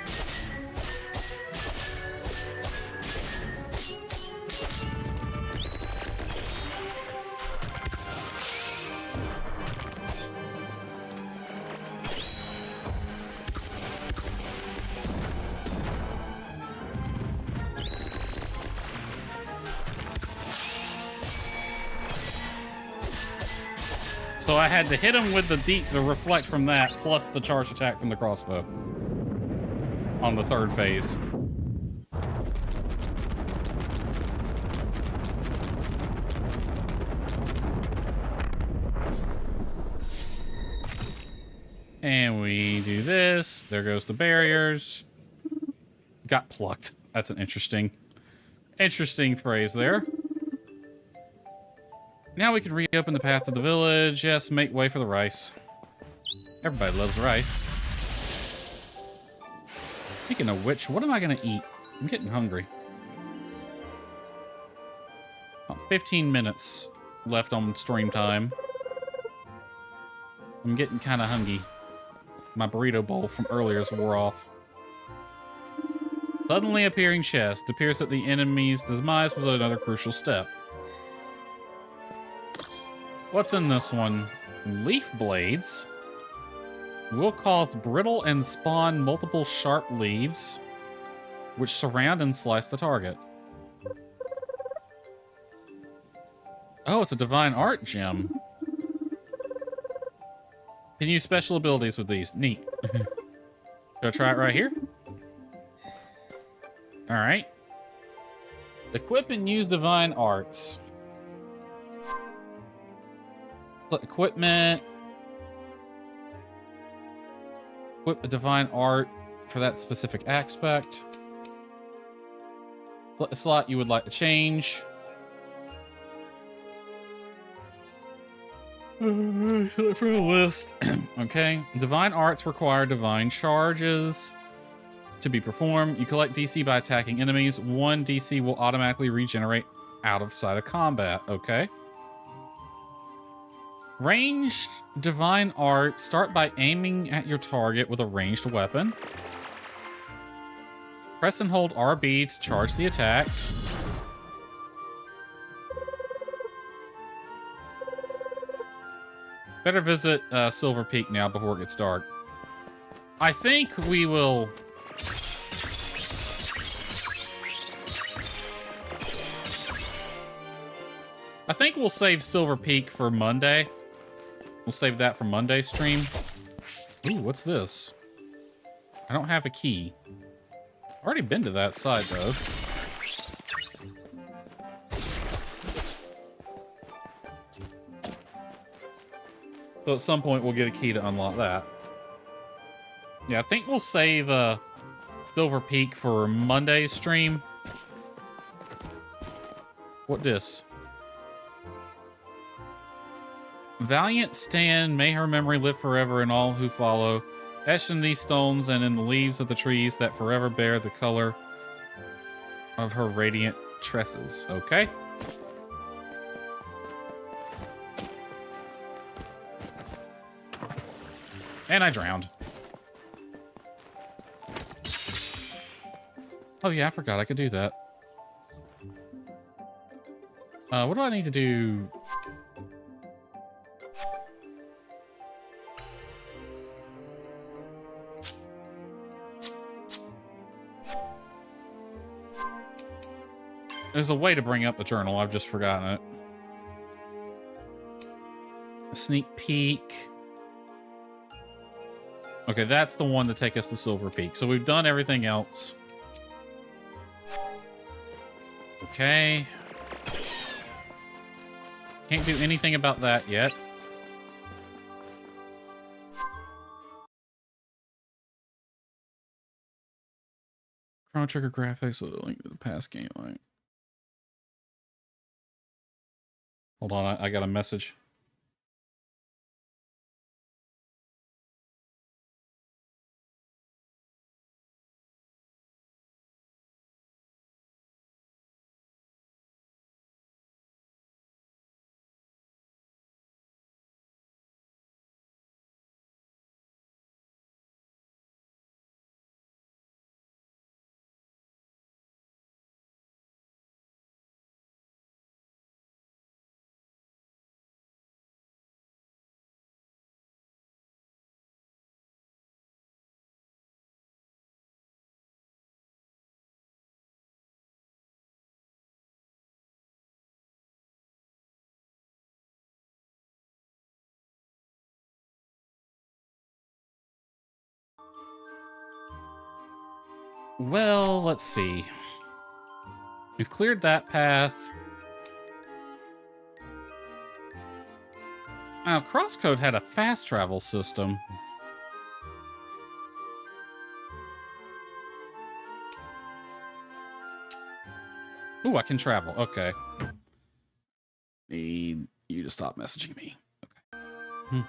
So I had to hit him with the reflect from that, plus the charge attack from the crossbow on the third phase. And we do this. There goes the barriers. Got plucked. That's an interesting phrase there. Now we can reopen the path to the village. Yes, make way for the rice. Everybody loves rice. Speaking of which, what am I going to eat? I'm getting hungry. Oh, 15 minutes left on stream time. I'm getting kind of hungry. My burrito bowl from earlier is wore off. Suddenly appearing chest. Appears that the enemy's demise was another crucial step. What's in this one? Leaf blades will cause brittle and spawn multiple sharp leaves, which surround and slice the target. Oh, it's a divine art gem. Can use special abilities with these. Neat. Go try it right here. All right. Equip and use divine arts. Equipment. Equip a divine art for that specific aspect. Select a slot you would like to change. From the list. Okay. Divine arts require divine charges to be performed. You collect DC by attacking enemies. 1 DC will automatically regenerate out of sight of combat. Okay. Ranged divine art. Start by aiming at your target with a ranged weapon. Press and hold RB to charge the attack. Better visit Silver Peak now before it gets dark. I think we will... I think we'll save Silver Peak for Monday. We'll save that for Monday's stream. Ooh, what's this? I don't have a key. I've already been to that side, though. So at some point, we'll get a key to unlock that. Yeah, I think we'll save Silver Peak for Monday's stream. What dis? Valiant stand, may her memory live forever and all who follow. Etched in these stones and in the leaves of the trees that forever bear the color of her radiant tresses. Okay. And I drowned. Oh yeah, I forgot I could do that. What do I need to do? There's a way to bring up the journal. I've just forgotten it. A sneak peek. Okay, that's the one to take us to Silver Peak. So we've done everything else. Okay. Can't do anything about that yet. Chrono Trigger graphics with a link to the past game line. Hold on, I got a message. Well, let's see. We've cleared that path. Now, Crosscode had a fast travel system. Ooh, I can travel. Okay. Need you to stop messaging me. Okay.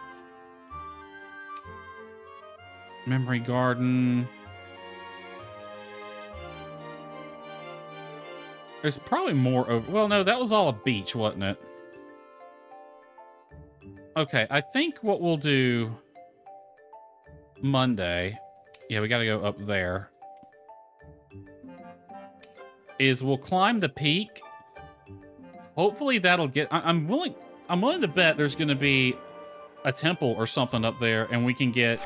Memory Garden. There's probably more over... Well, no, that was all a beach, wasn't it? Okay, I think what we'll do Monday... Yeah, we gotta go up there. Is we'll climb the peak. Hopefully that'll get... I'm I'm willing to bet there's going to be a temple or something up there, and we can get...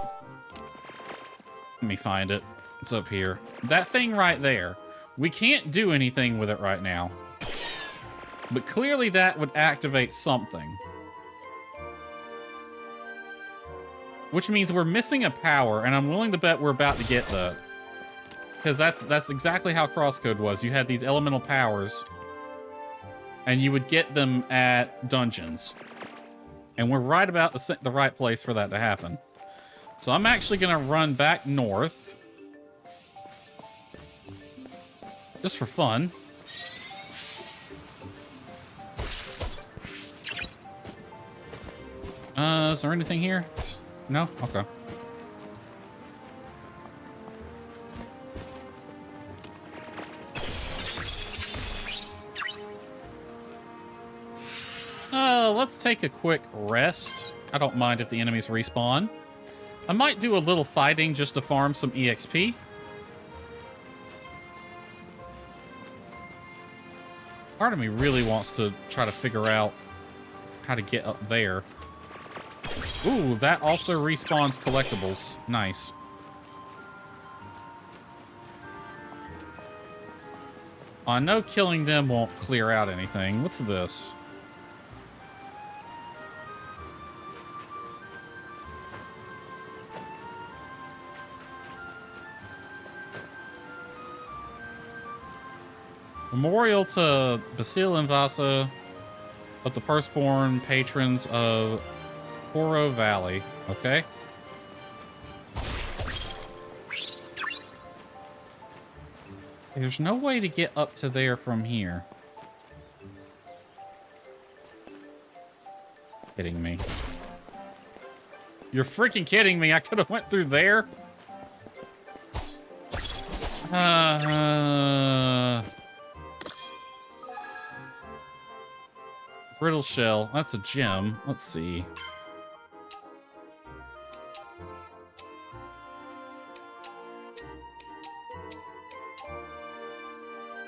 Let me find it. It's up here. That thing right there. We can't do anything with it right now. But clearly that would activate something. Which means we're missing a power, and I'm willing to bet we're about to get that. Because that's exactly how Crosscode was. You had these elemental powers, and you would get them at dungeons. And we're right about the right place for that to happen. So I'm actually going to run back north. Just for fun. Is there anything here? No? Okay. Let's take a quick rest. I don't mind if the enemies respawn. I might do a little fighting just to farm some EXP. Part of me really wants to try to figure out how to get up there. Ooh, that also respawns collectibles. Nice. I know killing them won't clear out anything. What's this? Memorial to Basil and Vasa of the firstborn patrons of Poro Valley. Okay. There's no way to get up to there from here. Kidding me. You're freaking kidding me. I could have went through there. Brittle shell. That's a gem. Let's see.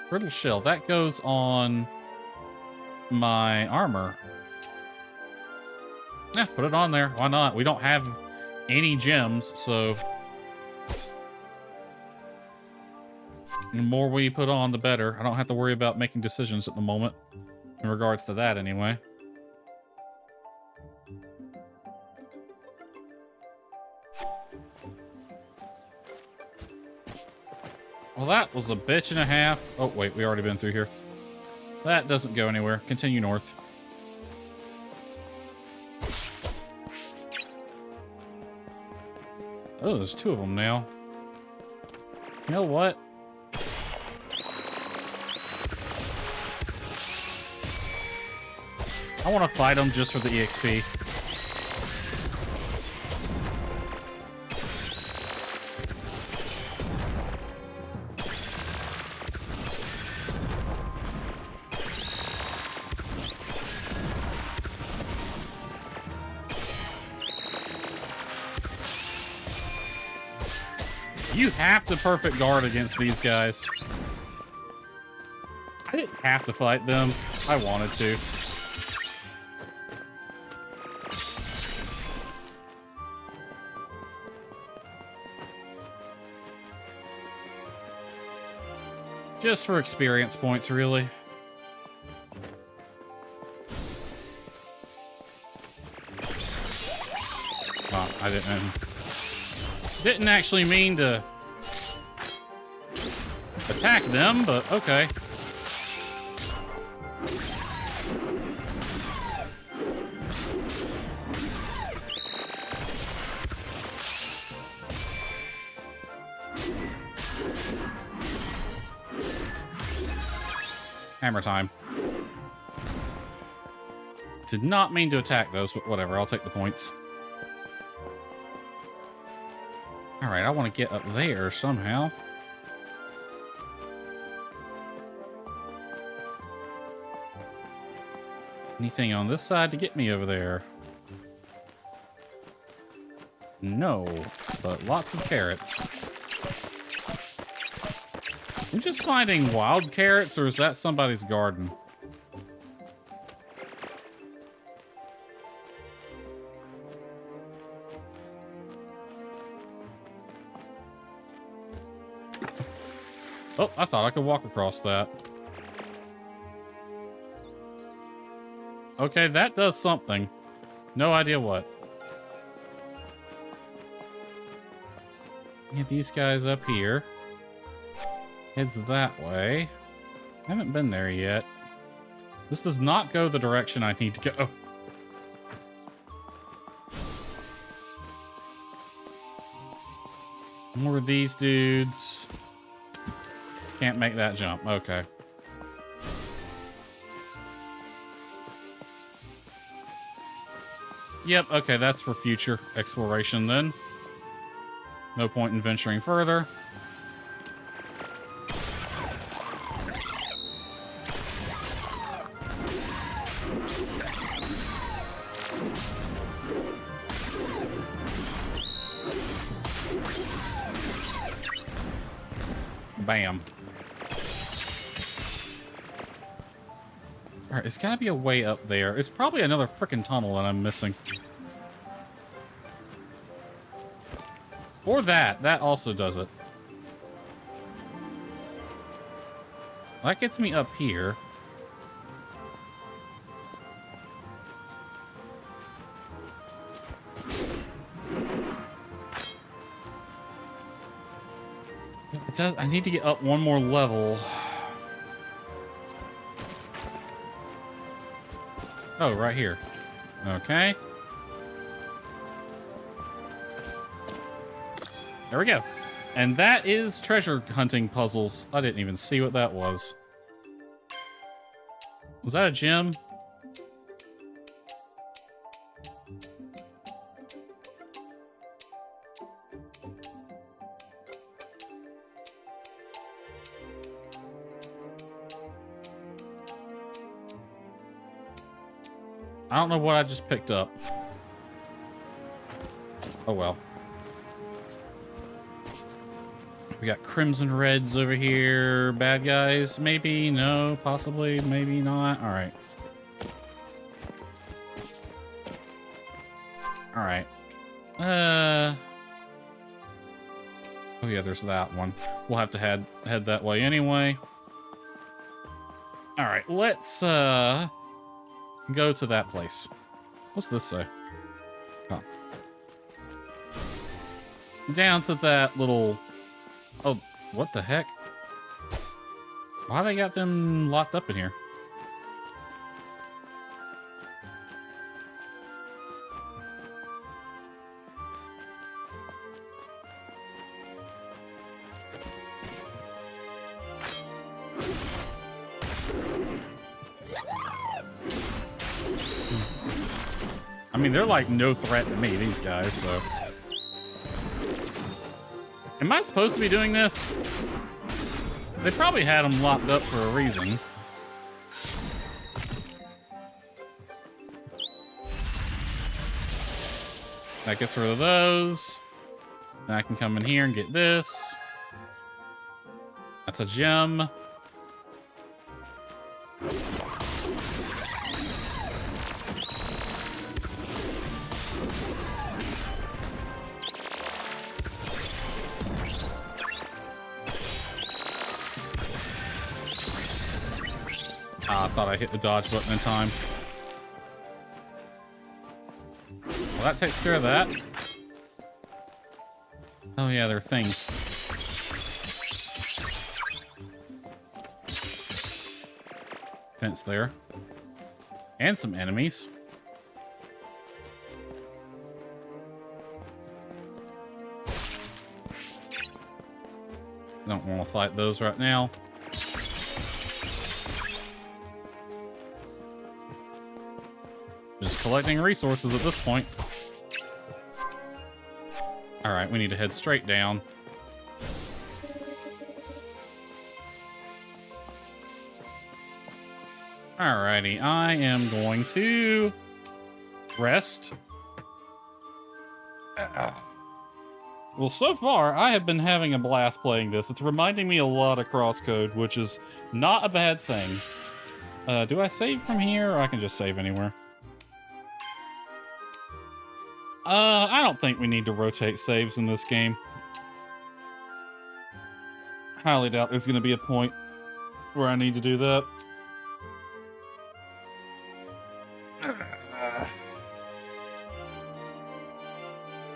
Brittle shell. That goes on my armor. Yeah, put it on there. Why not? We don't have any gems, so... The more we put on, the better. I don't have to worry about making decisions at the moment. In regards to that, anyway. Well, that was a bitch and a half. Oh, wait, we already been through here. That doesn't go anywhere. Continue north. Oh, there's two of them now. You know what? I want to fight them just for the EXP. You have to perfect guard against these guys. I didn't have to fight them. I wanted to. Just for experience points, really. Oh, I didn't actually mean to attack them, but okay. Hammer time. Did not mean to attack those, but whatever. I'll take the points. Alright, I want to get up there somehow. Anything on this side to get me over there? No, but lots of carrots. I'm just finding wild carrots, or is that somebody's garden? Oh, I thought I could walk across that. Okay, that does something. No idea what. Get these guys up here. Heads that way. I haven't been there yet. This does not go the direction I need to go. More of these dudes. Can't make that jump. Okay. Yep, okay, that's for future exploration then. No point in venturing further. Bam. Alright, it's gotta be a way up there. It's probably another frickin' tunnel that I'm missing. Or that. That also does it. That gets me up here. It does. I need to get up one more level. Oh, right here. Okay. There we go. And that is treasure hunting puzzles. I didn't even see what that was. Was that a gem? I don't know what I just picked up. Oh well. We got crimson reds over here. Bad guys, maybe, no, possibly, maybe not. All right. All right. Oh yeah, there's that one. We'll have to head that way anyway. All right, let's go to that place. What's this say? Oh. Down to that little... Oh, what the heck? Why they got them locked up in here? I mean, they're like no threat to me, these guys, so... Am I supposed to be doing this? They probably had them locked up for a reason. That gets rid of those. Then I can come in here and get this. That's a gem. Ah, I thought I hit the dodge button in time. Well, that takes care of that. Oh yeah, their thing. Fence there. And some enemies. Don't want to fight those right now. Just collecting resources at this point. Alright, we need to head straight down. Alrighty, I am going to rest. Well, so far, I have been having a blast playing this. It's reminding me a lot of Crosscode, which is not a bad thing. Do I save from here, or I can just save anywhere? I don't think we need to rotate saves in this game. Highly doubt there's going to be a point where I need to do that.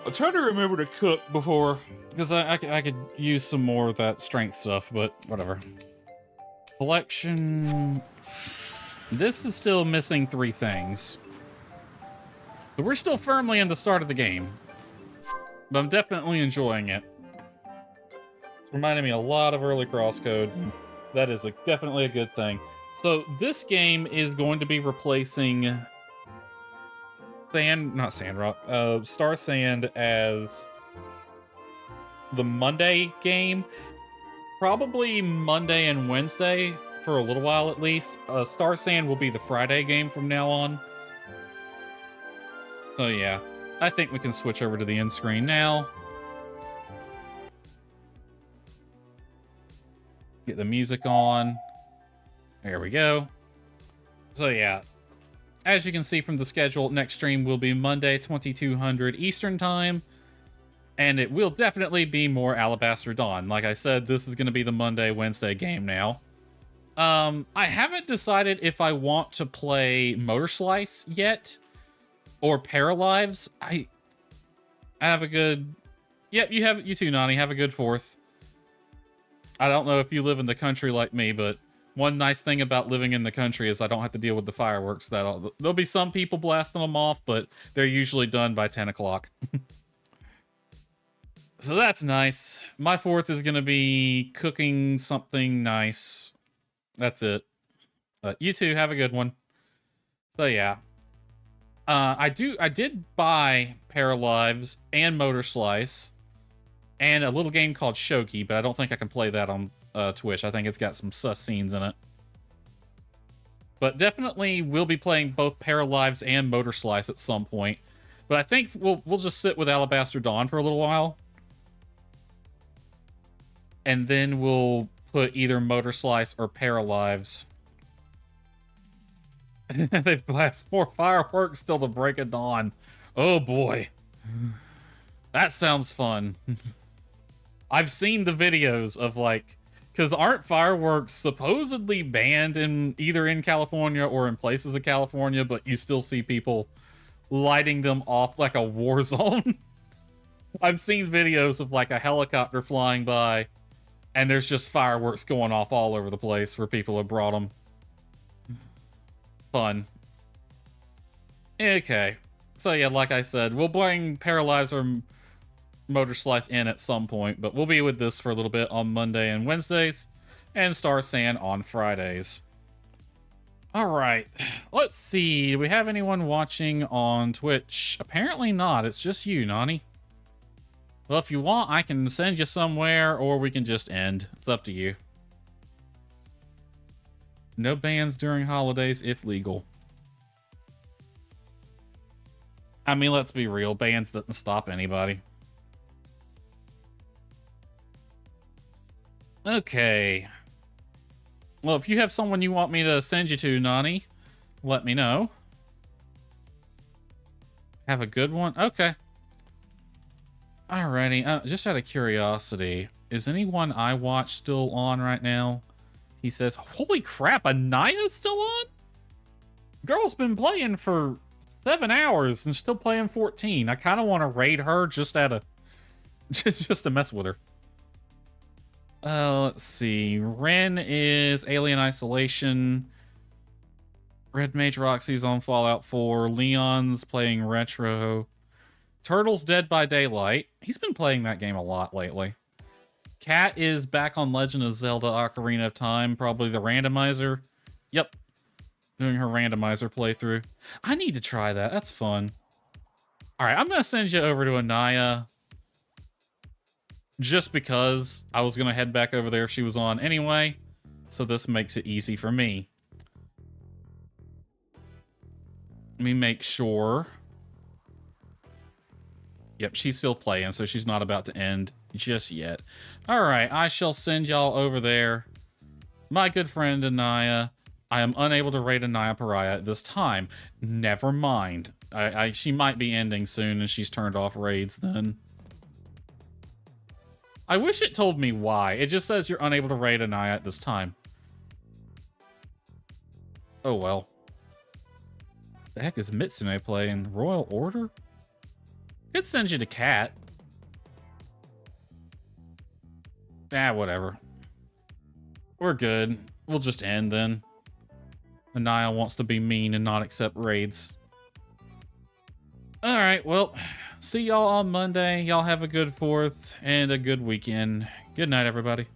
I'm trying to remember to cook before, because I could use some more of that strength stuff, but whatever. Collection. This is still missing 3 things. But we're still firmly in the start of the game. But I'm definitely enjoying it. It's reminding me a lot of early crosscode. That is definitely a good thing. So this game is going to be replacing Star Sand as the Monday game. Probably Monday and Wednesday for a little while at least. Star Sand will be the Friday game from now on. So yeah, I think we can switch over to the end screen now. Get the music on. There we go. So yeah, as you can see from the schedule, next stream will be Monday, 2200 Eastern Time. And it will definitely be more Alabaster Dawn. Like I said, this is going to be the Monday-Wednesday game now. I haven't decided if I want to play Motor Slice yet. Or Paralives. I have a good... Yep, you too, Nani. Have a good 4th. I don't know if you live in the country like me, but one nice thing about living in the country is I don't have to deal with the fireworks. There'll be some people blasting them off, but they're usually done by 10 o'clock. So that's nice. My 4th is going to be cooking something nice. That's it. You two, have a good one. So yeah. I did buy Paralives and Motor Slice and a little game called Shoki, but I don't think I can play that on Twitch. I think it's got some sus scenes in it. But definitely we'll be playing both Paralives and Motor Slice at some point. But I think we'll just sit with Alabaster Dawn for a little while. And then we'll put either Motor Slice or Paralives. They blast more fireworks till the break of dawn. Oh boy. That sounds fun. I've seen the videos of like, because aren't fireworks supposedly banned either in California or in places of California, but you still see people lighting them off like a war zone? I've seen videos of like a helicopter flying by and there's just fireworks going off all over the place where people have brought them. Fun. Okay. So yeah, like I said, we'll bring Paralives or Motor Slice in at some point, but we'll be with this for a little bit on Monday and Wednesdays, and Star Sand on Fridays. Alright, let's see. Do we have anyone watching on Twitch? Apparently not. It's just you, Nani. Well, if you want, I can send you somewhere, or we can just end. It's up to you. No bans during holidays if legal. I mean, let's be real. Bans didn't stop anybody. Okay. Well, if you have someone you want me to send you to, Nani, let me know. Have a good one? Okay. Alrighty. Just out of curiosity, is anyone I watch still on right now? He says, holy crap, Anaya's still on? Girl's been playing for 7 hours and still playing 14. I kind of want to raid her just just to mess with her. Let's see. Ren is Alien Isolation. Red Mage Roxy's on Fallout 4. Leon's playing Retro. Turtle's Dead by Daylight. He's been playing that game a lot lately. Kat is back on Legend of Zelda Ocarina of Time, probably the randomizer. Yep. Doing her randomizer playthrough. I need to try that. That's fun. Alright, I'm going to send you over to Anaya. Just because I was going to head back over there if she was on anyway. So this makes it easy for me. Let me make sure. Yep, she's still playing, so she's not about to end just yet. Alright, I shall send y'all over there. My good friend Anaya. I am unable to raid Anaya Pariah at this time. Never mind. She might be ending soon and she's turned off raids then. I wish it told me why. It just says you're unable to raid Anaya at this time. Oh well. The heck is Mitsune playing? Royal Order? Could send you to Cat. Ah, whatever. We're good. We'll just end then. Anaya wants to be mean and not accept raids. Alright, well, see y'all on Monday. Y'all have a good 4th and a good weekend. Good night, everybody.